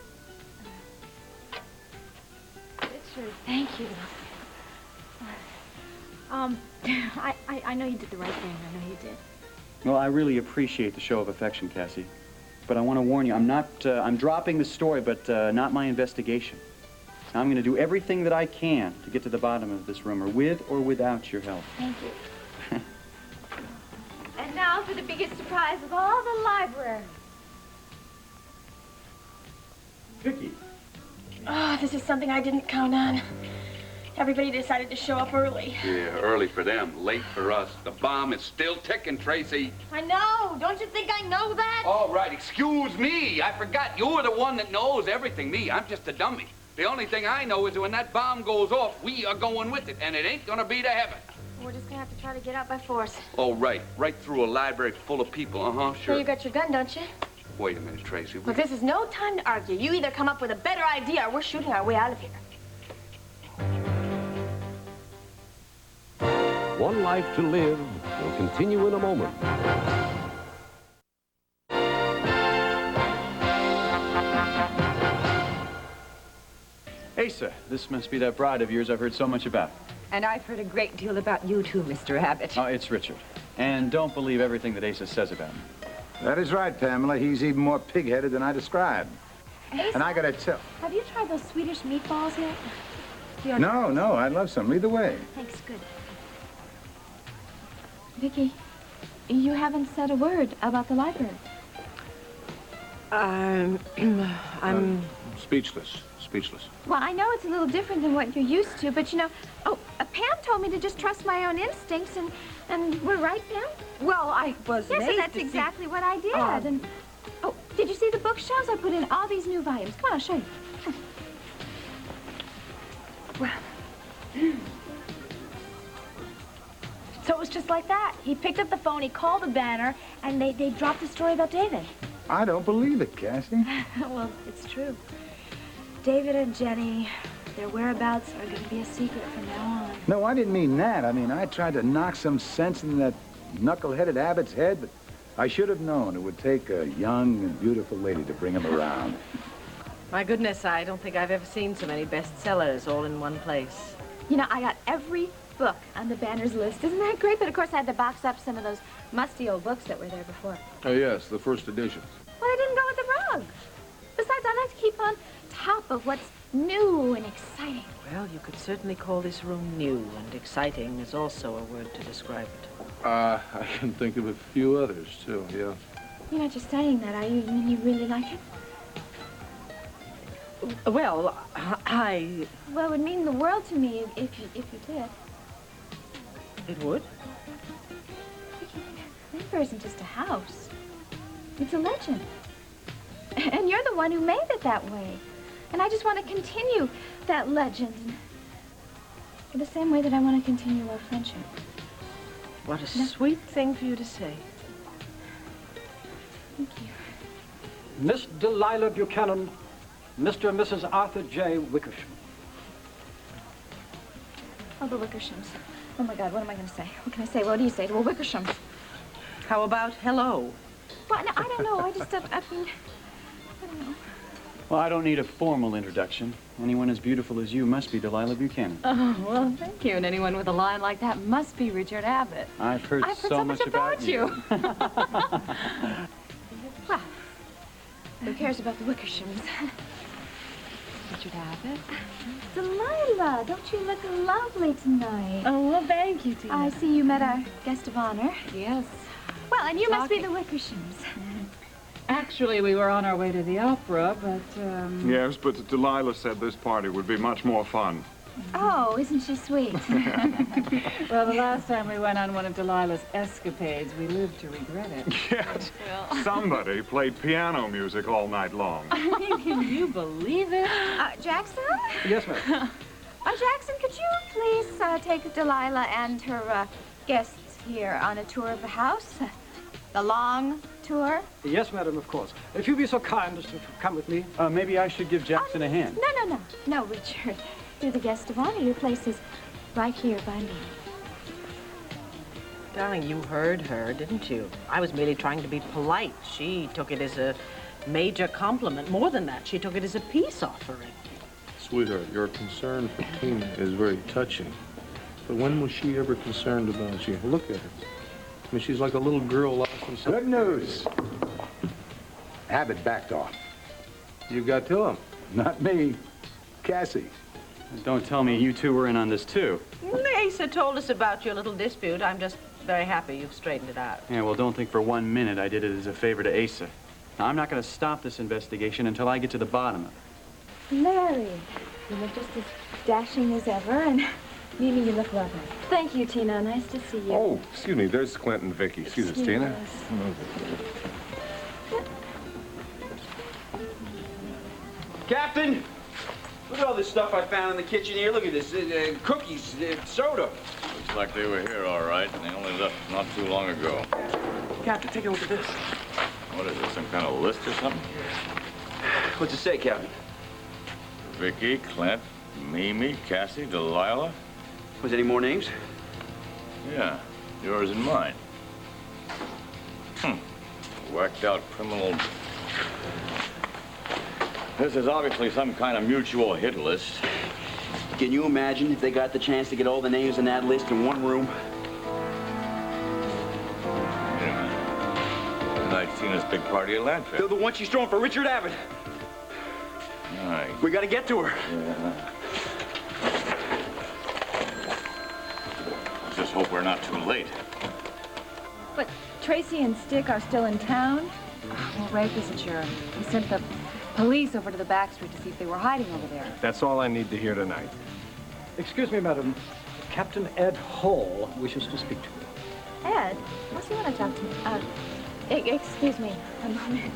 Richard, thank you. I know you did the right thing. I know you did. Well, I really appreciate the show of affection, Cassie. But I want to warn you, I'm dropping the story, but not my investigation. Now, I'm going to do everything that I can to get to the bottom of this rumor, with or without your help. Thank you. And now for the biggest surprise of all, the library. Vicki. Oh, this is something I didn't count on. Everybody decided to show up early. Yeah, early for them, late for us. The bomb is still ticking, Tracy. I know. Don't you think I know that? All right, excuse me. I forgot. You're the one that knows everything. Me, I'm just a dummy. The only thing I know is that when that bomb goes off, we are going with it, and it ain't gonna be to heaven. We're just gonna have to try to get out by force. Oh, right. Right through a library full of people. Uh-huh, So sure. you got your gun, don't you? Wait a minute, Tracy. Well, this is no time to argue. You either come up with a better idea or we're shooting our way out of here. One Life to Live will continue in a moment. Asa, this must be that bride of yours I've heard so much about. And I've heard a great deal about you, too, Mr. Abbott. Oh, it's Richard. And don't believe everything that Asa says about me. That is right, Pamela. He's even more pig-headed than I described. And I gotta tell... Have you tried those Swedish meatballs yet? No, I'd love some. Either way. Thanks, good. Vicki, you haven't said a word about the library. I'm... Speechless. speechless. Well, I know it's a little different than what you're used to, but you know, Pam told me to just trust my own instincts, and we're right, Pam? Well, I was Yes, made and that's to see- exactly what I did. And did you see the bookshelves? I put in all these new volumes. Come on, I'll show you. So it was just like that. He picked up the phone, he called the Banner, and they dropped the story about David. I don't believe it, Cassie. Well, it's true. David and Jenny, their whereabouts are going to be a secret from now on. No, I didn't mean that. I mean, I tried to knock some sense into that knuckle-headed Abbott's head, but I should have known it would take a young and beautiful lady to bring him around. My goodness, I don't think I've ever seen so many bestsellers all in one place. You know, I got every book on the Banner's list. Isn't that great? But of course, I had to box up some of those musty old books that were there before. Oh, yes, the first edition. Well, I didn't go with the rug. Besides, I like to keep on top of what's new and exciting. Well, you could certainly call this room new, and exciting is also a word to describe it. I can think of a few others, too, yeah. You're not just saying that, are you? You mean you really like it? Well, Well, it would mean the world to me if you did. It would? Denver isn't just a house. It's a legend. And you're the one who made it that way. And I just want to continue that legend. In the same way that I want to continue our friendship. What a sweet thing for you to say. Thank you. Miss Delilah Buchanan, Mr. and Mrs. Arthur J. Wickersham. Oh, the Wickershams. Oh, my God, what am I going to say? What can I say? What do you say to a Wickersham? How about hello? Well, no, I don't know. I just, I mean, I don't know. Well, I don't need a formal introduction. Anyone as beautiful as you must be Delilah Buchanan. Oh, well, thank you. And anyone with a line like that must be Richard Abbott. I've heard so much about you. Well, who cares about the Wickershams? Richard Abbott? Delilah, don't you look lovely tonight? Oh, well, thank you, Tina. I see you met our guest of honor. Yes. Well, and you must be the Wickershams. Actually, we were on our way to the opera, but, Yes, but Delilah said this party would be much more fun. Oh, isn't she sweet? Well, the last time we went on one of Delilah's escapades, we lived to regret it. Yes, somebody played piano music all night long. I mean, can you believe it? Jackson? Yes, ma'am. Jackson, could you please take Delilah and her guests here on a tour of the house? The long tour? Yes, madam, of course. If you'd be so kind as to come with me. Maybe I should give Jackson a hand. No, Richard. You're the guest of honor. Your place is right here by me. Darling, you heard her, didn't you? I was merely trying to be polite. She took it as a major compliment. More than that, she took it as a peace offering. Sweetheart, your concern for Tina is very touching. But when was she ever concerned about you? Look at her. I mean, she's like a little girl lost in something. Good news. Abbott backed off. You got to him. Not me. Cassie. Don't tell me you two were in on this, too. Asa told us about your little dispute. I'm just very happy you've straightened it out. Yeah, well, don't think for 1 minute I did it as a favor to Asa. Now, I'm not going to stop this investigation until I get to the bottom of it. Larry, you look just as dashing as ever, and Mimi, you look lovely. Thank you, Tina. Nice to see you. Oh, excuse me, there's Clinton and Vicky. Excuse us, Tina. Captain, look at all this stuff I found in the kitchen here. Look at this, cookies, soda. Looks like they were here all right, and they only left not too long ago. Captain, take a look at this. What is this, some kind of list or something? What's it say, Captain? Vicky, Clint, Mimi, Cassie, Delilah. Was any more names? Yeah, yours and mine. Whacked out criminal. This is obviously some kind of mutual hit list. Can you imagine if they got the chance to get all the names in that list in one room? Wait a minute. Tonight's Tina's big party at Landfill. The one she's throwing for Richard Abbott. All right. We gotta get to her. Yeah. Let's just hope we're not too late. But Tracy and Stick are still in town? Well, Rafe isn't sure. He sent the police over to the back street to see if they were hiding over there. That's all I need to hear tonight. Excuse me, madam. Captain Ed Hall wishes to speak to you. Ed? What's he want to talk to me? Excuse me. A moment.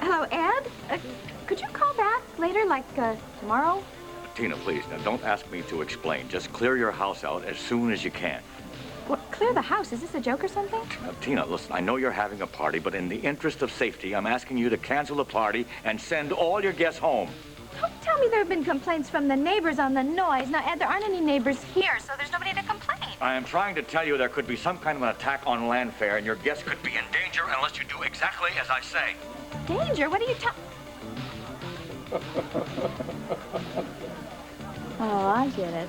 Hello, Ed? Could you call back later, like tomorrow? Tina, please, now don't ask me to explain. Just clear your house out as soon as you can. What, clear the house? Is this a joke or something? Now, Tina, listen, I know you're having a party, but in the interest of safety, I'm asking you to cancel the party and send all your guests home. Don't tell me there have been complaints from the neighbors on the noise. Now, Ed, there aren't any neighbors here, so there's nobody to complain. I am trying to tell you there could be some kind of an attack on Landfair, and your guests could be in danger unless you do exactly as I say. Danger? What are you talking... Oh, I get it.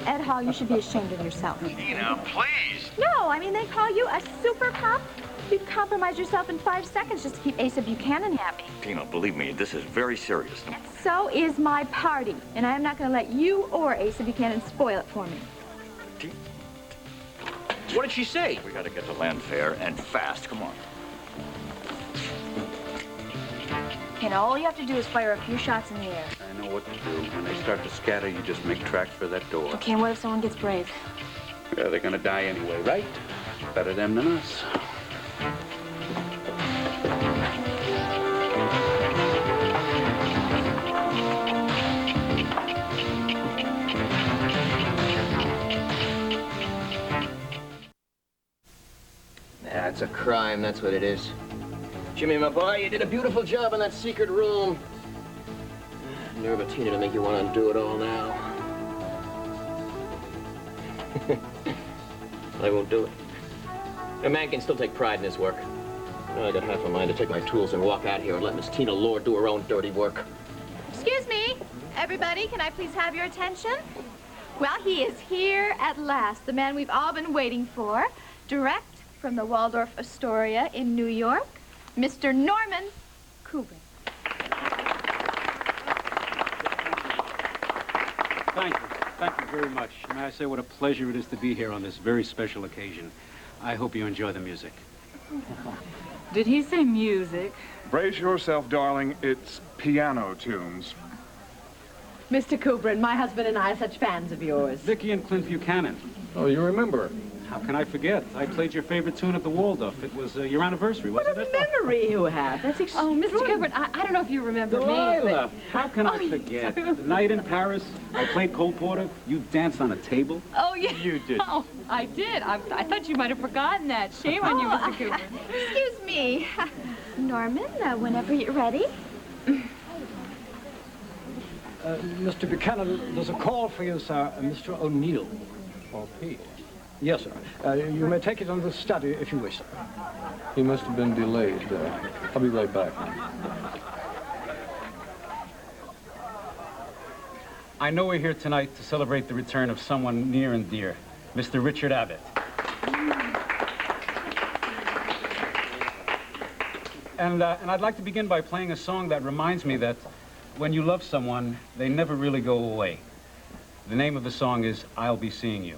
Ed Hall, you should be ashamed of yourself. Tina, please. No, I mean, they call you a super cop? You'd compromise yourself in 5 seconds just to keep Asa Buchanan happy. Tina, believe me, this is very serious. So is my party, and I am not going to let you or Asa Buchanan spoil it for me. What did she say? We got to get to Landfair, and fast. Come on. And all you have to do is fire a few shots in the air. I know what to do. When they start to scatter, you just make tracks for that door. Okay, and what if someone gets brave? Yeah, they're gonna die anyway, right? Better them than us. Yeah, it's a crime, that's what it is. Jimmy, my boy, you did a beautiful job in that secret room. Nerve of Tina to make you want to undo it all now. I won't do it. A man can still take pride in his work. I got half a mind to take my tools and walk out here and let Miss Tina Lord do her own dirty work. Excuse me, everybody, can I please have your attention? Well, he is here at last, the man we've all been waiting for, direct from the Waldorf Astoria in New York, Mr. Norman Kubrick. Thank you. Thank you very much. May I say what a pleasure it is to be here on this very special occasion. I hope you enjoy the music. Did he say music? Brace yourself, darling. It's piano tunes. Mr. Kubrick, my husband and I are such fans of yours. Vicky and Clint Buchanan. Oh, you remember? How can I forget? I played your favorite tune at the Waldorf. It was your anniversary, wasn't it? What a memory you have. That's extraordinary. Oh, Mr. Kubrick, I don't know if you remember Delilah, me, but... how can I forget? The night in Paris, I played Cole Porter. You danced on a table. Oh, yeah. You did. Oh, I did. I thought you might have forgotten that. Shame on you, Mr. Kubrick. Excuse me. Norman, whenever you're ready. Mr. Buchanan, there's a call for you, sir. Mr. O'Neill. Oh, Pete. Yes, sir. You may take it under the study if you wish, sir. He must have been delayed. I'll be right back. I know we're here tonight to celebrate the return of someone near and dear, Mr. Richard Abbott. And I'd like to begin by playing a song that reminds me that when you love someone, they never really go away. The name of the song is I'll Be Seeing You.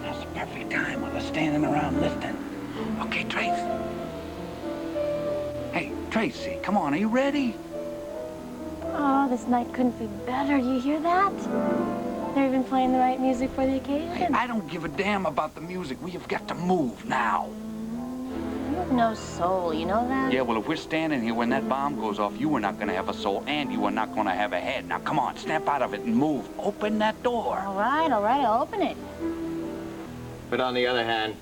Now's the perfect time while they're standing around listening. Okay, Trace. Hey, Tracy, come on, are you ready? Oh, this night couldn't be better. You hear that? They're even playing the right music for the occasion. Hey, I don't give a damn about the music. We have got to move now. You have no soul, you know that? Yeah, well, if we're standing here when that bomb goes off, you are not going to have a soul, and you are not going to have a head. Now, come on, snap out of it and move. Open that door. All right, I'll open it. But on the other hand,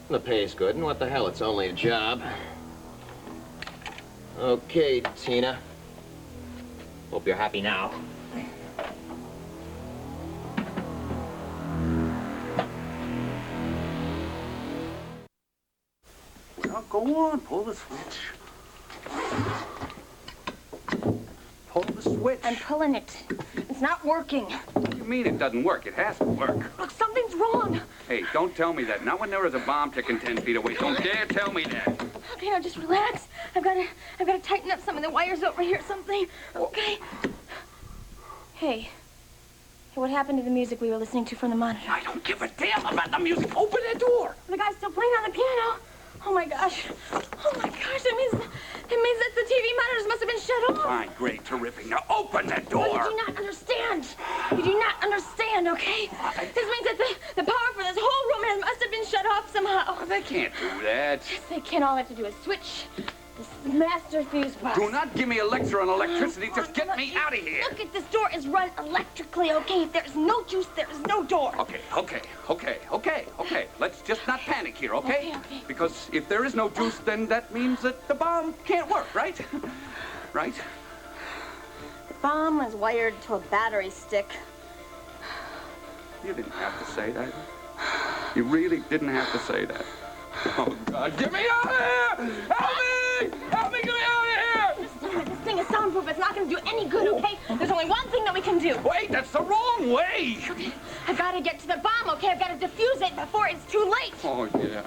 the pay's good, and what the hell, it's only a job. Okay, Tina. Hope you're happy now. Well, go on, pull the switch. Pull the switch. I'm pulling it. It's not working. What do you mean it doesn't work? It has to work. Look, something's wrong. Hey, don't tell me that. Not when there is a bomb ticking 10 feet away. Don't dare tell me that. Okay, okay, now just relax. I've got to tighten up some of the wires over here or something. Okay. Hey. Hey, what happened to the music we were listening to from the monitor? I don't give a damn about the music. Open that door. The guy's still playing on the piano. Oh my gosh. Oh my gosh, that means that the TV monitors must have been shut off. Fine, great, terrific. Now open that door. Well, you do not understand. You do not understand, okay? This means that the power for this whole room must have been shut off somehow. They can't do that. Yes, they can. All they have to do is switch this master fuse box. Do not give me a lecture on electricity. Just get me out of here. Look at this door is run electrically, okay? If there's no juice, there is no door. Okay. Let's just not panic here, okay? Because if there is no juice, then that means that the bomb can't work, right? Right? The bomb is wired to a battery stick. You didn't have to say that. You really didn't have to say that. Oh, God, get me out of here! Help me! Help me, get me out of here! This thing is soundproof. It's not going to do any good, okay? There's only one thing that we can do. Wait, that's the wrong way! Okay, I've got to get to the bomb, okay? I've got to defuse it before it's too late. Oh, yeah.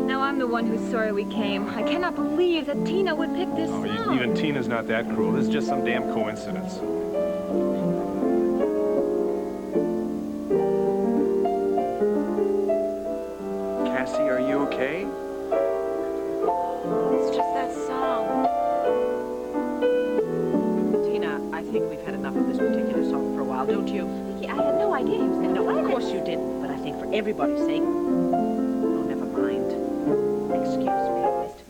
Now I'm the one who's sorry we came. I cannot believe that Tina would pick this song. Even Tina's not that cruel. This is just some damn coincidence. Cassie, are you okay? It's just that song. Tina, I think we've had enough of this particular song for a while, don't you? Vicky, I had no idea he was going to No, play of this. course you didn't, but I think for everybody's sake... Oh, never mind. Excuse me, Mr.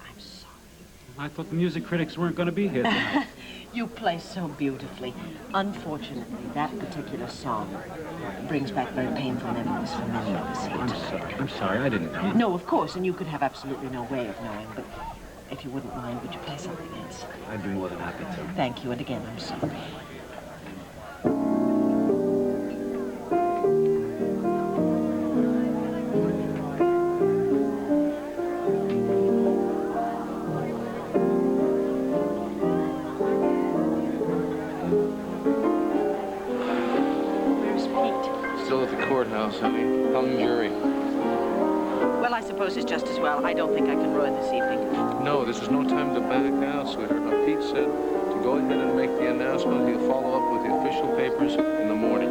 I'm sorry. I thought the music critics weren't going to be here tonight. You play so beautifully. Unfortunately, that particular song brings back very painful memories for many of us here. I'm sorry, I didn't know. No, of course, and you could have absolutely no way of knowing, but if you wouldn't mind, would you play something else? I'd be more than happy to. Thank you, and again, I'm sorry. Still at the courthouse, honey. Hung jury. Well, I suppose it's just as well. I don't think I can ruin this evening. No, this is no time to back out, sweetheart. Now, Pete said to go ahead and make the announcement. He'll follow up with the official papers in the morning.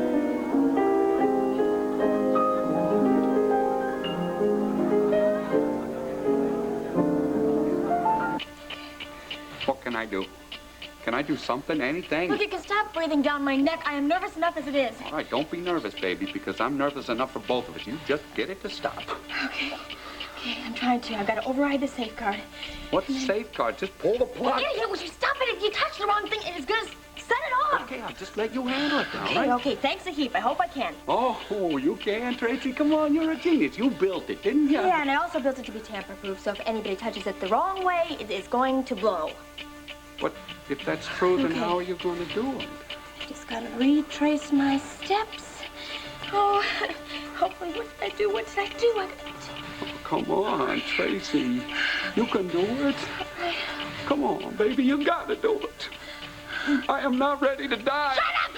What can I do? Can I do something, anything? Look, you can stop breathing down my neck. I am nervous enough as it is. All right, don't be nervous, baby, because I'm nervous enough for both of us. You just get it to stop. Okay, I'm trying to. I've got to override the safeguard. What's the safeguard? Just pull the plug. Idiot, would you stop it? If you touch the wrong thing, it is going to set it off. Okay, I'll just let you handle it now, Okay, right? okay, thanks a heap. I hope I can. Oh, you can, Tracy. Come on, you're a genius. You built it, didn't you? Yeah, and I also built it to be tamper-proof, so if anybody touches it the wrong way, it is going to blow. But if that's true, then Okay. how are you going to do it? Just gotta retrace my steps. Oh, hopefully, what did I do? What did I do? Oh, come on, Tracy. You can do it. Come on, baby, you gotta do it. I am not ready to die. Shut up!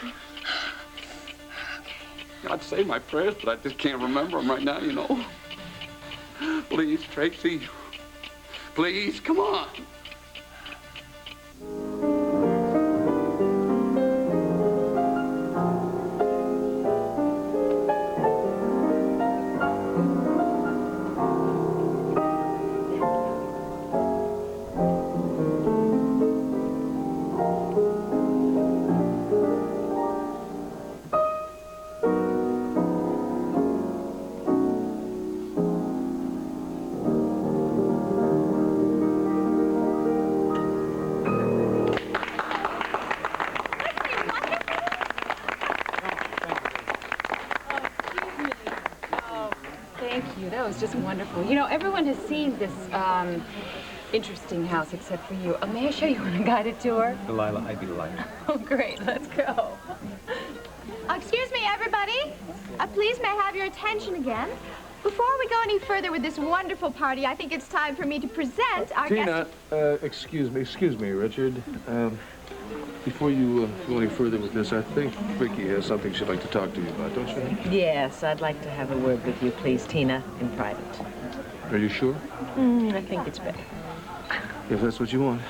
I'd say my prayers, but I just can't remember them right now, you know. Please, Tracy. Please, come on. Thank you. That was just wonderful. You know, everyone has seen this interesting house except for you. May I show you on a guided tour? Delilah, I'd be delighted. Oh, great. Let's go. Excuse me, everybody. Please, may I have your attention again? Before we go any further with this wonderful party, I think it's time for me to present our guest. Tina, excuse me, Richard. Before you go any further with this, I think Vicky has something she'd like to talk to you about, don't you? Yes, I'd like to have a word with you, please, Tina, in private. Are you sure? I think it's better. If that's what you want.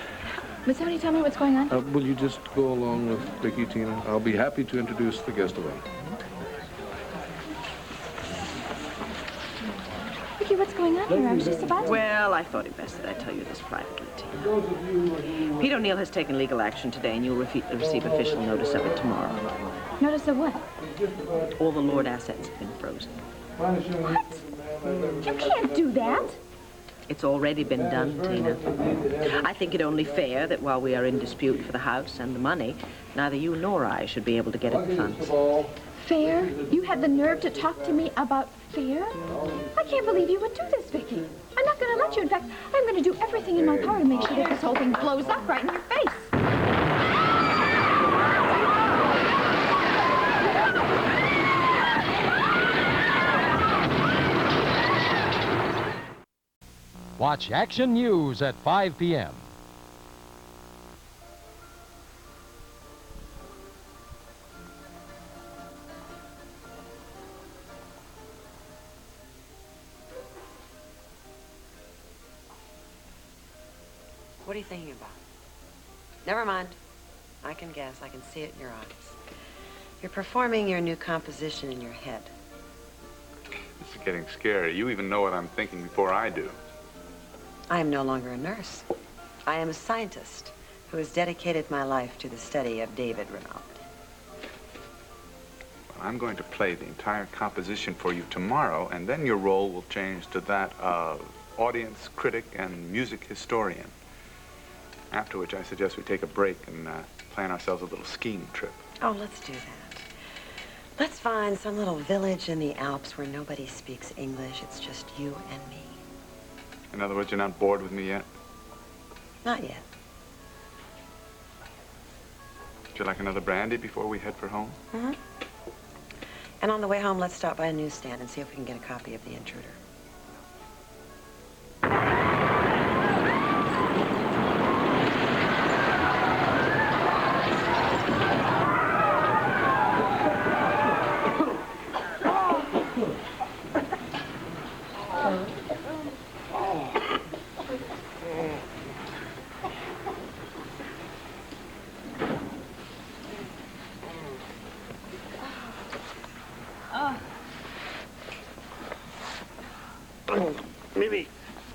Would somebody tell me what's going on? Will you just go along with Vicky, Tina? I'll be happy to introduce the guest of honor. Vicky, what's going on here? I was just about to... Well, I thought it best that I tell you this privately, Tina. Pete O'Neill has taken legal action today, and you'll receive official notice of it tomorrow. Notice of what? All the Lord assets have been frozen. What? You can't do that. It's already been done, Tina. I think it only fair that while we are in dispute for the house and the money, neither you nor I should be able to get at the funds. Fair? You had the nerve to talk to me about fair? I can't believe you would do this, Vicky. I'm not going to let you. In fact, I'm going to do everything in my power to make sure that this whole thing blows up right in your face. Watch Action News at 5 p.m. What are you thinking about? Never mind. I can guess. I can see it in your eyes. You're performing your new composition in your head. This is getting scary. You even know what I'm thinking before I do. I am no longer a nurse. I am a scientist who has dedicated my life to the study of David Rinaldi. I'm going to play the entire composition for you tomorrow, and then your role will change to that of audience critic and music historian. After which I suggest we take a break and plan ourselves a little skiing trip. Oh, let's do that. Let's find some little village in the Alps where nobody speaks English. It's just you and me. In other words, you're not bored with me yet? Not yet. Would you like another brandy before we head for home? Mm-hmm. And on the way home, let's stop by a newsstand and see if we can get a copy of The Intruder.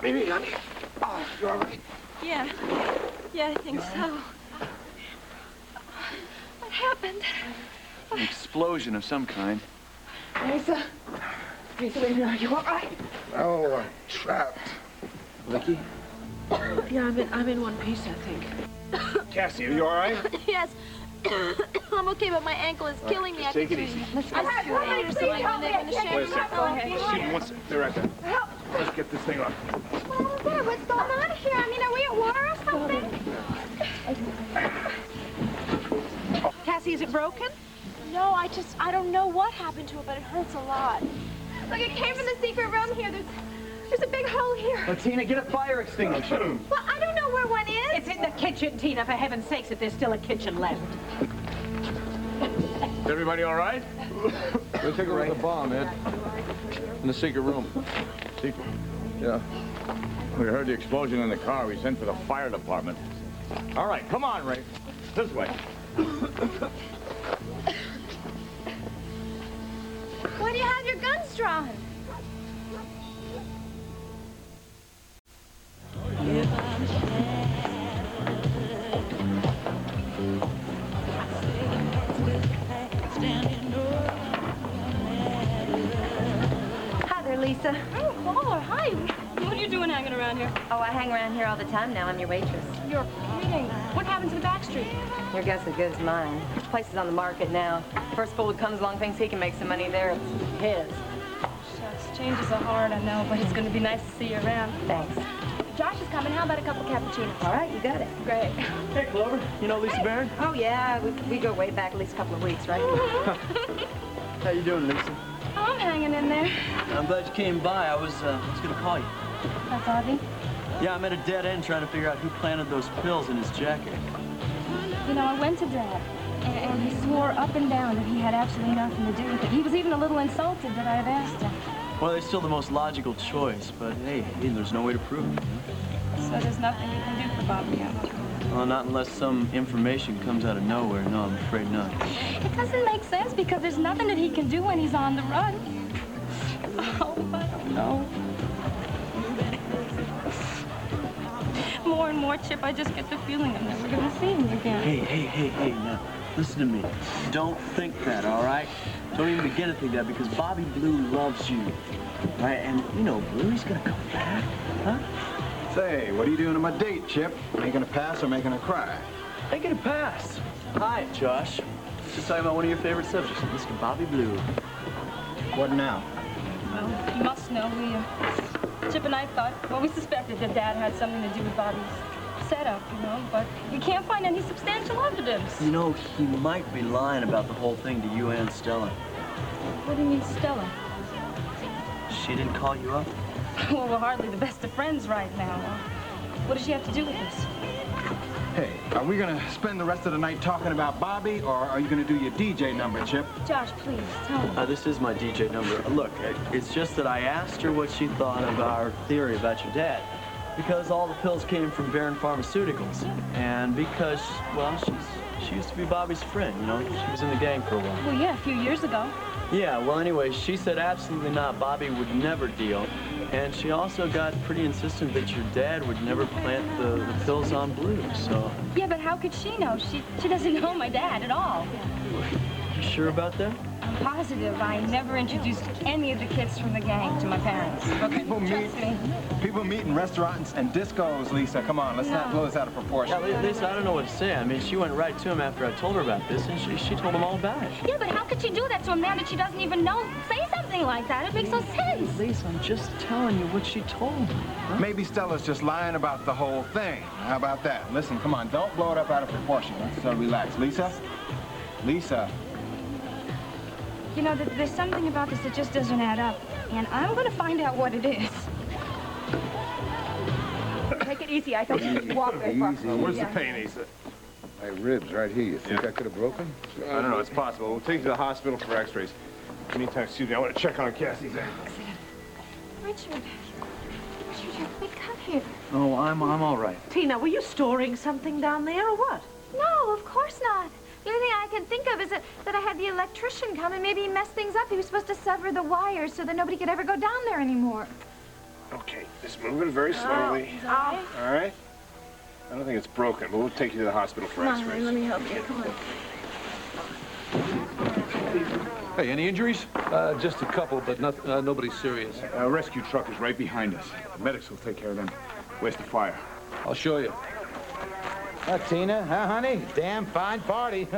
Mimi, honey. Oh, you all right? Yeah, I think so. What happened? An explosion of some kind. Lisa, wait a minute. Are you all right? Oh, I'm trapped. Vicky? Yeah, I'm in one piece, I think. Cassie, are you all right? Yes. I'm okay, but my ankle is killing me. Just take it easy. Let's go. Please help me. Wait a second. Go ahead. Excuse me, one second. They're right there. Help. Let's get this thing up. Well, there, what's going on here? I mean, are we at war or something? Cassie, is it broken? No, I don't know what happened to it, but it hurts a lot. Look, it came from the secret room here. There's a big hole here. Tina, get a fire extinguisher. Well, I don't know where one is. It's in the kitchen, Tina, for heaven's sakes, if there's still a kitchen left. Is everybody all right? We'll take a look at the bomb, Ed. In the secret room. Secret? Yeah. We heard the explosion in the car. We sent for the fire department. All right, come on, Ray. This way. Why do you have your guns drawn? Hi there, Lisa. Oh, Paula, hi. What are you doing hanging around here? Oh, I hang around here all the time now. I'm your waitress. You're kidding. What happened to the back street? Your guess is as good as mine. The place is on the market now. First fool who comes along thinks he can make some money there. It's his. Shucks, changes are hard, I know, but it's going to be nice to see you around. Thanks. Josh is coming. How about a couple cappuccinos? All right, you got it. Great. Hey, Clover. You know Lisa Barron? Oh, yeah. We go way back at least a couple of weeks, right? How you doing, Lisa? Oh, I'm hanging in there. I'm glad you came by. I was going to call you. That's Audrey. Yeah, I'm at a dead end trying to figure out who planted those pills in his jacket. You know, I went to Dad, and he swore up and down that he had absolutely nothing to do with it. He was even a little insulted that I had asked him. Well, it's still the most logical choice, but hey, there's no way to prove it. So there's nothing you can do for Bobby, huh? Well, not unless some information comes out of nowhere. No, I'm afraid not. It doesn't make sense because there's nothing that he can do when he's on the run. Oh, I don't know. More and more, Chip, I just get the feeling I'm never going to see him again. Hey, now, listen to me. Don't think that, all right? Don't even begin to think that because Bobby Blue loves you, right? And you know, Blue, he's going to come back, huh? Say, what are you doing on my date, Chip? Making a pass or making her cry? Making a pass. Hi, Josh. Just talking about one of your favorite subjects, Mr. Bobby Blue. What now? Well, you must know, Chip and I thought, well, we suspected that Dad had something to do with Bobby's setup, you know, but we can't find any substantial evidence. You know, he might be lying about the whole thing to you and Stella. What do you mean, Stella? She didn't call you up? Well, we're hardly the best of friends right now. What does she have to do with this? Hey, are we gonna spend the rest of the night talking about Bobby, or are you gonna do your DJ number, Chip? Josh, please, tell me. This is my DJ number. Look, it's just that I asked her what she thought of our theory about your dad. Because all the pills came from Baron Pharmaceuticals. And because, well, she used to be Bobby's friend, you know? She was in the gang for a while. Well, yeah, a few years ago. Yeah, well, anyway, she said absolutely not. Bobby would never deal. And she also got pretty insistent that your dad would never plant the pills on Blue, so... Yeah, but how could she know? She doesn't know my dad at all. You sure about that? I'm positive I never introduced any of the kids from the gang to my parents. Okay, People meet in restaurants and discos, Lisa. Come on, let's not blow this out of proportion. Yeah, Lisa, I don't know what to say. I mean, she went right to him after I told her about this, and she told him all about it. Yeah, but how could she do that to a man that she doesn't even know? Say something like that. It makes no sense. Lisa, I'm just telling you what she told me. Huh? Maybe Stella's just lying about the whole thing. How about that? Listen, come on, don't blow it up out of proportion. Let's relax. Lisa? Lisa? You know, there's something about this that just doesn't add up, and I'm going to find out what it is. Take it easy. I thought you could walk very far. Where's the pain, Asa? My ribs right here. You think I could have broken? I don't know. It's possible. We'll take you to the hospital for x-rays. Anytime, excuse me, I want to check on Cassie's ankles. Richard, you have a big cut here. Oh, I'm all right. Tina, were you storing something down there or what? No, of course not. The only thing I can think of is that I had the electrician come and maybe he messed things up. He was supposed to sever the wires so that nobody could ever go down there anymore. Okay, just moving very slowly. All right? I don't think it's broken, but we'll take you to the hospital for x-rays. Let me help you. Come on. Hey, any injuries? Just a couple, but nobody serious. A rescue truck is right behind us. The medics will take care of them. Where's the fire? I'll show you. Tina, huh, honey? Damn fine party.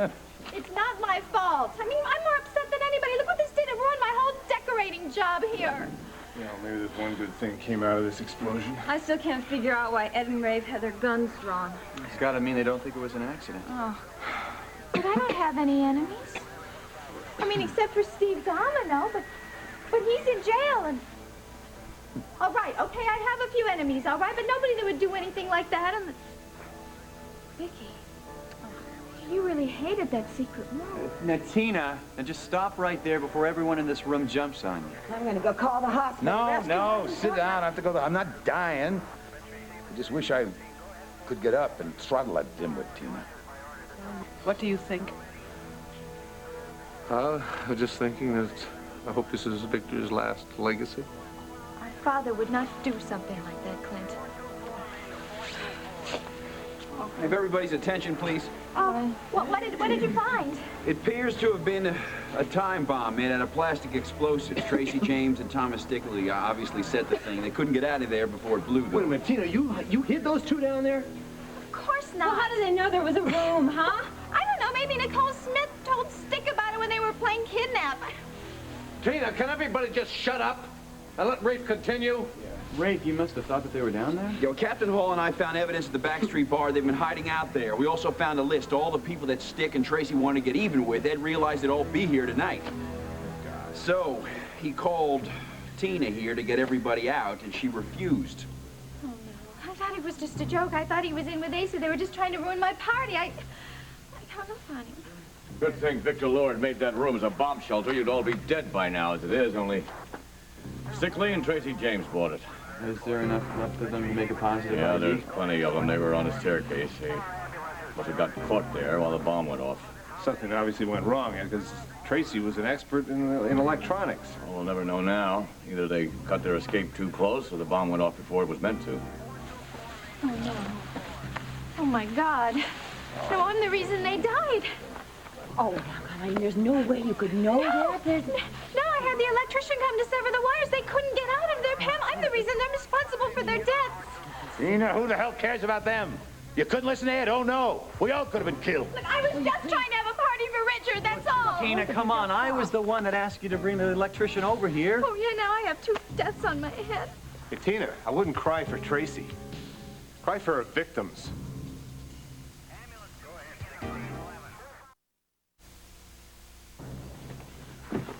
It's not my fault. I mean, I'm more upset than anybody. Look what this did. It ruined my whole decorating job here. You know, maybe there's one good thing came out of this explosion. I still can't figure out why Ed and Rafe had their guns drawn. It's got to mean they don't think it was an accident. Oh. But I don't have any enemies. I mean, except for Steve Domino, but he's in jail and... All right, okay, I have a few enemies, all right? But nobody that would do anything like that and... Vicky, you really hated that secret room. Now, Tina, now just stop right there before everyone in this room jumps on you. I'm going to go call the hospital. No, sit down. I have to go there. I'm not dying. I just wish I could get up and throttle that dimwit, Tina. What do you think? I'm just thinking that I hope this is Victor's last legacy. Our father would not do something like that, Clint. Have everybody's attention, please. Oh, what did you find? It appears to have been a time bomb made out of plastic explosives. Tracy James and Thomas Stickley obviously set the thing. They couldn't get out of there before it blew them. Wait a minute, Tina, you hid those two down there? Of course not. Well, how did they know there was a room, huh? I don't know. Maybe Nicole Smith told Stick about it when they were playing kidnap. Tina, can everybody just shut up and let Rafe continue? Rafe, you must have thought that they were down there? Yo, Captain Hall and I found evidence at the Backstreet Bar. They've been hiding out there. We also found a list of all the people that Stick and Tracy wanted to get even with. Ed realized they'd all be here tonight. So, he called Tina here to get everybody out, and she refused. Oh, no. I thought it was just a joke. I thought he was in with Asa. They were just trying to ruin my party. I hung up on him. Good thing Victor Lord made that room as a bomb shelter. You'd all be dead by now as it is, only Stickley and Tracy James bought it. Is there enough left of them to make a positive Yeah, ID? there's plenty of them. They were on the staircase. They must have got caught there while the bomb went off. Something obviously went wrong, because Tracy was an expert in electronics. Well, we'll never know now. Either they cut their escape too close, or the bomb went off before it was meant to. Oh, no. Oh, my God. No, I'm the reason they died. Oh, now, Colleen, there's no way you could know that. There's... No, I had the electrician come to sever the wires. They couldn't get out of there. Pam, I'm the reason they're responsible for their deaths. Tina, who the hell cares about them? You couldn't listen to Ed? Oh, no. We all could have been killed. Look, I was just trying to have a party for Richard, that's all. Tina, come on. I was the one that asked you to bring the electrician over here. Oh, yeah, now I have 2 deaths on my head. Hey, Tina, I wouldn't cry for Tracy. Cry for her victims.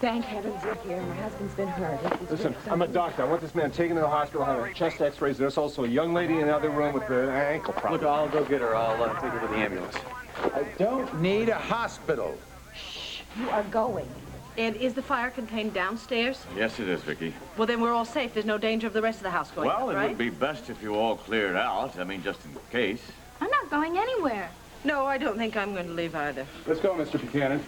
Thank heavens you're here. My husband's been hurt. Listen, I'm a doctor. I want this man taken to the hospital, have a chest x-rays. There's also a young lady in the other room with an ankle problem. Look, I'll go get her. I'll take her to the ambulance. I don't need a hospital. You are going. And is the fire contained downstairs? Yes, it is, Vicky. Well, then we're all safe. There's no danger of the rest of the house going Well, up, it right? would be best if you all cleared out. I mean, just in case. I'm not going anywhere. No, I don't think I'm going to leave either. Let's go, Mr. Buchanan.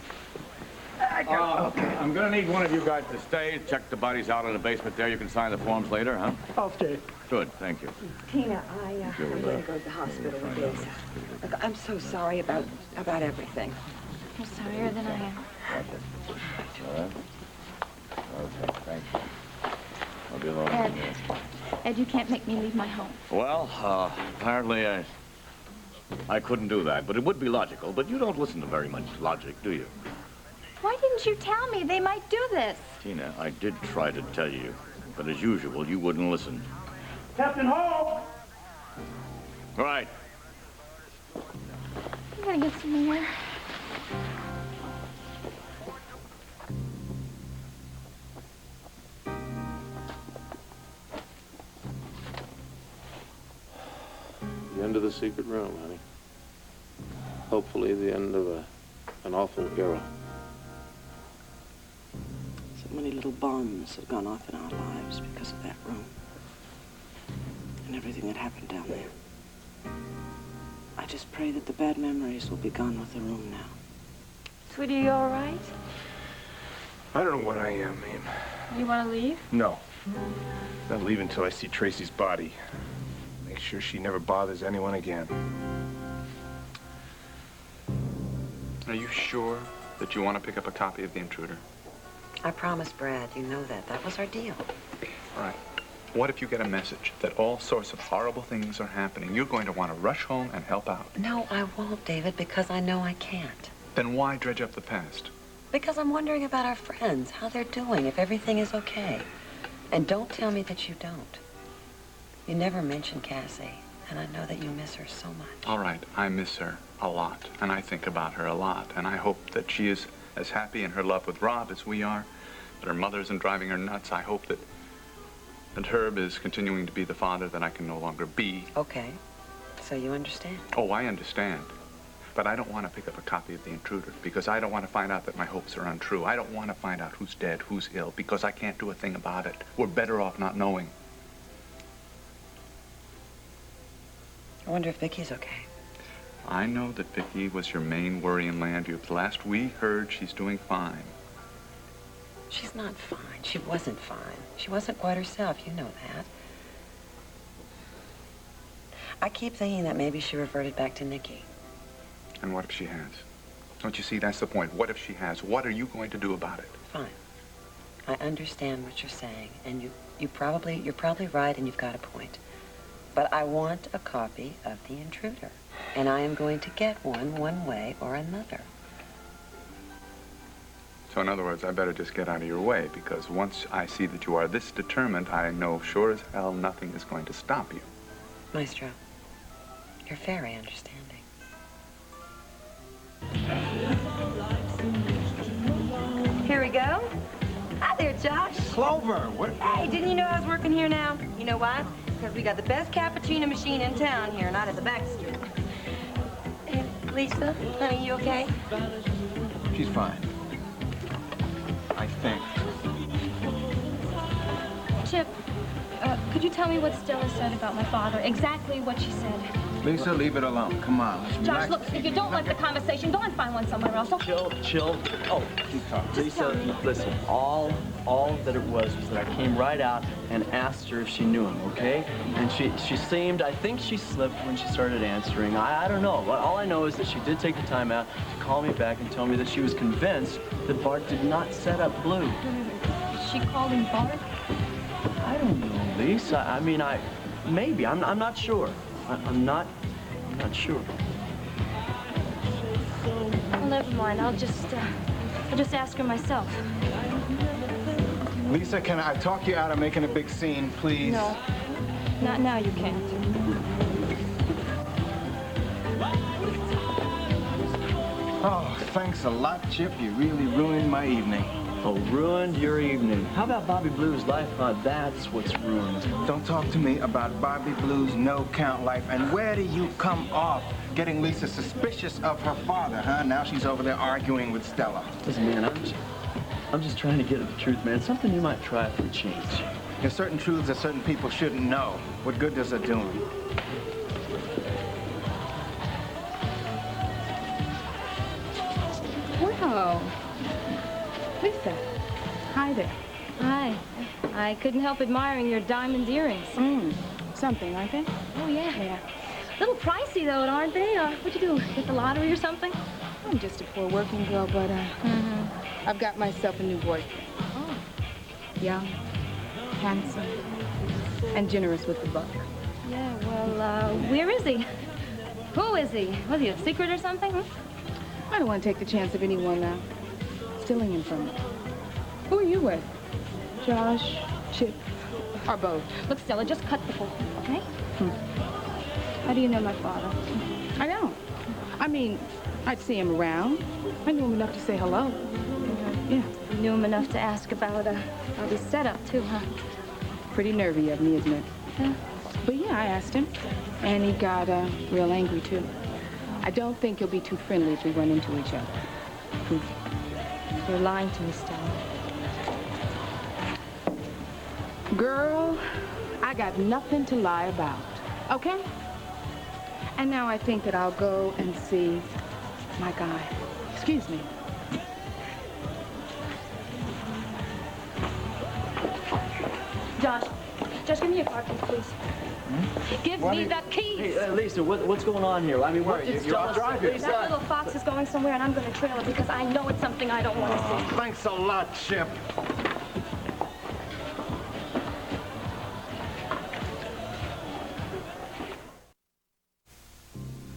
I'm gonna need one of you guys to stay, check the bodies out in the basement there. You can sign the forms later, huh? I'll stay. Good, thank you. Tina, I'm going to go to the hospital with Asa. Look, I'm so sorry about everything. You're sorrier than I am. All right. Okay, thank you. I'll be alone. Ed. Ed, you can't make me leave my home. Well, apparently I couldn't do that, but it would be logical. But you don't listen to very much logic, do you? Why didn't you tell me they might do this? Tina, I did try to tell you, but as usual, you wouldn't listen. Captain Hall! All right. I gotta get some air. The end of the secret room, honey. Hopefully the end of an awful era. So many little bombs have gone off in our lives because of that room. And everything that happened down there. I just pray that the bad memories will be gone with the room now. Sweetie, you all right? I don't know what I am, ma'am. You want to leave? No. Not leave until I see Tracy's body. Make sure she never bothers anyone again. Are you sure that you want to pick up a copy of The Intruder? I promised Brad. You know that. That was our deal. All right. What if you get a message that all sorts of horrible things are happening? You're going to want to rush home and help out. No, I won't, David, because I know I can't. Then why dredge up the past? Because I'm wondering about our friends, how they're doing, if everything is okay. And don't tell me that you don't. You never mention Cassie, and I know that you miss her so much. All right, I miss her a lot, and I think about her a lot, and I hope that she is as happy in her love with Rob as we are, that her mother isn't driving her nuts. I hope that Herb is continuing to be the father that I can no longer be. Okay, so you understand. Oh, I understand. But I don't want to pick up a copy of The Intruder because I don't want to find out that my hopes are untrue. I don't want to find out who's dead, who's ill, because I can't do a thing about it. We're better off not knowing. I wonder if Vicky's okay. I know that Vicky was your main worry in Landview. But last we heard, she's doing fine. She's not fine. She wasn't fine. She wasn't quite herself. You know that. I keep thinking that maybe she reverted back to Nikki. And what if she has? Don't you see, that's the point. What if she has? What are you going to do about it? Fine. I understand what you're saying, and you're probably right, and you've got a point. But I want a copy of The Intruder, and I am going to get one way or another. So in other words, I better just get out of your way, because once I see that you are this determined, I know sure as hell nothing is going to stop you. Maestro, you're very understanding. Here we go. Hi there, Josh. Clover, what? Hey, didn't you know I was working here now? You know why? Because we got the best cappuccino machine in town here, not at the back street. Hey, Lisa, honey, you okay? She's fine. I think. Chip, could you tell me what Stella said about my father? Exactly what she said. Lisa, leave it alone. Come on, let's Josh, relax. look, if you don't like the conversation, go and find one somewhere else. Okay? Chill. Oh, Lisa, listen, all that it was that I came right out and asked her if she knew him, okay? And she seemed, I think she slipped when she started answering. I don't know. All I know is that she did take the time out to call me back and tell me that she was convinced that Bart did not set up Blue. She called him Bart? I don't know, Lisa. I mean, maybe. I'm not sure. I'm not sure. Well, never mind. I'll just ask her myself. Lisa, can I talk you out of making a big scene, please? No. Not now, you can't. Oh, thanks a lot, Chip. You really ruined my evening. Oh, ruined your evening. How about Bobby Blue's life? That's what's ruined. Don't talk to me about Bobby Blue's no-count life. And where do you come off getting Lisa suspicious of her father, huh? Now she's over there arguing with Stella. Listen, man, I'm just trying to get at the truth, man. Something you might try for a change. There's certain truths that certain people shouldn't know. What good does it do them? Well, Lisa. Hi there. Hi. I couldn't help admiring your diamond earrings. Something, aren't they? Oh, yeah. A little pricey, though, aren't they? What'd you do, get the lottery or something? I'm just a poor working girl, but I've got myself a new boyfriend. Oh. Young, handsome, and generous with the buck. Yeah, well, where is he? Who is he? Was he a secret or something? I don't want to take the chance of anyone stealing him from me. Who are you with? Josh, Chip, or both? Look, Stella, just cut the bull, okay? How do you know my father? I don't. I mean, I'd see him around. I knew him enough to say hello. Yeah. You knew him enough to ask about his setup, too, huh? Pretty nervy of me, isn't it? Yeah. But yeah, I asked him, and he got real angry, too. I don't think he'll be too friendly if we run into each other. You're lying to me, Stella. Girl, I got nothing to lie about, okay? And now I think that I'll go and see my guy. Excuse me. Josh, give me your car keys, please. Give me the keys! Hey, Lisa, what's going on here? I mean, what did Stella say? That little fox is going somewhere, and I'm going to trail it because I know it's something I don't want to see. Thanks a lot, Chip.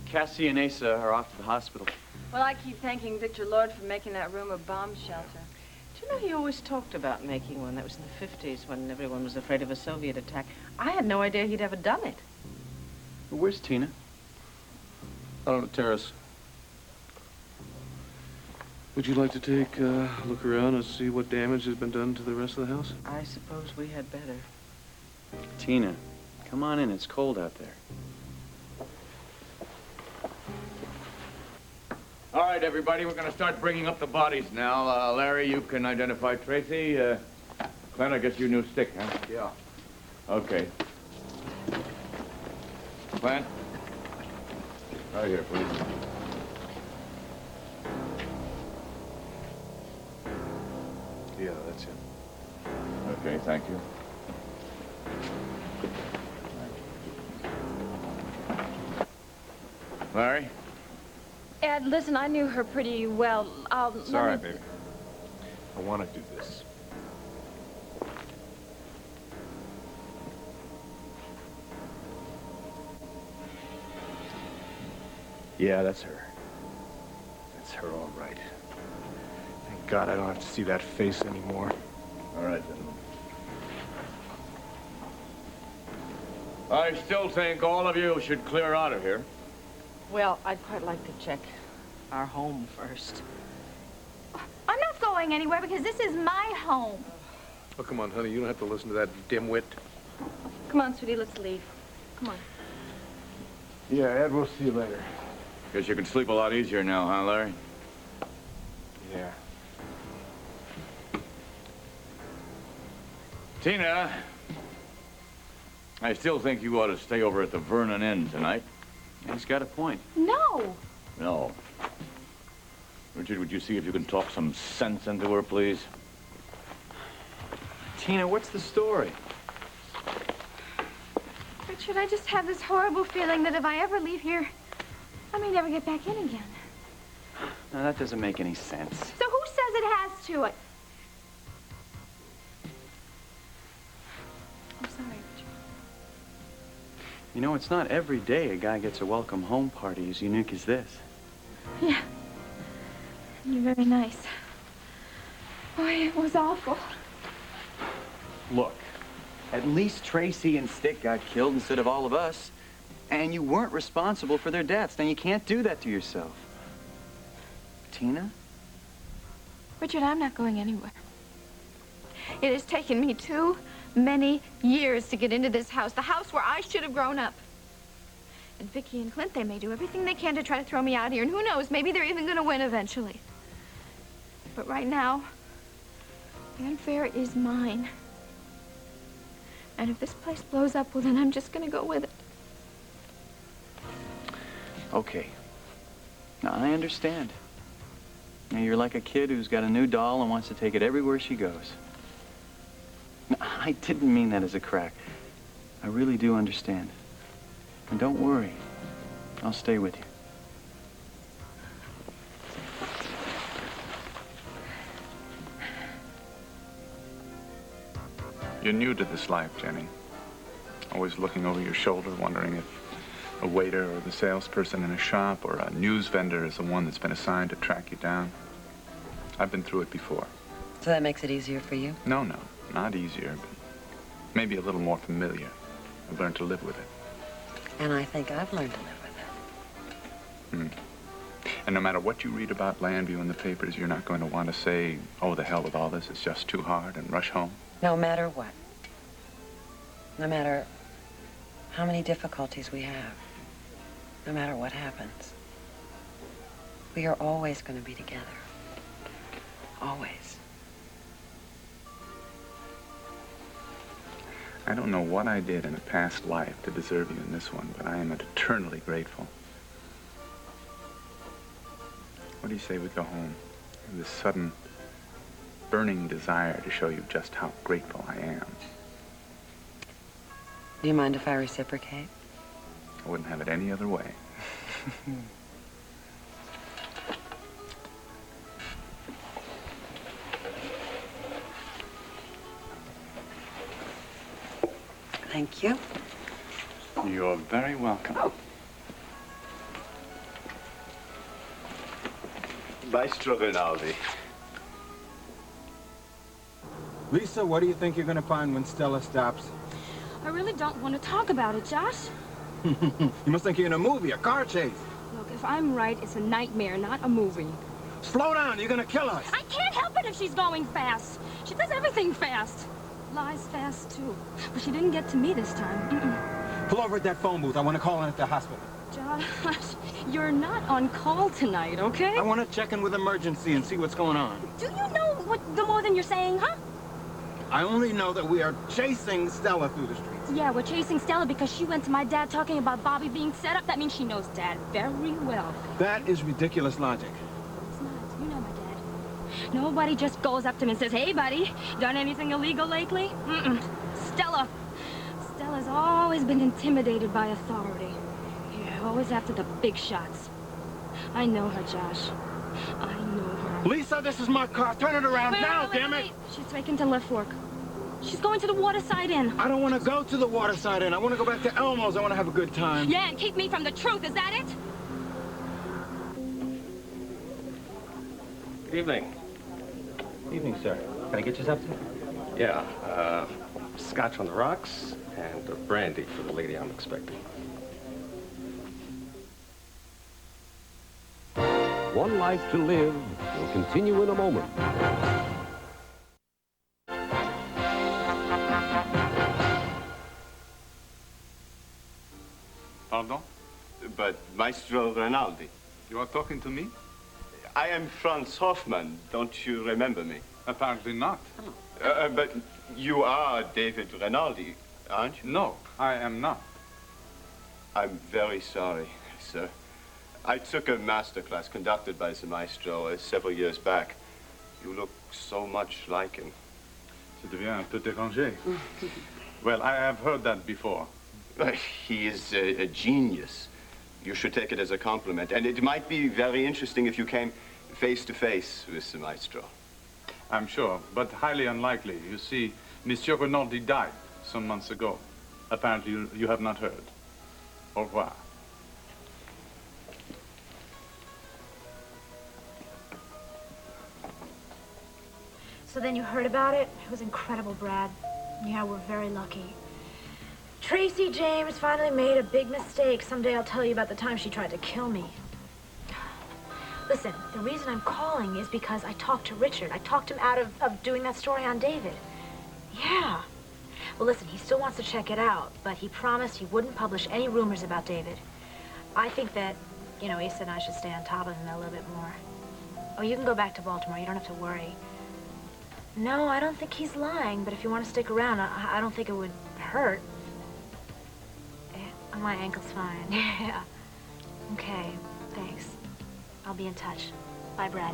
Cassie and Asa are off to the hospital. Well, I keep thanking Victor Lord for making that room a bomb shelter. Do you know he always talked about making one? That was in the 50s when everyone was afraid of a Soviet attack. I had no idea he'd ever done it. Where's Tina? Out on the terrace. Would you like to take a look around and see what damage has been done to the rest of the house? I suppose we had better. Tina, come on in. It's cold out there. All right, everybody, we're going to start bringing up the bodies now. Larry, you can identify Tracy. Glenn, I guess you knew Stick, huh? Yeah. Okay. Glenn? Right here, please. Yeah, that's it. Okay, thank you. Larry? Ed, listen, I knew her pretty well. It's all right, baby. I want to do this. Yeah, that's her. That's her, all right. Thank God I don't have to see that face anymore. All right, gentlemen. I still think all of you should clear out of here. Well, I'd quite like to check our home first. I'm not going anywhere because this is my home. Oh, come on, honey. You don't have to listen to that dimwit. Come on, sweetie, let's leave. Come on. Yeah, Ed, we'll see you later. Guess you can sleep a lot easier now, huh, Larry? Yeah. Tina, I still think you ought to stay over at the Vernon Inn tonight. He's got a point. No. No. Richard, would you see if you can talk some sense into her, please? Tina, what's the story? Richard, I just have this horrible feeling that if I ever leave here, I may never get back in again. No, that doesn't make any sense. So who says it has to? I'm sorry, Richard. You know, it's not every day a guy gets a welcome home party as unique as this. Yeah. You're very nice. Boy, it was awful. Look, at least Tracy and Stick got killed instead of all of us. And you weren't responsible for their deaths. Now, you can't do that to yourself. Tina? Richard, I'm not going anywhere. It has taken me too many years to get into this house, the house where I should have grown up. And Vicky and Clint, they may do everything they can to try to throw me out here, and who knows, maybe they're even going to win eventually. But right now, Fanfare is mine. And if this place blows up, well, then I'm just going to go with it. Okay. Now, I understand. Now, you're like a kid who's got a new doll and wants to take it everywhere she goes. Now, I didn't mean that as a crack. I really do understand. And don't worry. I'll stay with you. You're new to this life, Jenny. Always looking over your shoulder, wondering if a waiter or the salesperson in a shop or a news vendor is the one that's been assigned to track you down. I've been through it before. So that makes it easier for you? No, not easier, but maybe a little more familiar. I've learned to live with it. And I think I've learned to live with it. And no matter what you read about Landview in the papers, you're not going to want to say, oh, the hell with all this, it's just too hard, and rush home. No matter what. No matter how many difficulties we have. No matter what happens. We are always going to be together. Always. I don't know what I did in a past life to deserve you in this one, but I am eternally grateful. What do you say we go home? I have this sudden, burning desire to show you just how grateful I am. Do you mind if I reciprocate? I wouldn't have it any other way. Thank you. You're very welcome. Bei Struggelnaldi. Lisa, what do you think you're going to find when Stella stops? I really don't want to talk about it, Josh. You must think you're in a movie, a car chase. Look, if I'm right, it's a nightmare, not a movie. Slow down, you're going to kill us. I can't help it if she's going fast. She does everything fast. Lies fast, too. But she didn't get to me this time. Pull over at that phone booth. I want to call in at the hospital. Josh, you're not on call tonight, okay? I want to check in with emergency and see what's going on. Do you know what the more than you're saying, huh? I only know that we are chasing Stella through the streets. Yeah, we're chasing Stella because she went to my dad talking about Bobby being set up. That means she knows Dad very well. That is ridiculous logic. It's not. You know my dad. Nobody just goes up to him and says, hey, buddy, done anything illegal lately? Stella's always been intimidated by authority. Yeah, always after the big shots. I know her, Josh. I know her. Lisa, this is my car. Turn it around now, damn it! She's taken to Left Fork. She's going to the Waterside Inn. I don't want to go to the Waterside Inn. I want to go back to Elmo's. I want to have a good time. Yeah, and keep me from the truth. Is that it? Good evening. Evening, sir. Can I get you something? Yeah, scotch on the rocks and a brandy for the lady I'm expecting. One Life to Live will continue in a moment. but Maestro Rinaldi. You are talking to me? I am Franz Hoffmann. Don't you remember me? Apparently not. But you are David Rinaldi, aren't you? No, I am not. I'm very sorry, sir. I took a master class conducted by the maestro several years back. You look so much like him. Ça devient un peu dérangé. Well, I have heard that before. He is a genius. You should take it as a compliment. And it might be very interesting if you came face to face with the maestro. I'm sure, but highly unlikely. You see, Monsieur Rinaldi died some months ago. Apparently, you have not heard. Au revoir. So then you heard about it? It was incredible, Brad. Yeah, we're very lucky. Tracy James finally made a big mistake. Someday I'll tell you about the time she tried to kill me. Listen, the reason I'm calling is because I talked to Richard. I talked him out of doing that story on David. Yeah. Well, listen, he still wants to check it out, but he promised he wouldn't publish any rumors about David. I think that, you know, Asa and I should stay on top of him a little bit more. Oh, you can go back to Baltimore. You don't have to worry. No, I don't think he's lying, but if you want to stick around, I don't think it would hurt. Yeah, my ankle's fine. Yeah. Okay, thanks. I'll be in touch. Bye, Brad.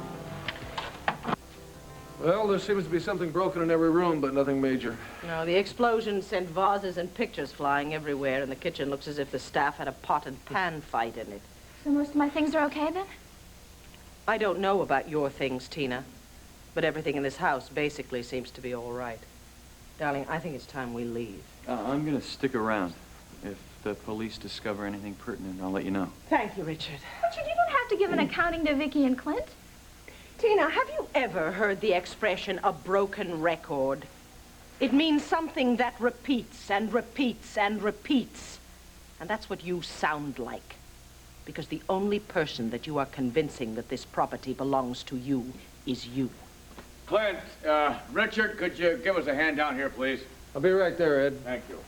Well, there seems to be something broken in every room, but nothing major. No, the explosion sent vases and pictures flying everywhere, and the kitchen looks as if the staff had a pot and pan fight in it. So most of my things are okay, then? I don't know about your things, Tina, but everything in this house basically seems to be all right. Darling, I think it's time we leave. I'm going to stick around. If the police discover anything pertinent, I'll let you know. Thank you, Richard. Richard, you don't have to give an accounting to Vicky and Clint. Tina, have you ever heard the expression, a broken record? It means something that repeats and repeats and repeats. And that's what you sound like. Because the only person that you are convincing that this property belongs to you is you. Clint, Richard, could you give us a hand down here, please? I'll be right there, Ed. Thank you.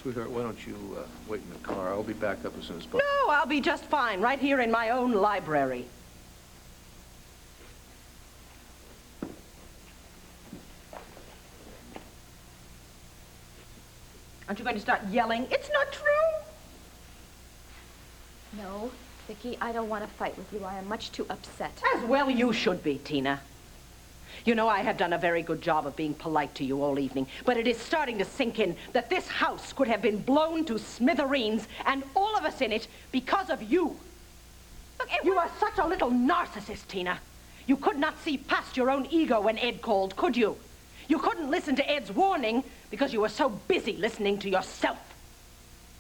Sweetheart, why don't you wait in the car? I'll be back up as soon as possible. No, I'll be just fine, right here in my own library. Aren't you going to start yelling? It's not true. No, Vicky, I don't want to fight with you. I am much too upset. As well you should be, Tina. You know, I have done a very good job of being polite to you all evening, but it is starting to sink in that this house could have been blown to smithereens, and all of us in it, because of you. Look, you are such a little narcissist, Tina. You could not see past your own ego when Ed called, could you? You couldn't listen to Ed's warning because you were so busy listening to yourself.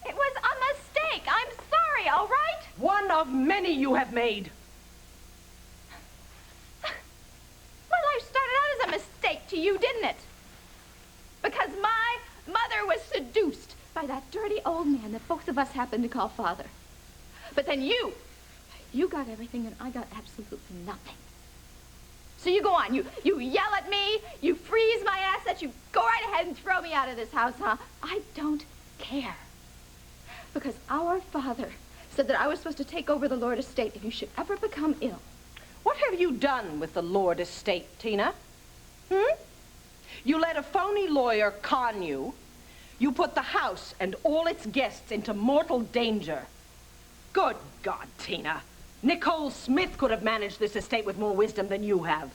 It was a mistake. I'm sorry, all right? One of many you have made. My life started out as a mistake to you, didn't it? Because my mother was seduced by that dirty old man that both of us happened to call father. But then you got everything and I got absolutely nothing. So you go on, you yell at me, you freeze my assets, you go right ahead and throw me out of this house, huh? I don't care. Because our father said that I was supposed to take over the Lord estate if you should ever become ill. What have you done with the Lord estate, Tina? You let a phony lawyer con you. You put the house and all its guests into mortal danger. Good God, Tina. Nicole Smith could have managed this estate with more wisdom than you have.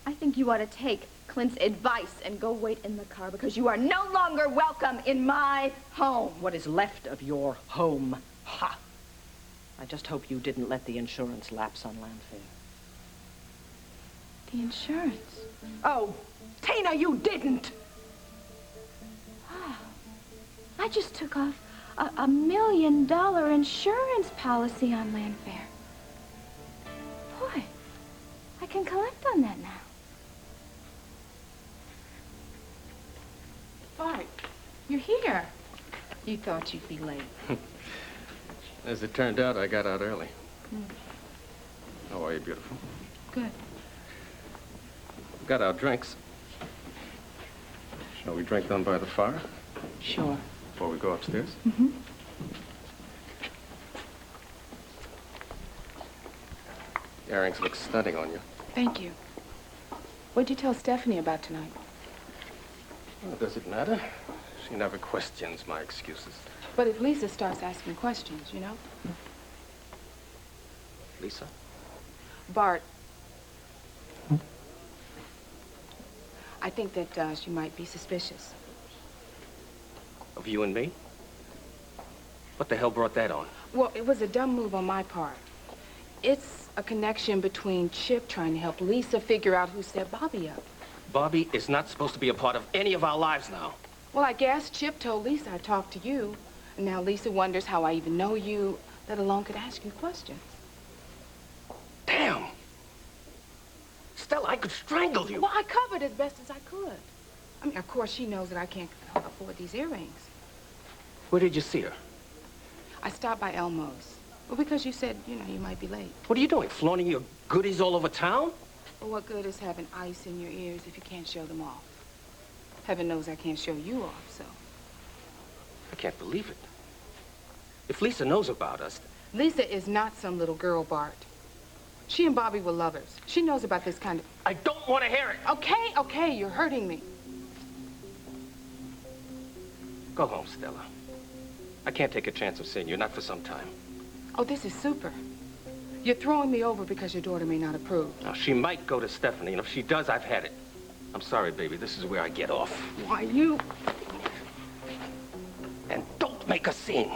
I think you ought to take Clint's advice and go wait in the car because you are no longer welcome in my home. What is left of your home? Ha! I just hope you didn't let the insurance lapse on Landfair. The insurance? Oh, Tina, you didn't! Oh, I just took off $1 million insurance policy on Landfair. Boy, I can collect on that now. Bart, you're here. You thought you'd be late. As it turned out, I got out early. How are you, beautiful? Good. Got our drinks. Shall we drink down by the fire? Sure. Before we go upstairs? Mm-hmm. Earrings look stunning on you. Thank you. What'd you tell Stephanie about tonight? Well, does it matter? She never questions my excuses. But if Lisa starts asking questions, you know? Lisa? Bart. I think that she might be suspicious. Of you and me? What the hell brought that on? Well, it was a dumb move on my part. It's a connection between Chip trying to help Lisa figure out who set Bobby up. Bobby is not supposed to be a part of any of our lives now. Well, I guess Chip told Lisa I talked to you. And now Lisa wonders how I even know you, let alone could ask you questions. Damn! Stella, I could strangle you. Well, I covered as best as I could. I mean, of course, she knows that I can't afford these earrings. Where did you see her? I stopped by Elmo's. Well, because you said, you know, you might be late. What are you doing, flaunting your goodies all over town? Well, what good is having ice in your ears if you can't show them off? Heaven knows I can't show you off, so. I can't believe it. If Lisa knows about us... Lisa is not some little girl, Bart. She and Bobby were lovers. She knows about this kind of... I don't want to hear it. Okay, okay, you're hurting me. Go home, Stella. I can't take a chance of seeing you, not for some time. Oh, this is super. You're throwing me over because your daughter may not approve. Now, she might go to Stephanie, and if she does, I've had it. I'm sorry, baby. This is where I get off. Why, you... And don't make a scene.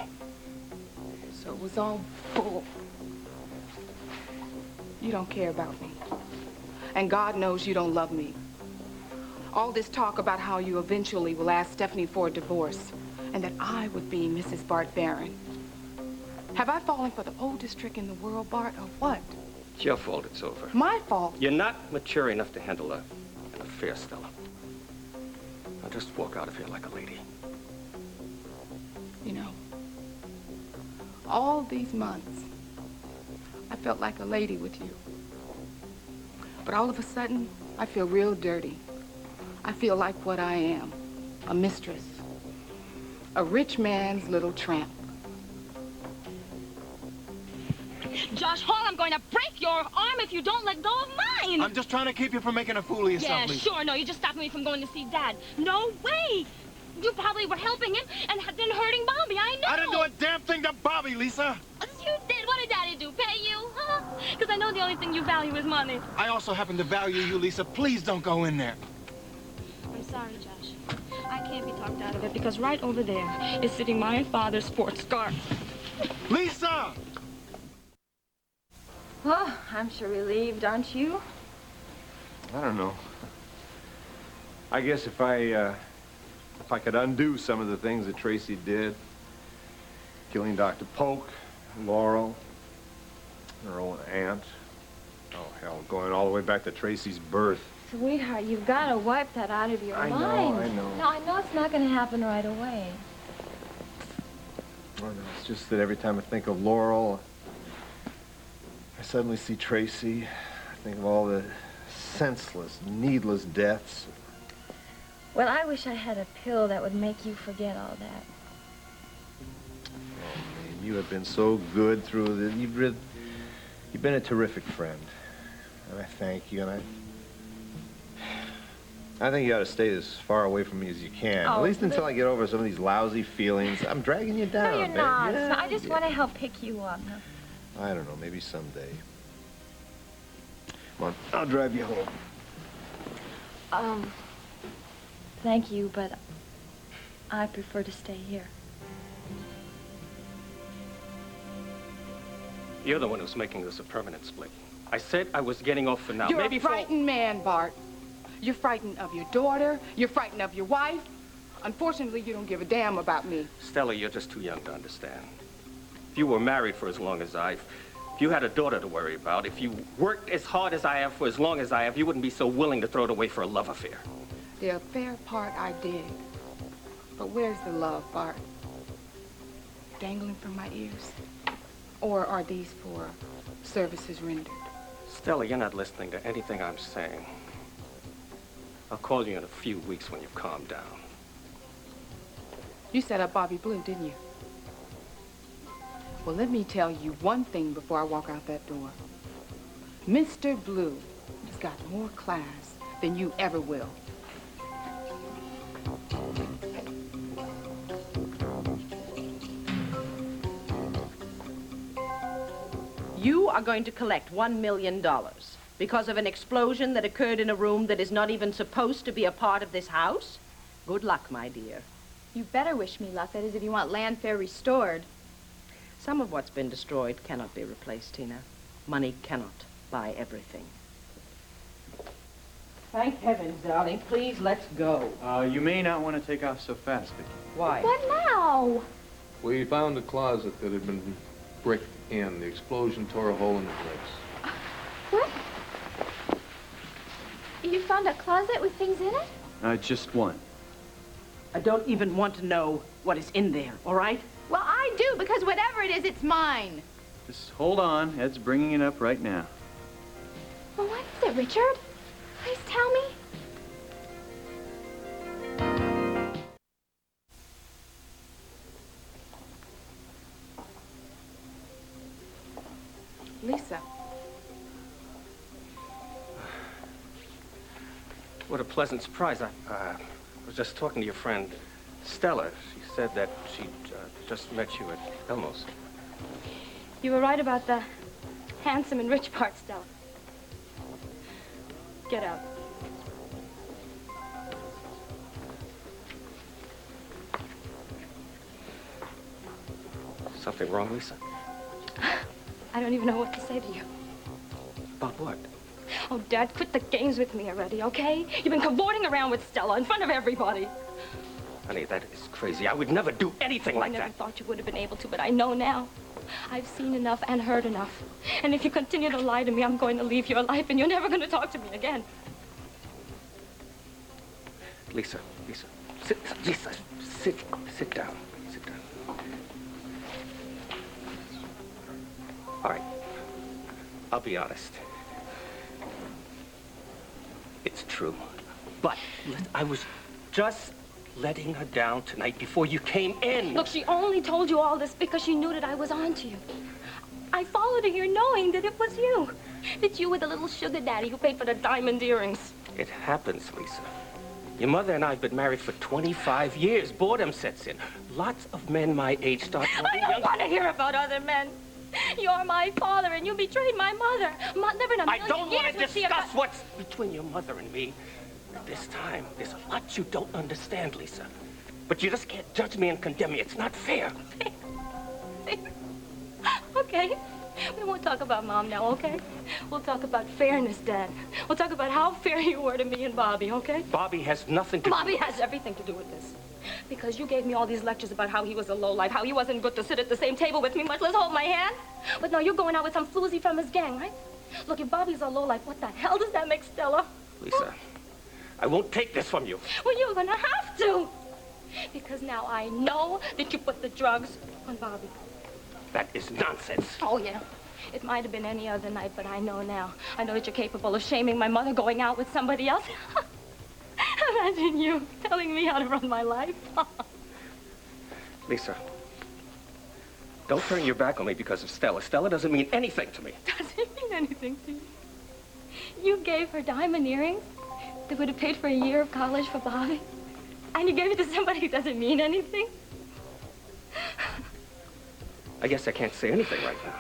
So it was all bull. You don't care about me. And God knows you don't love me. All this talk about how you eventually will ask Stephanie for a divorce and that I would be Mrs. Bart Barron. Have I fallen for the oldest trick in the world, Bart, or what? It's your fault it's over. My fault? You're not mature enough to handle an affair, Stella. Now just walk out of here like a lady. You know, all these months, I felt like a lady with you. But all of a sudden, I feel real dirty. I feel like what I am, a mistress. A rich man's little tramp. Josh Hall, I'm going to break your arm if you don't let go of mine. I'm just trying to keep you from making a fool of yourself, Yeah, Lisa. sure. No, you're just stopping me from going to see Dad. No way. You probably were helping him and then hurting Bobby. I know. I didn't do a damn thing to Bobby, Lisa. You did. What did Daddy do? Pay you? Huh? Because I know the only thing you value is money. I also happen to value you, Lisa. Please don't go in there. I'm sorry, Josh. I can't be talked out of it because right over there is sitting my father's sports car. Lisa! Oh, I'm sure relieved, aren't you? I don't know. I guess if I could undo some of the things that Tracy did, killing Dr. Polk, Laurel, her own aunt, oh, hell, going all the way back to Tracy's birth. Sweetheart, you've got to wipe that out of your mind. I know. No, I know it's not going to happen right away. I know, it's just that every time I think of Laurel, I suddenly see Tracy. I think of all the senseless, needless deaths. Well, I wish I had a pill that would make you forget all that. Oh, man, you have been so good through this. You've been a terrific friend. And I thank you, and I think you ought to stay as far away from me as you can. Oh, At least until I get over some of these lousy feelings. I'm dragging you down, No, you're babe. not. Yeah, I just want to help pick you up. I don't know, maybe someday. Come on, I'll drive you home. Thank you, but I prefer to stay here. You're the one who's making this a permanent split. I said I was getting off for now. You're Maybe a frightened man, Bart. You're frightened of your daughter. You're frightened of your wife. Unfortunately, you don't give a damn about me. Stella, you're just too young to understand. If you were married for as long as if you had a daughter to worry about, if you worked as hard as I have for as long as I have, you wouldn't be so willing to throw it away for a love affair. The affair part I did. But where's the love, Bart? Dangling from my ears? Or are these for services rendered? Stella, you're not listening to anything I'm saying. I'll call you in a few weeks when you've calmed down. You set up Bobby Blue, didn't you? Well, let me tell you one thing before I walk out that door. Mr. Blue has got more class than you ever will. You are going to collect $1 million because of an explosion that occurred in a room that is not even supposed to be a part of this house? Good luck, my dear. You better wish me luck. That is, if you want Landfair restored. Some of what's been destroyed cannot be replaced, Tina. Money cannot buy everything. Thank heavens, darling. Please, let's go. You may not want to take off so fast, Vicky. Why? What now? We found a closet that had been bricked in. The explosion tore a hole in the bricks. What? You found a closet with things in it? Just one. I don't even want to know what is in there, all right? Well, I do, because whatever it is, it's mine. Just hold on. Ed's bringing it up right now. Well, what is it, Richard? Please tell me. Lisa. What a pleasant surprise. I was just talking to your friend, Stella. She said that she just met you at Elmo's. You were right about the handsome and rich part, Stella. Get out. Something wrong, Lisa? I don't even know what to say to you. About what? Oh, Dad, quit the games with me already, okay? You've been cavorting around with Stella in front of everybody. Honey, that is crazy. I would never do anything like I never that. thought you would have been able to, but I know now. I've seen enough and heard enough. And if you continue to lie to me, I'm going to leave your life and you're never going to talk to me again. Lisa, Lisa, sit down. Sit down. All right. I'll be honest. It's true. But I was just letting her down tonight before you came in. Look, she only told you all this because she knew that I was on to you. I followed her here knowing that it was you. It's you with the little sugar daddy who paid for the diamond earrings. It happens, Lisa. Your mother and I have been married for 25 years. Boredom sets in. Lots of men my age start... I don't want to hear about other men. You're my father, and you betrayed my mother. Never in a million I don't want to years would she have discuss what's between your mother and me. At this time, there's a lot you don't understand, Lisa. But you just can't judge me and condemn me. It's not fair. Okay. We won't talk about Mom now, okay? We'll talk about fairness, Dad. We'll talk about how fair you were to me and Bobby, okay? Bobby has nothing to Bobby has everything to do with this. Because you gave me all these lectures about how he was a lowlife, how he wasn't good to sit at the same table with me, much less hold my hand. But now you're going out with some floozy from his gang, right? Look, if Bobby's a lowlife, what the hell does that make Stella? Lisa, I won't take this from you. Well, you're gonna have to. Because now I know that you put the drugs on Bobby. That is nonsense. Oh, yeah. It might have been any other night, but I know now. I know that you're capable of shaming my mother going out with somebody else. Imagine you telling me how to run my life. Lisa, don't turn your back on me because of Stella. Stella doesn't mean anything to me. Doesn't mean anything to you. You gave her diamond earrings that would have paid for a year of college for Bobby. And you gave it to somebody who doesn't mean anything. I guess I can't say anything right now.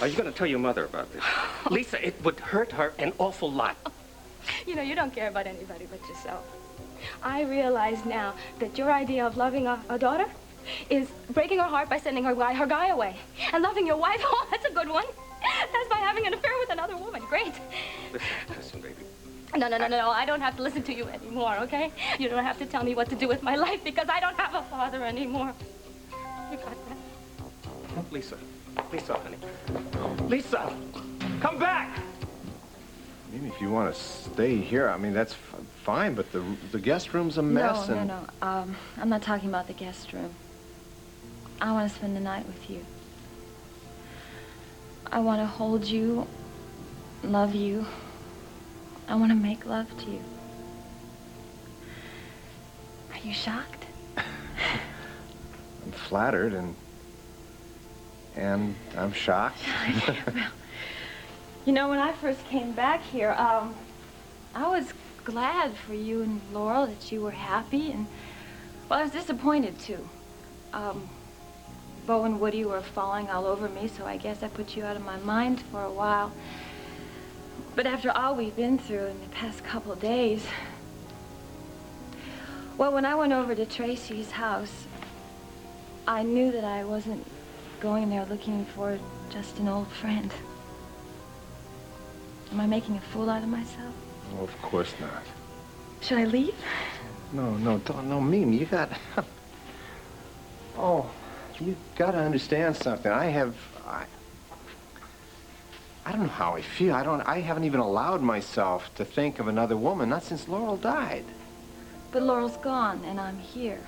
Are you going to tell your mother about this? Lisa, it would hurt her an awful lot. You know, you don't care about anybody but yourself. I realize now that your idea of loving a daughter is breaking her heart by sending her guy away. And loving your wife, oh, that's a good one. That's by having an affair with another woman. Great. Listen, baby. No. I don't have to listen to you anymore, okay? You don't have to tell me what to do with my life because I don't have a father anymore. You got that? Lisa, honey. Lisa, come back! Maybe if you want to stay here, I mean, that's fine, but the guest room's a mess. No. I'm not talking about the guest room. I want to spend the night with you. I want to hold you, love you. I want to make love to you. Are you shocked? I'm flattered, and and I'm shocked. Well, you know, when I first came back here, I was glad for you and Laurel that you were happy, and, well, I was disappointed, too. Bo and Woody were falling all over me, so I guess I put you out of my mind for a while. But after all we've been through in the past couple of days, well, when I went over to Tracy's house, I knew that I wasn't going there looking for just an old friend. Am I making a fool out of myself? Oh, of course not. Should I leave? No, don't, no, Mimi, you got... Oh, you gotta understand something. I don't know how I feel. I haven't even allowed myself to think of another woman, not since Laurel died. But Laurel's gone, and I'm here.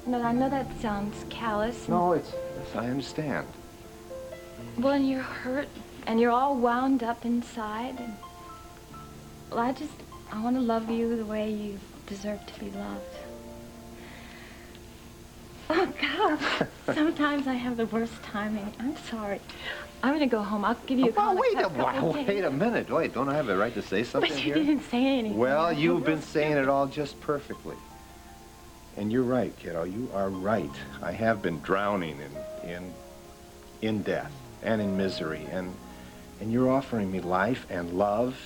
No, I know that sounds callous. No, yes, I understand. Well, and you're hurt, and you're all wound up inside, and... Well, I want to love you the way you deserve to be loved. Oh, God. Sometimes I have the worst timing. I'm sorry. I'm going to go home. I'll give you a call. Wait a minute. Wait, don't I have the right to say something But you here? didn't say anything. Well, you've been saying it all just perfectly. And you're right, kiddo. You are right. I have been drowning in death and in misery. And you're offering me life and love.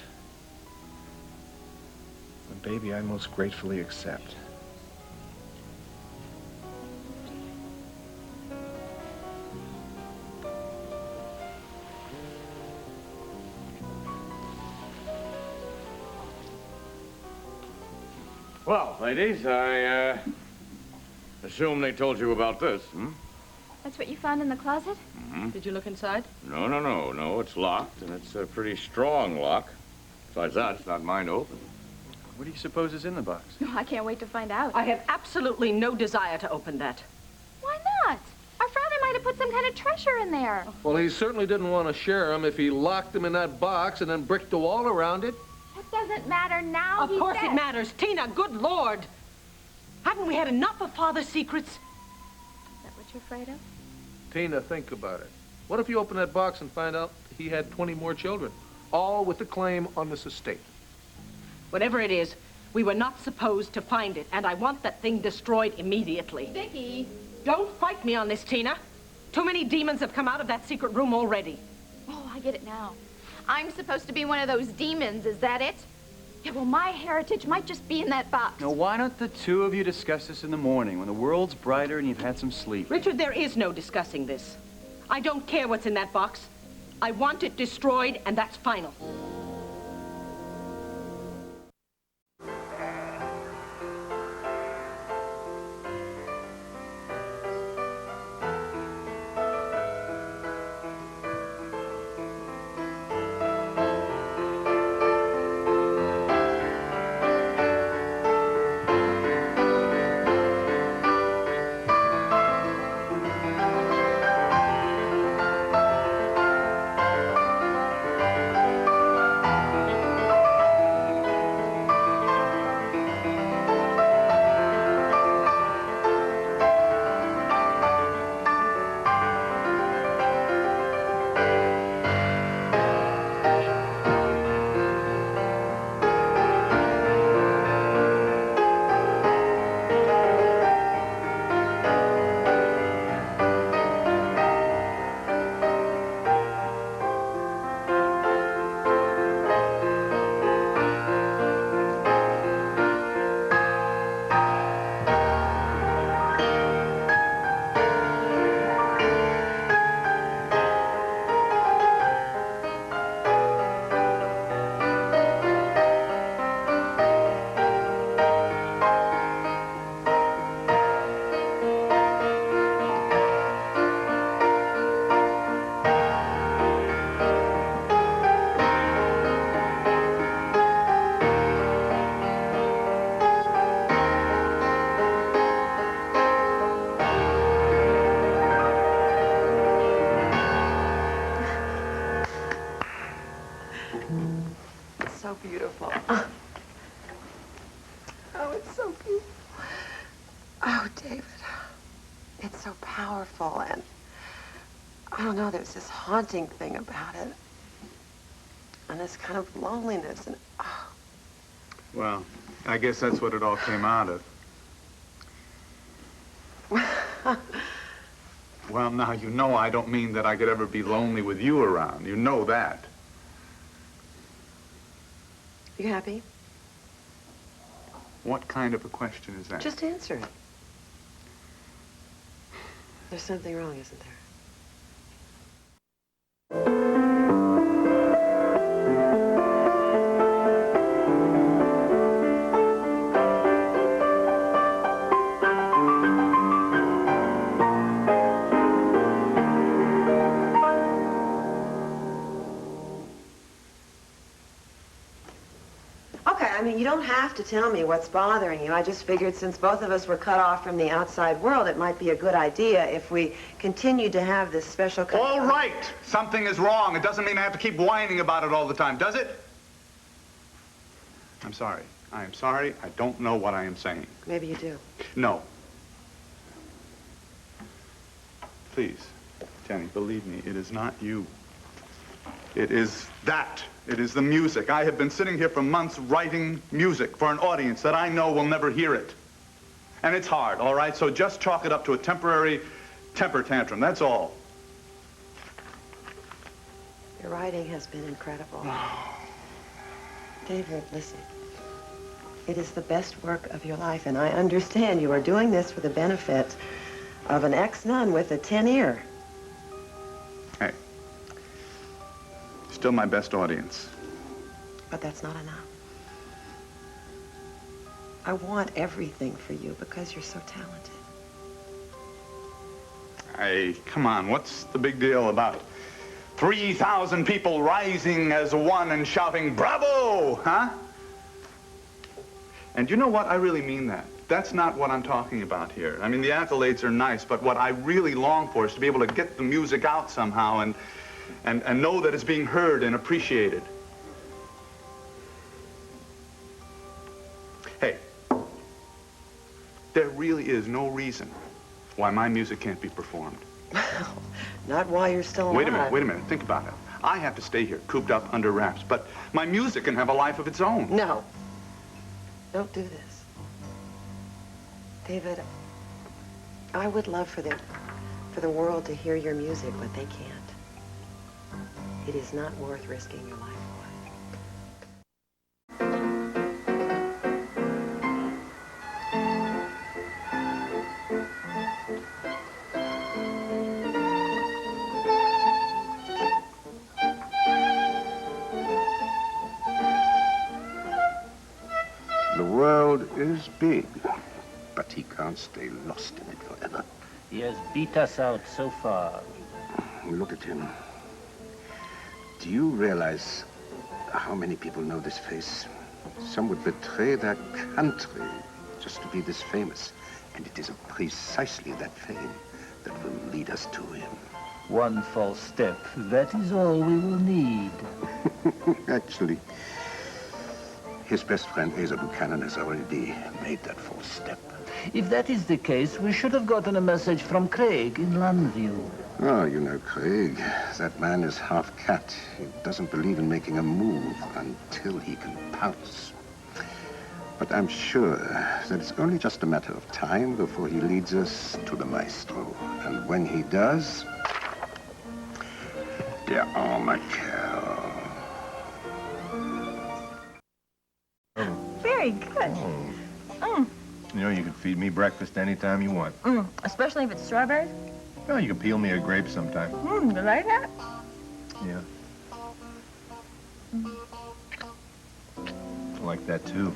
And baby, I most gratefully accept. Well, ladies, I assume they told you about this, hmm? That's what you found in the closet? Mm-hmm. Did you look inside? No, it's locked, and it's a pretty strong lock. Besides that, it's not mine to open. What do you suppose is in the box? No, I can't wait to find out. I have absolutely no desire to open that. Why not? Our father might have put some kind of treasure in there. Well, he certainly didn't want to share them if he locked them in that box and then bricked the wall around it. That doesn't matter now. Of course it matters. Tina, good Lord. Haven't we had enough of Father's secrets? Is that what you're afraid of? Tina, think about it. What if you open that box and find out he had 20 more children, all with a claim on this estate? Whatever it is, we were not supposed to find it, and I want that thing destroyed immediately. Vicky! Don't fight me on this, Tina. Too many demons have come out of that secret room already. Oh, I get it now. I'm supposed to be one of those demons, is that it? Yeah, well, my heritage might just be in that box. Now, why don't the two of you discuss this in the morning when the world's brighter and you've had some sleep? Richard, there is no discussing this. I don't care what's in that box. I want it destroyed, and that's final. So beautiful. Oh, it's so beautiful. Oh, David, it's so powerful, and I don't know. know, there's this haunting thing about it. And this kind of loneliness and, oh. Well, I guess that's what it all came out of. Well, now, you know I don't mean that I could ever be lonely with you around. You know that. You happy? What kind of a question is that? Just answer it. There's something wrong, isn't there? I mean, you don't have to tell me what's bothering you. I just figured since both of us were cut off from the outside world, it might be a good idea if we continued to have this special kind All right! Something is wrong. It doesn't mean I have to keep whining about it all the time, does it? I'm sorry. I am sorry. I don't know what I am saying. Maybe you do. No. Please, Jenny, believe me, it is not you. It is that. It is the music. I have been sitting here for months writing music for an audience that I know will never hear it. And it's hard, all right? So just chalk it up to a temporary temper tantrum, that's all. Your writing has been incredible. David, listen. It is the best work of your life, and I understand you are doing this for the benefit of an ex-nun with a 10 ear. Hey. Still my best audience. But that's not enough. I want everything for you because you're so talented. Hey, come on, what's the big deal about 3,000 people rising as one and shouting, bravo, huh? And you know what? I really mean that. That's not what I'm talking about here. I mean, the accolades are nice, but what I really long for is to be able to get the music out somehow and know that it's being heard and appreciated. Hey, there really is no reason why my music can't be performed. Not while you're still alive. Wait a minute, think about it. I have to stay here, cooped up under wraps, but my music can have a life of its own. No. Don't do this. David, I would love for the world to hear your music, but they can't. It is not worth risking your life The world is big, but he can't stay lost in it forever. He has beat us out so far. Look at him. Do you realize how many people know this face? Some would betray their country just to be this famous. And it is precisely that fame that will lead us to him. One false step, that is all we will need. Actually, his best friend, Asa Buchanan, has already made that false step. If that is the case, we should have gotten a message from Craig in Llanview. Oh, you know Craig. That man is half cat. He doesn't believe in making a move until he can pounce. But I'm sure that it's only just a matter of time before he leads us to the maestro. And when he does, der arme Kerl. Very good. You know, you can feed me breakfast anytime you want. Especially if it's strawberries. Well, you can peel me a grape sometime. You like that? Yeah. I like that, too.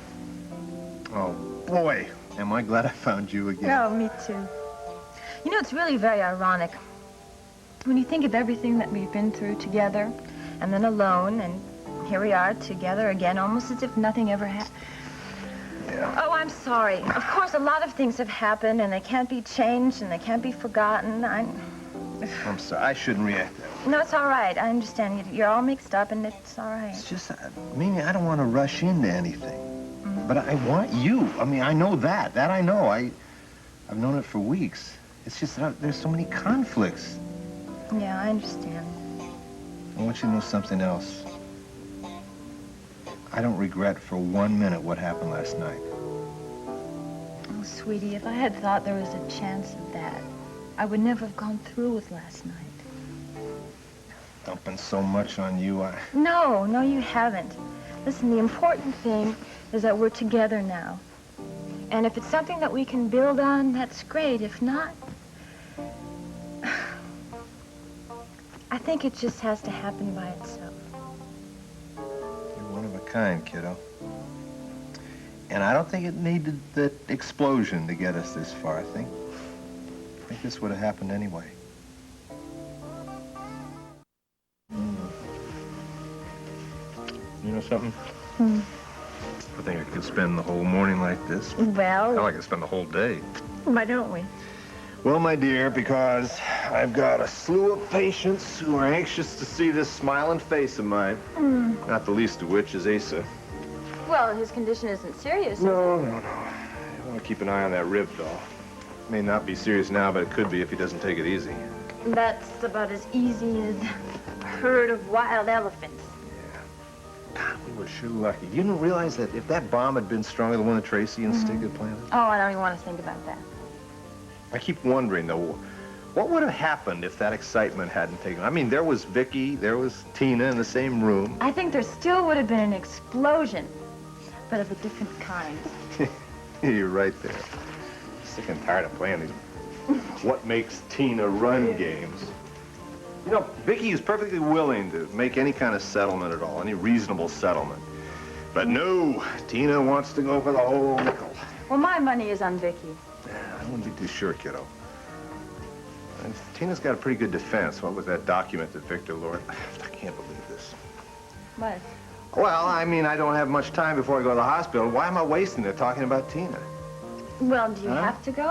Oh, boy, am I glad I found you again. Oh, me too. You know, it's really very ironic. When you think of everything that we've been through together, and then alone, and here we are together again, almost as if nothing ever happened. Yeah. Oh, I'm sorry. Of course, a lot of things have happened, and they can't be changed, and they can't be forgotten. I'm sorry. I shouldn't react that way. No, it's all right. I understand. You're all mixed up, and it's all right. It's just, Mimi, I don't want to rush into anything. But I want you. I mean, I know that. That I know. I've known it for weeks. It's just that there's so many conflicts. Yeah, I understand. I want you to know something else. I don't regret for 1 minute what happened last night. Oh, sweetie, if I had thought there was a chance of that, I would never have gone through with last night. Dumping so much on you, No, no, you haven't. Listen, the important thing is that we're together now. And if it's something that we can build on, that's great. If not, I think it just has to happen by itself. You're one of a kind, kiddo. And I don't think it needed that explosion to get us this far. I think this would have happened anyway. You know something? I think I could spend the whole morning like this. Well, Hell, I could spend the whole day. why don't we? Well, my dear, because I've got a slew of patients who are anxious to see this smiling face of mine. Not the least of which is Asa. Well, his condition isn't serious. No. I want to keep an eye on that rib, doll. May not be serious now, but it could be if he doesn't take it easy. That's about as easy as a herd of wild elephants. God, we were sure lucky. You didn't realize that if that bomb had been stronger than one that Tracy and Stig had planted? Oh, I don't even want to think about that. I keep wondering, though, what would have happened if that excitement hadn't taken? I mean, there was Vicky, there was Tina in the same room. I think there still would have been an explosion, but of a different kind. You're right there. Sick and tired of playing these what makes Tina run games. You know, Vicky is perfectly willing to make any kind of settlement at all, any reasonable settlement. But no, Tina wants to go for the whole nickel. Well, my money is on Vicky. I wouldn't be too sure, kiddo. And Tina's got a pretty good defense. What was that document that Victor lured? I can't believe this. What? Well, I mean, I don't have much time before I go to the hospital. Why am I wasting it talking about Tina? Well, do you have to go?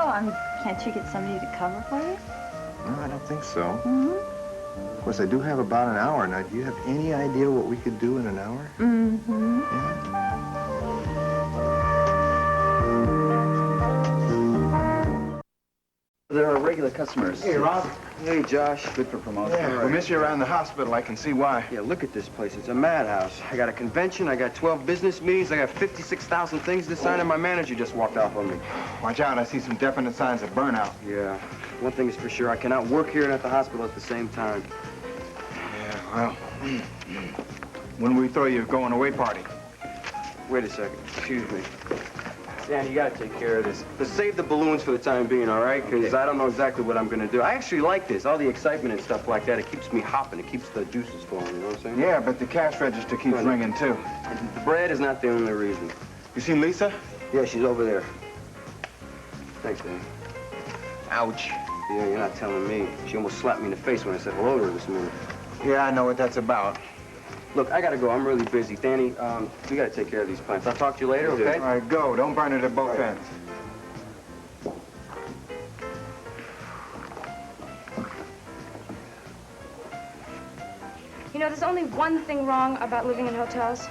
Can't you get somebody to cover for you? No, I don't think so. Of course, I do have about an hour. Now, do you have any idea what we could do in an hour? There are regular customers. Hey, Rob. Hey, Josh. Good for promotion. Yeah, we miss you around the hospital. I can see why. Yeah, look at this place. It's a madhouse. I got a convention. I got 12 business meetings. I got 56,000 things to sign, and my manager just walked off on me. Watch out. I see some definite signs of burnout. Yeah. One thing is for sure. I cannot work here and at the hospital at the same time. Yeah, well, when we throw you a going-away party? Wait a second. Excuse me. Dan, you gotta take care of this. Let's save the balloons for the time being, all right? Because I don't know exactly what I'm gonna do. I actually like this. All the excitement and stuff like that. It keeps me hopping. It keeps the juices flowing, you know what I'm saying? Yeah, but the cash register keeps ringing, too. And the bread is not the only reason. You seen Lisa? Yeah, she's over there. Thanks, Dan. Ouch. Yeah, you're not telling me. She almost slapped me in the face when I said hello to her this morning. Yeah, I know what that's about. Look, I gotta go. I'm really busy. Danny, we gotta take care of these plants. I'll talk to you later, okay? All right, go. Don't burn it at both ends. You know, there's only one thing wrong about living in hotels.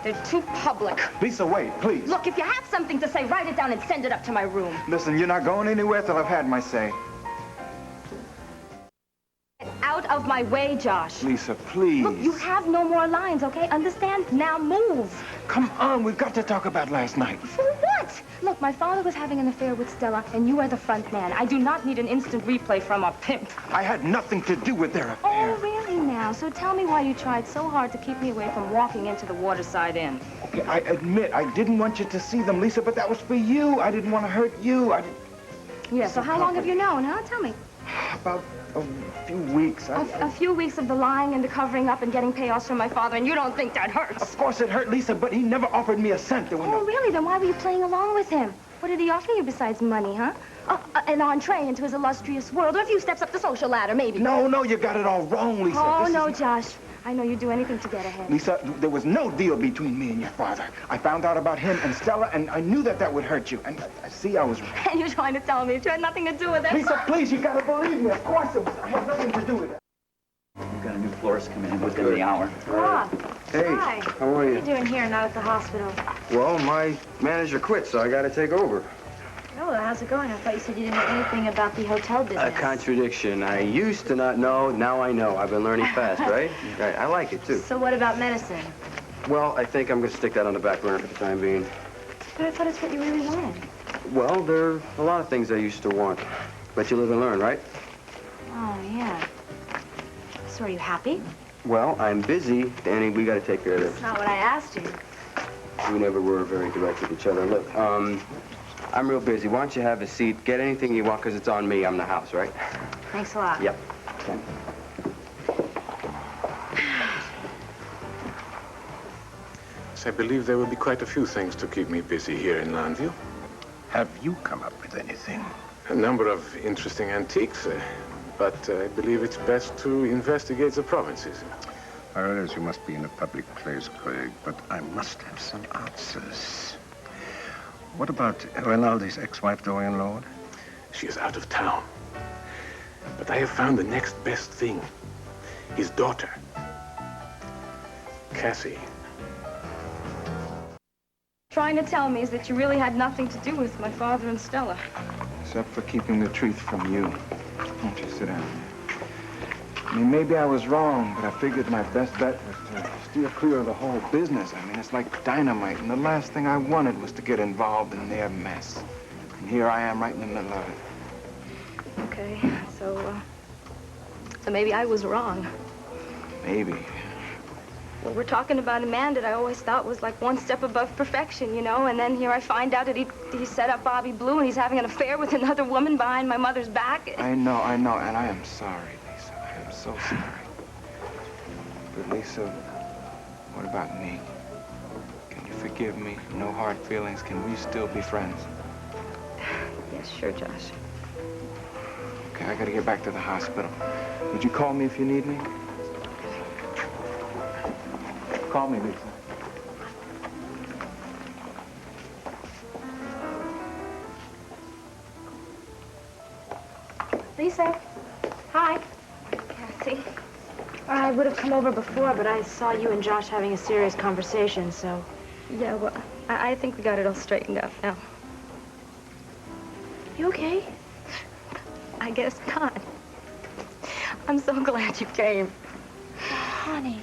They're too public. Lisa, wait, please. Look, if you have something to say, write it down and send it up to my room. Listen, you're not going anywhere till I've had my say. Get out of my way, Josh. Lisa, please. Look, you have no more lines, okay? Understand? Now move. Come on, we've got to talk about last night. For what? Look, my father was having an affair with Stella, and you are the front man. I do not need an instant replay from a pimp. I had nothing to do with their affair. Oh, really now? So tell me why you tried so hard to keep me away from walking into the Waterside Inn. Okay, I admit, I didn't want you to see them, Lisa, but that was for you. I didn't want to hurt you. Yeah, so how long have you known, huh? Tell me. About a few weeks. A few weeks of the lying and the covering up and getting payoffs from my father, and you don't think that hurts? Of course it hurt, Lisa, but he never offered me a cent. Oh, really? Then why were you playing along with him? What did he offer you besides money, huh? An entree into his illustrious world, or a few steps up the social ladder, maybe. No, you got it all wrong, Lisa. Oh, no, Josh. I know you'd do anything to get ahead. Lisa, there was no deal between me and your father. I found out about him and Stella, and I knew that would hurt you. And I see I was right. And you're trying to tell me it had nothing to do with it? Lisa, please, you gotta believe me. Of course it was. I had nothing to do with it. We've got a new florist coming in within the hour. Rob. Hey, Hi. how are What you? are you doing here, not at the hospital? Well, my manager quit, so I gotta take over. Oh, well, how's it going? I thought you said you didn't know anything about the hotel business. A contradiction. I used to not know, now I know. I've been learning fast, right? Right. I like it, too. So what about medicine? Well, I think I'm going to stick that on the back burner for the time being. But I thought it's what you really wanted. Well, there are a lot of things I used to want. But you live and learn, right? Oh, yeah. So are you happy? Well, I'm busy. Danny, we got to take care of this. That's not what I asked you. We never were very direct with each other. Look, I'm real busy. Why don't you have a seat? Get anything you want, because it's on me. I'm the house, right? Thanks a lot. Yep. I believe there will be quite a few things to keep me busy here in Longview. Have you come up with anything? A number of interesting antiques, but I believe it's best to investigate the provinces. I realize you must be in a public place, Craig, but I must have some answers. What about Rinaldi's ex-wife, Dorian Lord? She is out of town. But I have found the next best thing. His daughter, Cassie. Trying to tell me is that you really had nothing to do with my father and Stella. Except for keeping the truth from you. Won't you sit down? I mean, maybe I was wrong, but I figured my best bet was to steer clear of the whole business. I mean, it's like dynamite, and the last thing I wanted was to get involved in their mess. And here I am right in the middle of it. Okay, so maybe I was wrong. Maybe. Well, we're talking about a man that I always thought was like one step above perfection, you know, and then here I find out that he set up Bobby Blue and he's having an affair with another woman behind my mother's back. I know, and I am sorry, Lisa. I am so sorry. But Lisa, what about me? Can you forgive me? No hard feelings. Can we still be friends? Yes, sure, Josh. Okay, I gotta get back to the hospital. Would you call me if you need me? Call me, Lisa. Lisa. Hi. Cassie. I would have come over before, but I saw you and Josh having a serious conversation, so... Yeah, well, I think we got it all straightened out now. You okay? I guess not. I'm so glad you came. Honey.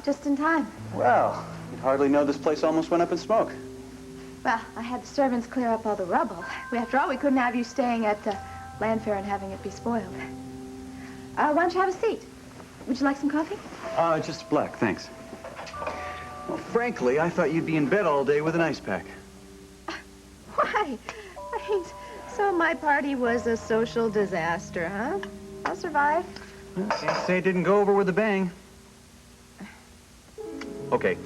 Just in time. Well, you'd hardly know this place almost went up in smoke. Well, I had the servants clear up all the rubble. After all, we couldn't have you staying at Landfair and having it be spoiled. Why don't you have a seat? Would you like some coffee? Just black, thanks. Well, frankly, I thought you'd be in bed all day with an ice pack. Why? I mean, so my party was a social disaster, huh? I'll survive. Well, can't say it didn't go over with a bang. Okay,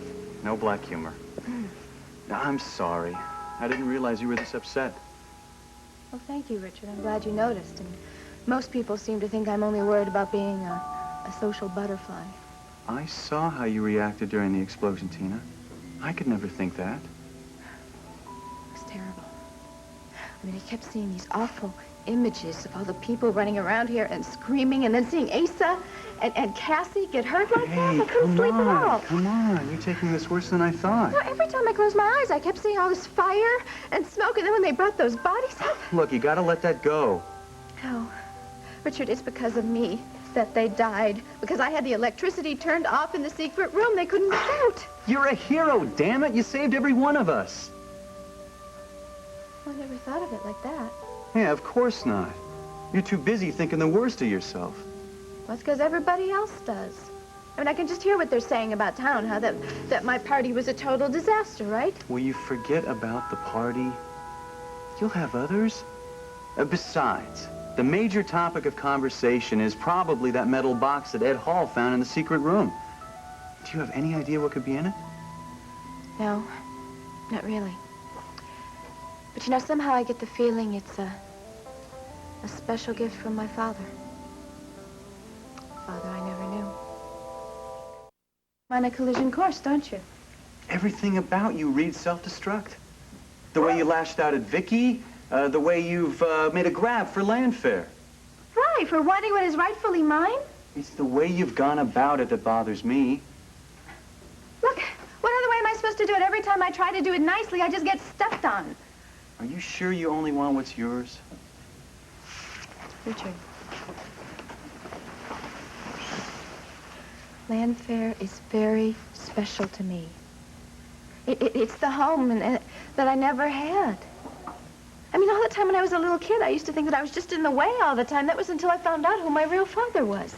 no black humor. I'm sorry. I didn't realize you were this upset. Well, thank you, Richard. I'm glad you noticed. And most people seem to think I'm only worried about being a social butterfly. I saw how you reacted during the explosion, Tina. I could never think that. It was terrible. I mean, I kept seeing these awful images of all the people running around here and screaming, and then seeing Asa and Cassie get hurt like that. I couldn't sleep at all. Come on. You're taking this worse than I thought. No, every time I closed my eyes, I kept seeing all this fire and smoke, and then when they brought those bodies up... Look, you gotta let that go. No. Richard, it's because of me that they died. Because I had the electricity turned off in the secret room. They couldn't get out. You're a hero, damn it. You saved every one of us. I never thought of it like that. Yeah, of course not. You're too busy thinking the worst of yourself. Well, it's because everybody else does. I mean, I can just hear what they're saying about town, how that my party was a total disaster, right? Will you forget about the party? You'll have others. Besides, the major topic of conversation is probably that metal box that Ed Hall found in the secret room. Do you have any idea what could be in it? No, not really. But you know, somehow I get the feeling it's a special gift from my father. Father I never knew. On a collision course, don't you? Everything about you reads self-destruct. The way you lashed out at Vicky, the way you've made a grab for landfare. Right, for wanting what is rightfully mine? It's the way you've gone about it that bothers me. Look, what other way am I supposed to do it? Every time I try to do it nicely, I just get stepped on. Are you sure you only want what's yours? Richard. Landfare is very special to me. It's the home that I never had. I mean, all the time when I was a little kid, I used to think that I was just in the way all the time. That was until I found out who my real father was.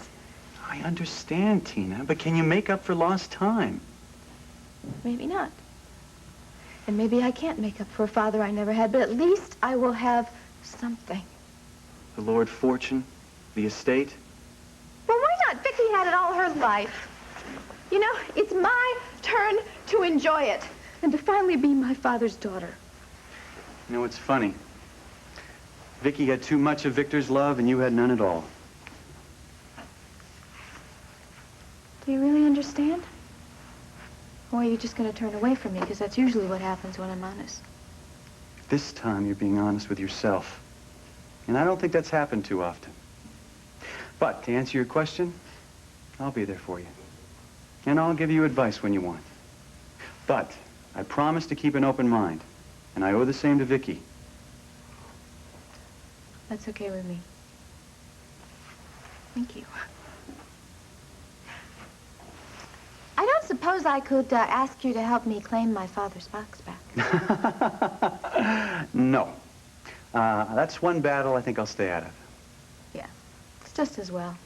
I understand, Tina, but can you make up for lost time? Maybe not. And maybe I can't make up for a father I never had, but at least I will have something. The Lord Fortune, the estate. Well, why not? Vicky had it all her life. You know, it's my turn to enjoy it and to finally be my father's daughter. You know, it's funny. Vicky had too much of Victor's love and you had none at all. Do you really understand? Or are you just going to turn away from me? Because that's usually what happens when I'm honest. This time you're being honest with yourself. And I don't think that's happened too often. But to answer your question, I'll be there for you. And I'll give you advice when you want. But I promise to keep an open mind. And I owe the same to Vicky. That's okay with me. Thank you. I don't suppose I could ask you to help me claim my father's box back. No. That's one battle I think I'll stay out of. Yeah, it's just as well.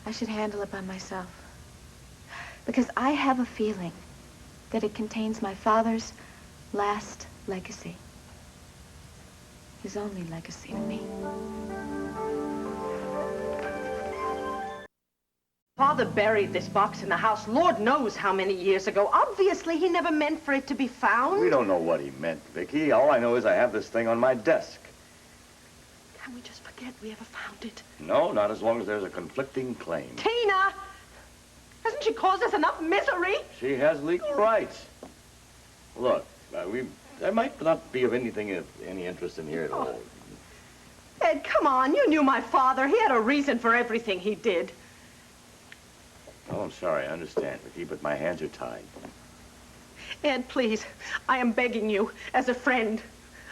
I should handle it by myself. Because I have a feeling that it contains my father's last legacy. His only legacy to me. Father buried this box in the house Lord knows how many years ago. Obviously, he never meant for it to be found. We don't know what he meant, Vicky. All I know is I have this thing on my desk. Can we just forget we ever found it? No, not as long as there's a conflicting claim. Tina! Hasn't she caused us enough misery? She has legal rights. Look, there might not be of any interest in here at all. Ed, come on. You knew my father. He had a reason for everything he did. Oh, I'm sorry. I understand, Vicky, but my hands are tied. Ed, please, I am begging you, as a friend.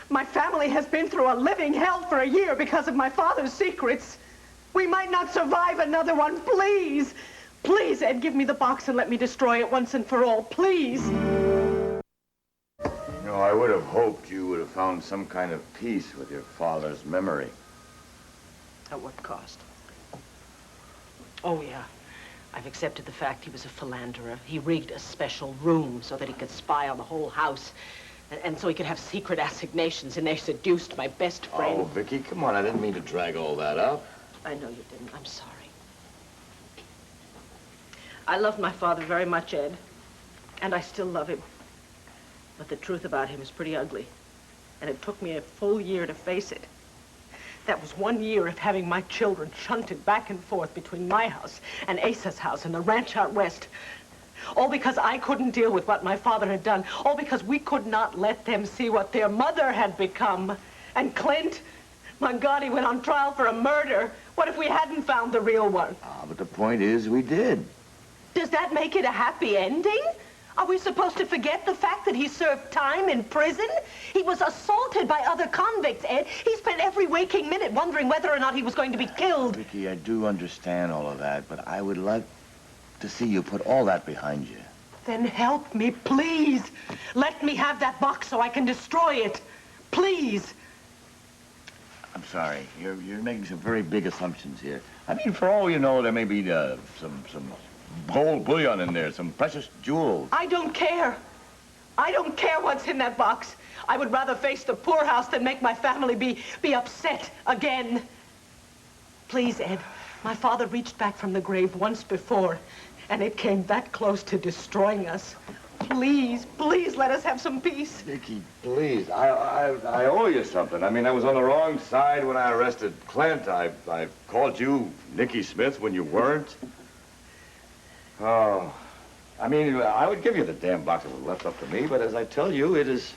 My family has been through a living hell for a year because of my father's secrets. We might not survive another one. Please, please, Ed, give me the box and let me destroy it once and for all. Please. You know, I would have hoped you would have found some kind of peace with your father's memory. At what cost? Oh, yeah. I've accepted the fact he was a philanderer. He rigged a special room so that he could spy on the whole house. And so he could have secret assignations, and they seduced my best friend. Oh, Vicky, come on. I didn't mean to drag all that up. I know you didn't. I'm sorry. I loved my father very much, Ed. And I still love him. But the truth about him is pretty ugly. And it took me a full year to face it. That was 1 year of having my children shunted back and forth between my house and Asa's house and the ranch out west. All because I couldn't deal with what my father had done. All because we could not let them see what their mother had become. And Clint, my God, he went on trial for a murder. What if we hadn't found the real one? Ah, but the point is, we did. Does that make it a happy ending? Are we supposed to forget the fact that he served time in prison? He was assaulted by other convicts, Ed. He spent every waking minute wondering whether or not he was going to be killed. Vicky, I do understand all of that, but I would like to see you put all that behind you. Then help me, please. Let me have that box so I can destroy it. Please. I'm sorry. You're making some very big assumptions here. I mean, for all you know, there may be some gold bullion in there, some precious jewels. I don't care. I don't care what's in that box. I would rather face the poorhouse than make my family be upset again. Please, Ed, my father reached back from the grave once before, and it came that close to destroying us. Please, please let us have some peace. Vicky, please. I owe you something. I mean, I was on the wrong side when I arrested Clint. I called you Nicky Smith when you weren't. Oh, I mean, I would give you the damn box if it was left up to me, but as I tell you, it is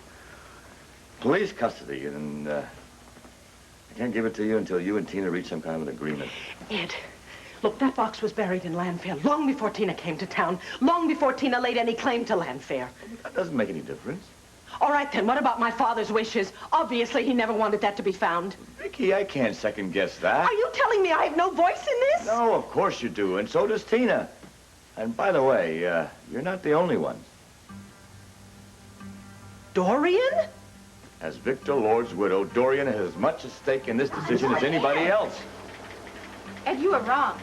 police custody, and I can't give it to you until you and Tina reach some kind of an agreement. Ed, look, that box was buried in Landfair long before Tina came to town, long before Tina laid any claim to Landfair. That doesn't make any difference. All right, then, what about my father's wishes? Obviously, he never wanted that to be found. Vicky, I can't second-guess that. Are you telling me I have no voice in this? No, of course you do, and so does Tina. And by the way, you're not the only one. Dorian? As Victor Lord's widow, Dorian has as much at stake in this decision as anybody else. Ed, you are wrong.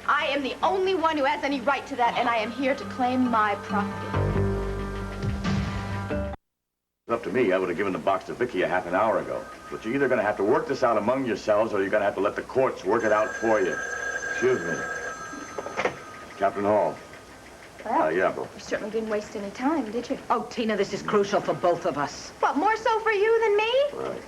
I am the only one who has any right to that, and I am here to claim my property. It's up to me, I would have given the box to Vicky a half an hour ago. But you're either going to have to work this out among yourselves, or you're going to have to let the courts work it out for you. Excuse me. Captain Hall. Well, Yeah, bro. you certainly didn't waste any time, did you? Oh, Tina, this is crucial for both of us. What, more so for you than me? Right.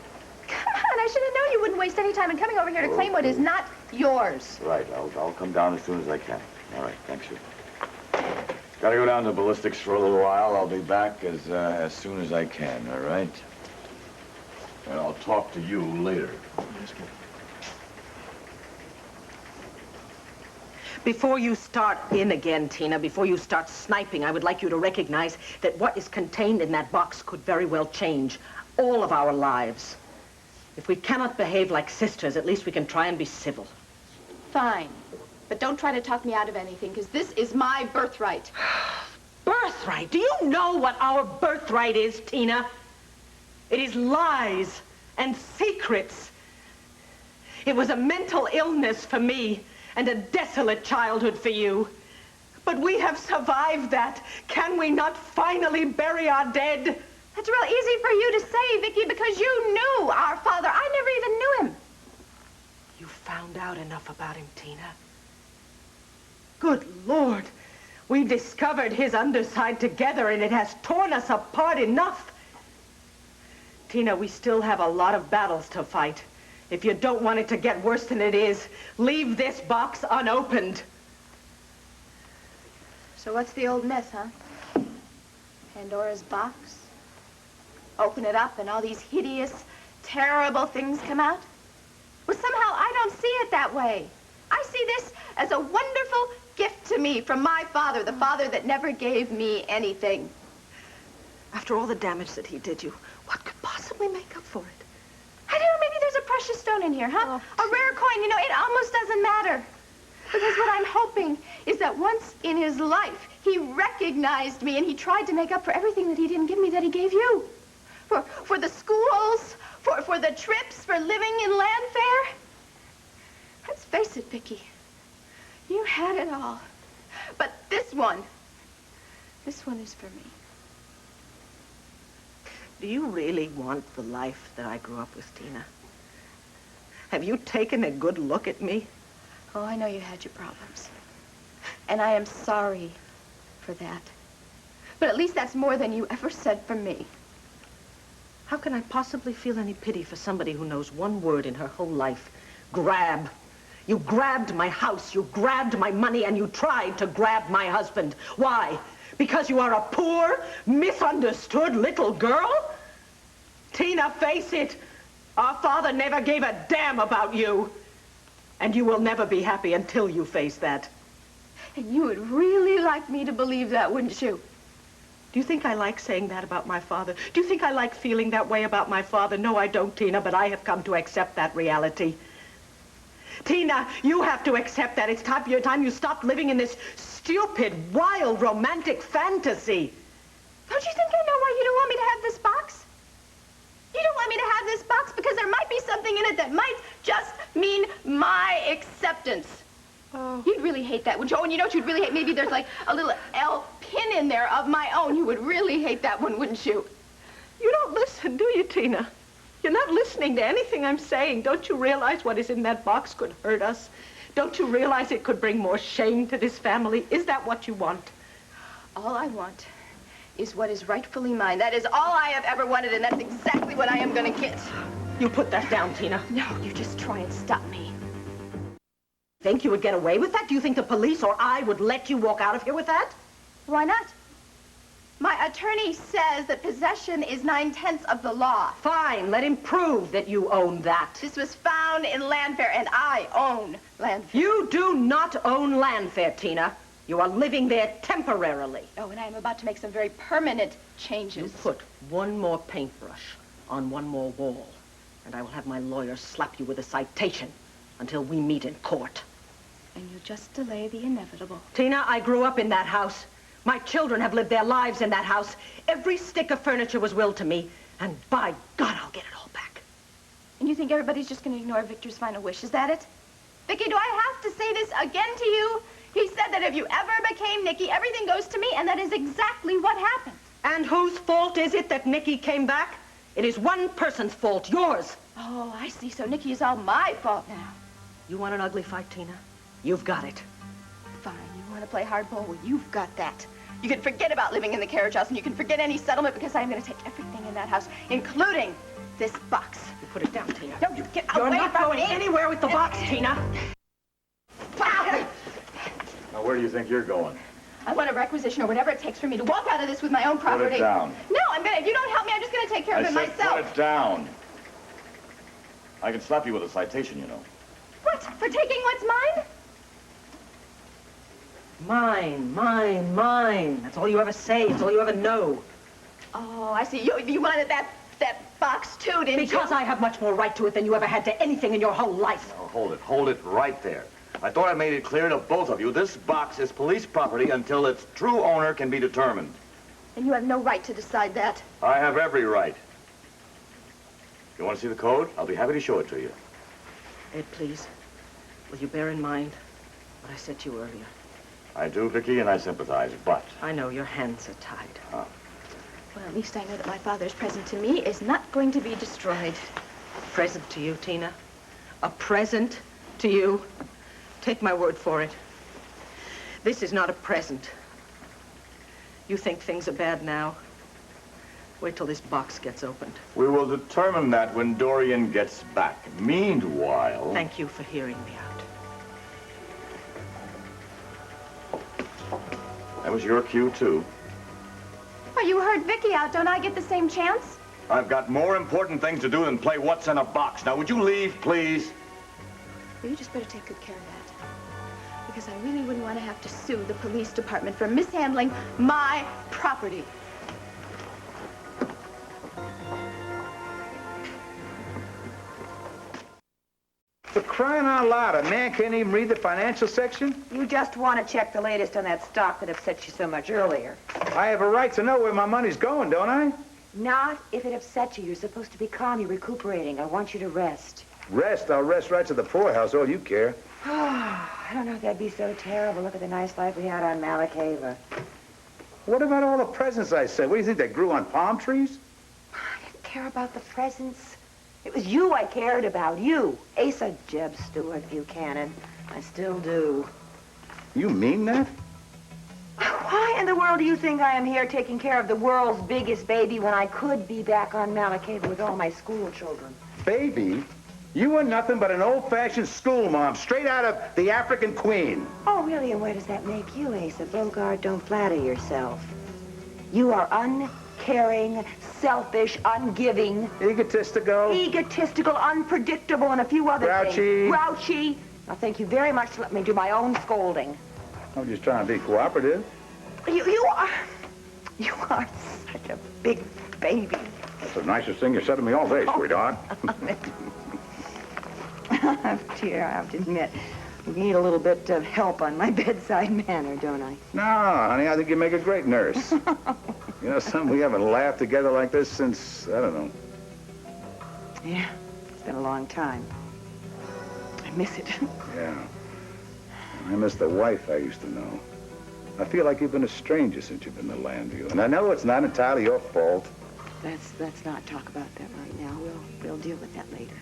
Come on, I should have known you wouldn't waste any time in coming over here to claim what is not yours. Right, I'll come down as soon as I can. All right, thanks you. Gotta go down to ballistics for a little while. I'll be back as soon as I can, all right? And I'll talk to you later. Before you start in again, Tina, before you start sniping, I would like you to recognize that what is contained in that box could very well change all of our lives. If we cannot behave like sisters, at least we can try and be civil. Fine. But don't try to talk me out of anything, because this is my birthright. Birthright? Do you know what our birthright is, Tina? It is lies and secrets. It was a mental illness for me and a desolate childhood for you. But we have survived that. Can we not finally bury our dead? That's real easy for you to say, Vicky, because you knew our father. I never even knew him. You found out enough about him, Tina. Good Lord. We discovered his underside together, and it has torn us apart enough. Tina, we still have a lot of battles to fight. If you don't want it to get worse than it is, leave this box unopened. So what's the old myth, huh? Pandora's box? Open it up and all these hideous, terrible things come out? Well, somehow I don't see it that way. I see this as a wonderful gift to me from my father, the father that never gave me anything. After all the damage that he did you, what could possibly make up for it? I don't know, maybe there's a precious stone in here, huh? A rare coin, you know, it almost doesn't matter. Because what I'm hoping is that once in his life, he recognized me and he tried to make up for everything that he didn't give me that he gave you. For the schools, for the trips, for living in Landfair. Let's face it, Vicky. You had it all. But this one is for me. Do you really want the life that I grew up with, Tina? Have you taken a good look at me? Oh, I know you had your problems. And I am sorry for that. But at least that's more than you ever said for me. How can I possibly feel any pity for somebody who knows one word in her whole life? Grab. You grabbed my house, you grabbed my money, and you tried to grab my husband. Why? Because you are a poor, misunderstood little girl? Tina, face it. Our father never gave a damn about you. And you will never be happy until you face that. And you would really like me to believe that, wouldn't you? Do you think I like saying that about my father? Do you think I like feeling that way about my father? No, I don't, Tina, but I have come to accept that reality. Tina, you have to accept that. It's time you stopped living in this stupid, wild, romantic fantasy. Don't you think I know why you don't want me to have this box? You don't want me to have this box because there might be something in it that might just mean my acceptance. Oh. You'd really hate that, wouldn't you? Oh, and you know what you'd really hate? Maybe there's like a little L pin in there of my own. You would really hate that one, wouldn't you? You don't listen, do you, Tina? You're not listening to anything I'm saying. Don't you realize what is in that box could hurt us? Don't you realize it could bring more shame to this family? Is that what you want? All I want is what is rightfully mine. That is all I have ever wanted, and that's exactly what I am going to get. You put that down, Tina. No, you just try and stop me. Think you would get away with that? Do you think the police or I would let you walk out of here with that? Why not? My attorney says that possession is 9/10 of the law. Fine, let him prove that you own that. This was found in Landfair, and I own Landfair. You do not own Landfair, Tina. You are living there temporarily. Oh, and I am about to make some very permanent changes. You put one more paintbrush on one more wall, and I will have my lawyer slap you with a citation until we meet in court. And you just delay the inevitable. Tina, I grew up in that house. My children have lived their lives in that house. Every stick of furniture was willed to me, and by God, I'll get it all back. And you think everybody's just going to ignore Victor's final wish? Is that it? Vicky, do I have to say this again to you? He said that if you ever became Nicky, everything goes to me, and that is exactly what happened. And whose fault is it that Nicky came back? It is one person's fault, yours. Oh, I see. So Nicky is all my fault now. You want an ugly fight, Tina? You've got it. Fine. You want to play hardball? Well, you've got that. You can forget about living in the carriage house, and you can forget any settlement, because I'm going to take everything in that house, including this box. You put it down, Tina. No, you get You're away not from going me. anywhere with the box, Tina. Now, where do you think you're going? I want a requisition or whatever it takes for me to walk out of this with my own property. Put it down. No, I'm going to. If you don't help me, I'm just going to take care of it I said myself. put it down. I can slap you with a citation, you know. What? For taking what's mine? Mine, mine, mine. That's all you ever say. It's all you ever know. Oh, I see. You wanted that box too, didn't you? Because I have much more right to it than you ever had to anything in your whole life. Now, hold it right there. I thought I made it clear to both of you, this box is police property until its true owner can be determined. And you have no right to decide that. I have every right. You want to see the code? I'll be happy to show it to you. Ed, please, will you bear in mind what I said to you earlier? I do, Vicky, and I sympathize, but... I know your hands are tied. Ah. Well, at least I know that my father's present to me is not going to be destroyed. A present to you, Tina. A present to you. Take my word for it. This is not a present. You think things are bad now? Wait till this box gets opened. We will determine that when Dorian gets back. Meanwhile... Thank you for hearing me out. That was your cue, too. Well, you heard Vicky out. Don't I get the same chance? I've got more important things to do than play what's in a box. Now, would you leave, please? Well, you just better take good care of that. Because I really wouldn't want to have to sue the police department for mishandling my property. For crying out loud, a man can't even read the financial section? You just want to check the latest on that stock that upset you so much earlier. I have a right to know where my money's going, don't I? Not if it upset you. You're supposed to be calm. You're recuperating. I want you to rest. Rest? I'll rest right to the poorhouse, all you care. I don't know if that'd be so terrible. Look at the nice life we had on Malakava. What about all the presents I said? What do you think, they grew on palm trees? I didn't care about the presents. It was you I cared about. You. Asa Jeb Stewart Buchanan. I still do. You mean that? Why in the world do you think I am here taking care of the world's biggest baby when I could be back on Malakava with all my school children? Baby? You were nothing but an old-fashioned school mom, straight out of the African Queen. Oh, really? And where does that make you, Asa? Bogart, don't flatter yourself. You are uncaring, selfish, ungiving. Egotistical. Egotistical, unpredictable, and a few other Grouchy. things. Grouchy. Now, thank you very much to let me do my own scolding. I'm just trying to be cooperative. You are such a big baby. That's the nicest thing you said to me all day, sweetheart. Dear, I have to admit, you need a little bit of help on my bedside manner, don't I? No, honey, I think you make a great nurse. You know, son, we haven't laughed together like this since, I don't know. Yeah, it's been a long time. I miss it. Yeah. I miss the wife I used to know. I feel like you've been a stranger since you've been to Landview. And I know it's not entirely your fault. Let's not talk about that right now. We'll deal with that later.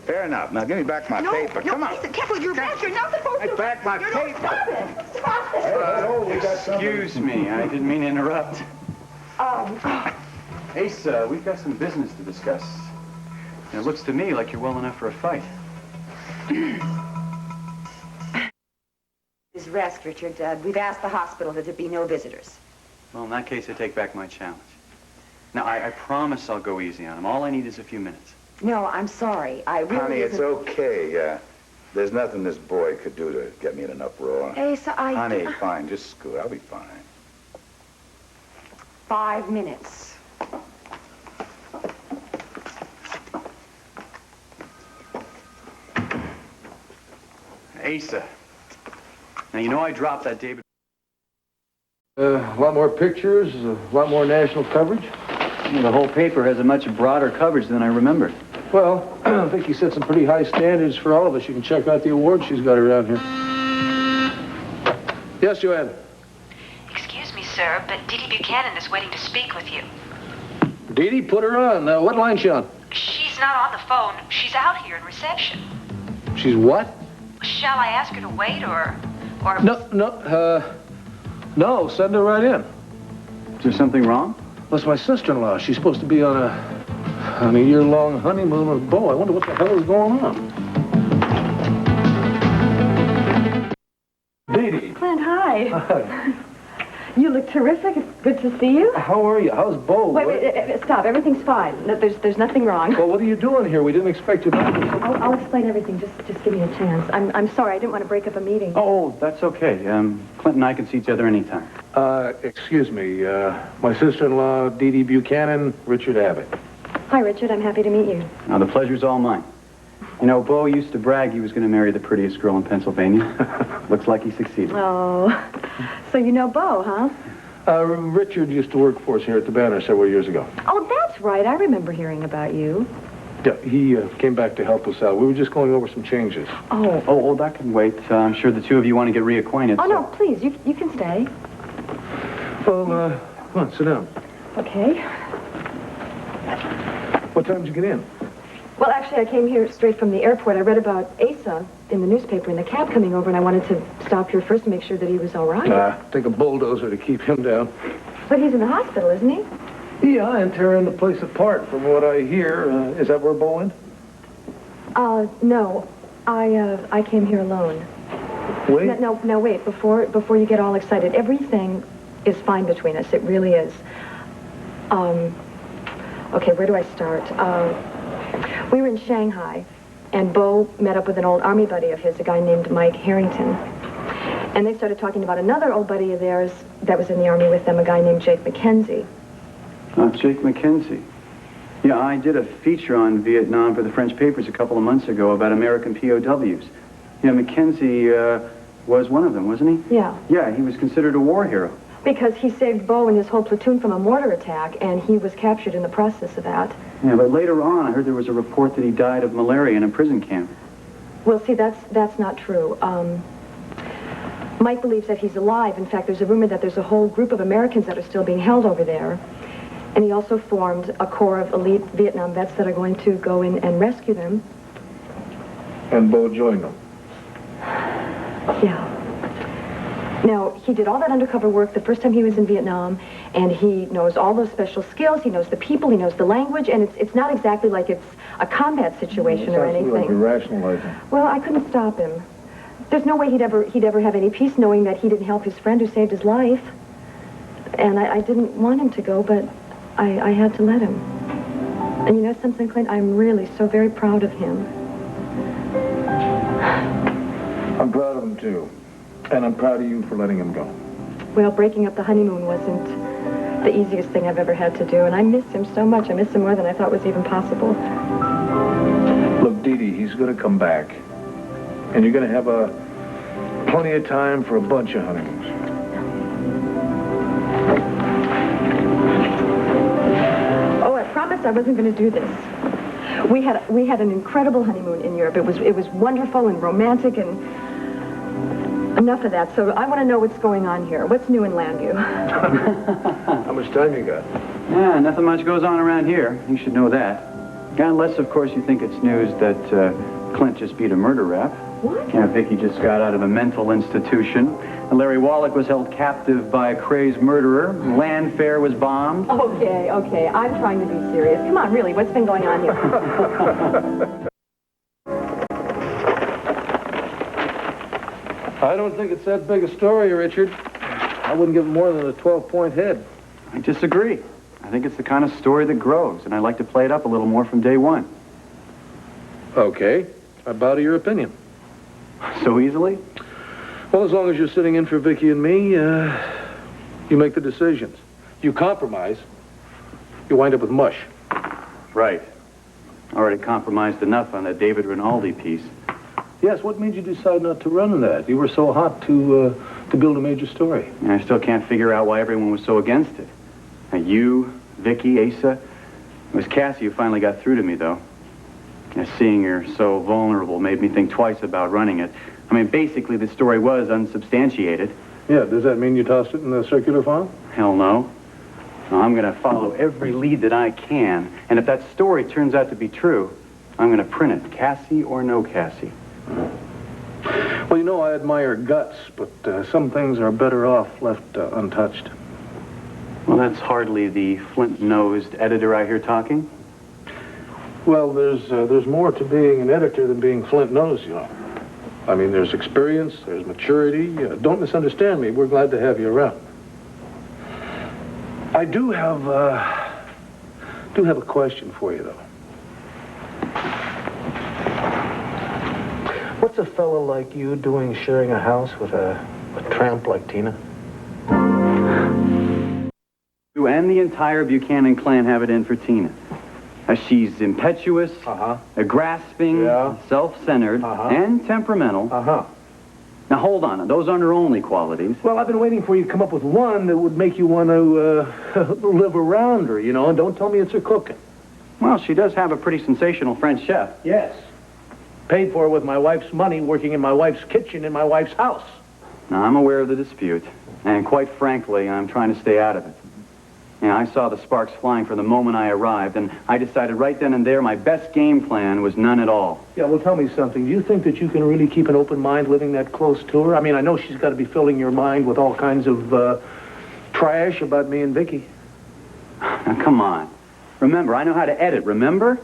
Fair enough. Now, give me back my paper. Come on. Listen, careful, you're back. You're not supposed to. Back my paper. Stop it. Stop it. Excuse me, I didn't mean to interrupt. Oh. Ace, we've got some business to discuss. And it looks to me like you're well enough for a fight. Rest, Richard. We've asked the hospital that there be no visitors. Well, in that case, I take back my challenge. Now, I promise I'll go easy on him. All I need is a few minutes. No, I'm sorry. I really... Honey, it's okay. There's nothing this boy could do to get me in an uproar. Asa, Honey, fine. Just scoot. I'll be fine. 5 minutes. Asa. Now, you know I dropped that David... A lot more pictures, a lot more national coverage. Well, the whole paper has a much broader coverage than I remembered. Well, I think you set some pretty high standards for all of us. You can check out the awards she's got around here. Yes, Joanne? Excuse me, sir, but Dee Dee Buchanan is waiting to speak with you. Dee Dee, put her on. What line's she on? She's not on the phone. She's out here in reception. She's what? Shall I ask her to wait, or... No, send her right in. Is there something wrong? That's my sister-in-law. She's supposed to be on a year-long honeymoon with Bo. I wonder what the hell is going on. Dee Dee. Clint, hi. Hi. You look terrific. It's good to see you. How are you? How's Bo? Wait, stop. Everything's fine. No, there's nothing wrong. Well, what are you doing here? We didn't expect you back. I'll explain everything. Just give me a chance. I'm sorry. I didn't want to break up a meeting. Oh, that's okay. Clint and I can see each other anytime. Excuse me. My sister-in-law, Dee Dee Buchanan, Richard Abbott. Hi, Richard. I'm happy to meet you. Now, the pleasure's all mine. You know, Bo used to brag he was going to marry the prettiest girl in Pennsylvania. Looks like he succeeded. Oh, so you know Bo, huh? Richard used to work for us here at the Banner several years ago. Oh, that's right. I remember hearing about you. Yeah, he came back to help us out. We were just going over some changes. Oh, that can wait. I'm sure the two of you want to get reacquainted. Oh, no, please. You can stay. Well, come on, sit down. Okay. What time did you get in? Well, actually, I came here straight from the airport. I read about Asa in the newspaper in the cab coming over, and I wanted to stop here first to make sure that he was all right. Take a bulldozer to keep him down. But he's in the hospital, isn't he? Yeah, and tearing the place apart from what I hear. Is that where Bo went? No. I came here alone. Wait? No, wait. Before you get all excited. Everything is fine between us. It really is. Okay, where do I start? We were in Shanghai, and Bo met up with an old army buddy of his, a guy named Mike Harrington. And they started talking about another old buddy of theirs that was in the army with them, a guy named Jake McKenzie. Jake McKenzie. Yeah, I did a feature on Vietnam for the French papers a couple of months ago about American POWs. Yeah, McKenzie was one of them, wasn't he? Yeah. Yeah, he was considered a war hero. Because he saved Bo and his whole platoon from a mortar attack, and he was captured in the process of that. Yeah, but later on, I heard there was a report that he died of malaria in a prison camp. Well, see, that's not true. Mike believes that he's alive. In fact, there's a rumor that there's a whole group of Americans that are still being held over there. And he also formed a corps of elite Vietnam vets that are going to go in and rescue them. And Bo joined them? Yeah. Now, he did all that undercover work the first time he was in Vietnam, and he knows all those special skills, he knows the people, he knows the language, and it's not exactly like it's a combat situation or anything. Like you're rationalizing. Well, I couldn't stop him. There's no way he'd ever have any peace knowing that he didn't help his friend who saved his life. And I didn't want him to go, but I had to let him. And you know something, Clint? I'm really so very proud of him. I'm proud of him, too. And I'm proud of you for letting him go. Well, breaking up the honeymoon wasn't the easiest thing I've ever had to do, and I miss him so much. I miss him more than I thought was even possible. Look, Dee Dee, he's going to come back. And you're going to have plenty of time for a bunch of honeymoons. Oh, I promised I wasn't going to do this. We had an incredible honeymoon in Europe. It was wonderful and romantic and... Enough of that. So I want to know what's going on here. What's new in Landview? How much time you got? Yeah, nothing much goes on around here. You should know that. Yeah, unless, of course, you think it's news that Clint just beat a murder rap. What? Yeah, Vicky just got out of a mental institution. And Larry Wallach was held captive by a crazed murderer. Land fair was bombed. Okay. I'm trying to be serious. Come on, really, what's been going on here? I don't think it's that big a story, Richard. I wouldn't give it more than a 12-point head. I disagree. I think it's the kind of story that grows, and I'd like to play it up a little more from day one. Okay. I bow to your opinion. So easily? Well, as long as you're sitting in for Vicky and me, you make the decisions. You compromise, you wind up with mush. Right. Already compromised enough on that David Rinaldi piece. Yes, what made you decide not to run that? You were so hot to build a major story. And I still can't figure out why everyone was so against it. Now, you, Vicky, Asa. It was Cassie who finally got through to me, though. And seeing her so vulnerable made me think twice about running it. I mean, basically, the story was unsubstantiated. Yeah, does that mean you tossed it in the circular file? Hell no. No, I'm going to follow every lead that I can. And if that story turns out to be true, I'm going to print it, Cassie or no Cassie. Well, you know, I admire guts, but some things are better off left untouched. Well, that's hardly the flint-nosed editor I hear talking. Well, there's more to being an editor than being flint-nosed, you know. I mean, there's experience, there's maturity. Don't misunderstand me. We're glad to have you around. I do have a question for you, though. What's a fellow like you doing sharing a house with a tramp like Tina? You and the entire Buchanan clan have it in for Tina. She's impetuous, grasping, self-centered, and temperamental. Now, hold on. Those aren't her only qualities. Well, I've been waiting for you to come up with one that would make you want to live around her, you know, and don't tell me it's her cooking. Well, she does have a pretty sensational French chef. Yes. Paid for with my wife's money, working in my wife's kitchen in my wife's house. Now, I'm aware of the dispute, and quite frankly, I'm trying to stay out of it. You know, I saw the sparks flying from the moment I arrived, and I decided right then and there my best game plan was none at all. Yeah, well, tell me something. Do you think that you can really keep an open mind living that close to her? I mean, I know she's got to be filling your mind with all kinds of trash about me and Vicky. Now, come on. Remember, I know how to edit, remember?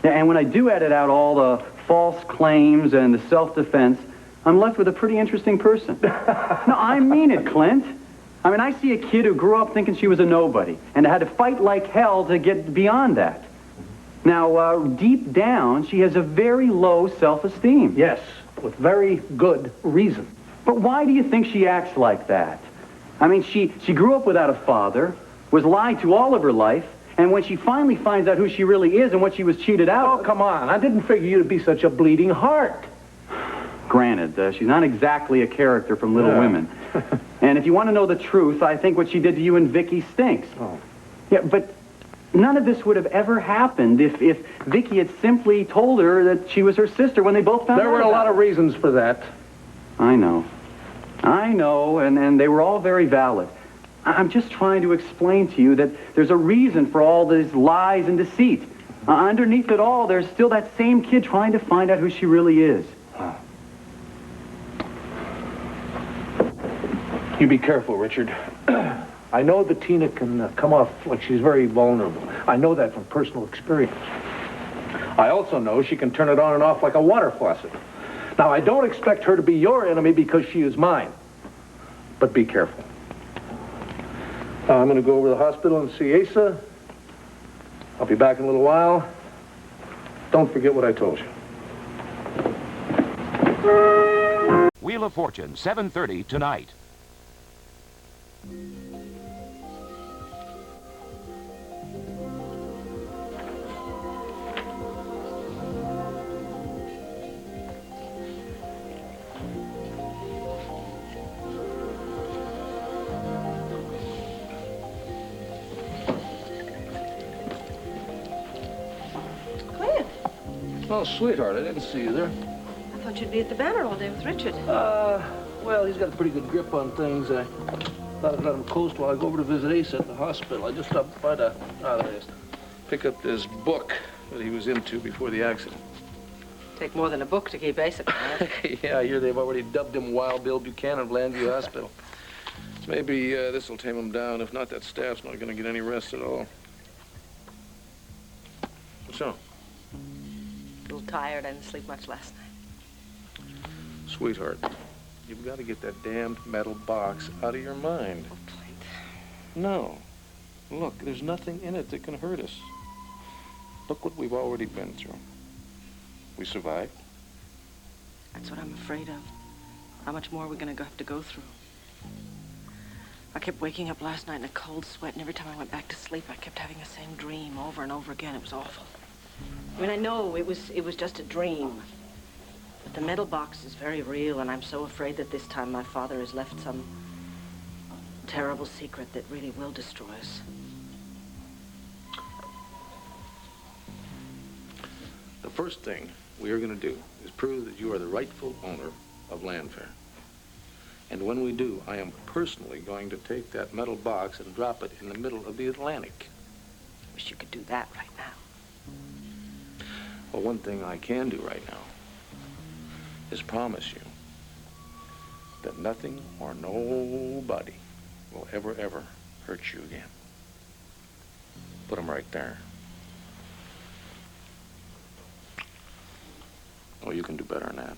Yeah, and when I do edit out all the false claims and the self-defense, I'm left with a pretty interesting person. No, I mean it, Clint. I mean, I see a kid who grew up thinking she was a nobody and had to fight like hell to get beyond that. Now, deep down, she has a very low self-esteem. Yes, with very good reason. But why do you think she acts like that? I mean, she grew up without a father, was lied to all of her life, and when she finally finds out who she really is and what she was cheated out... Oh, come on. I didn't figure you to be such a bleeding heart. Granted, she's not exactly a character from Little Women. And if you want to know the truth, I think what she did to you and Vicky stinks. Oh. Yeah, but none of this would have ever happened if Vicky had simply told her that she was her sister when they both found out. There were a lot of reasons for that. I know, and they were all very valid. I'm just trying to explain to you that there's a reason for all these lies and deceit. Underneath it all, there's still that same kid trying to find out who she really is. You be careful, Richard. I know that Tina can come off like she's very vulnerable. I know that from personal experience. I also know she can turn it on and off like a water faucet. Now, I don't expect her to be your enemy because she is mine. But be careful. I'm going to go over to the hospital and see Asa. I'll be back in a little while. Don't forget what I told you. Wheel of Fortune, 7:30 tonight. Oh, sweetheart, I didn't see you there. I thought you'd be at the Banner all day with Richard. Well, he's got a pretty good grip on things. I thought I'd let him coast while I go over to visit Ace at the hospital. I just stopped by to pick up this book that he was into before the accident. Take more than a book to keep Ace quiet. Yeah, I hear they've already dubbed him Wild Bill Buchanan of Landview Hospital. Maybe this will tame him down. If not, that staff's not going to get any rest at all. What's wrong? A little tired. I didn't sleep much last night. Sweetheart, You've got to get that damned metal box out of your mind. Oh, Clint. No. Look, there's nothing in it that can hurt us. Look what we've already been through. We survived. That's what I'm afraid of. How much more are we going to have to go through? I kept waking up last night in a cold sweat, and every time I went back to sleep, I kept having the same dream over and over again. It was awful. I mean, I know it was just a dream. But the metal box is very real, and I'm so afraid that this time my father has left some terrible secret that really will destroy us. The first thing we are going to do is prove that you are the rightful owner of Landfair. And when we do, I am personally going to take that metal box and drop it in the middle of the Atlantic. Wish you could do that right now. Well, one thing I can do right now is promise you that nothing or nobody will ever hurt you again. Put them right there. Oh, you can do better than that.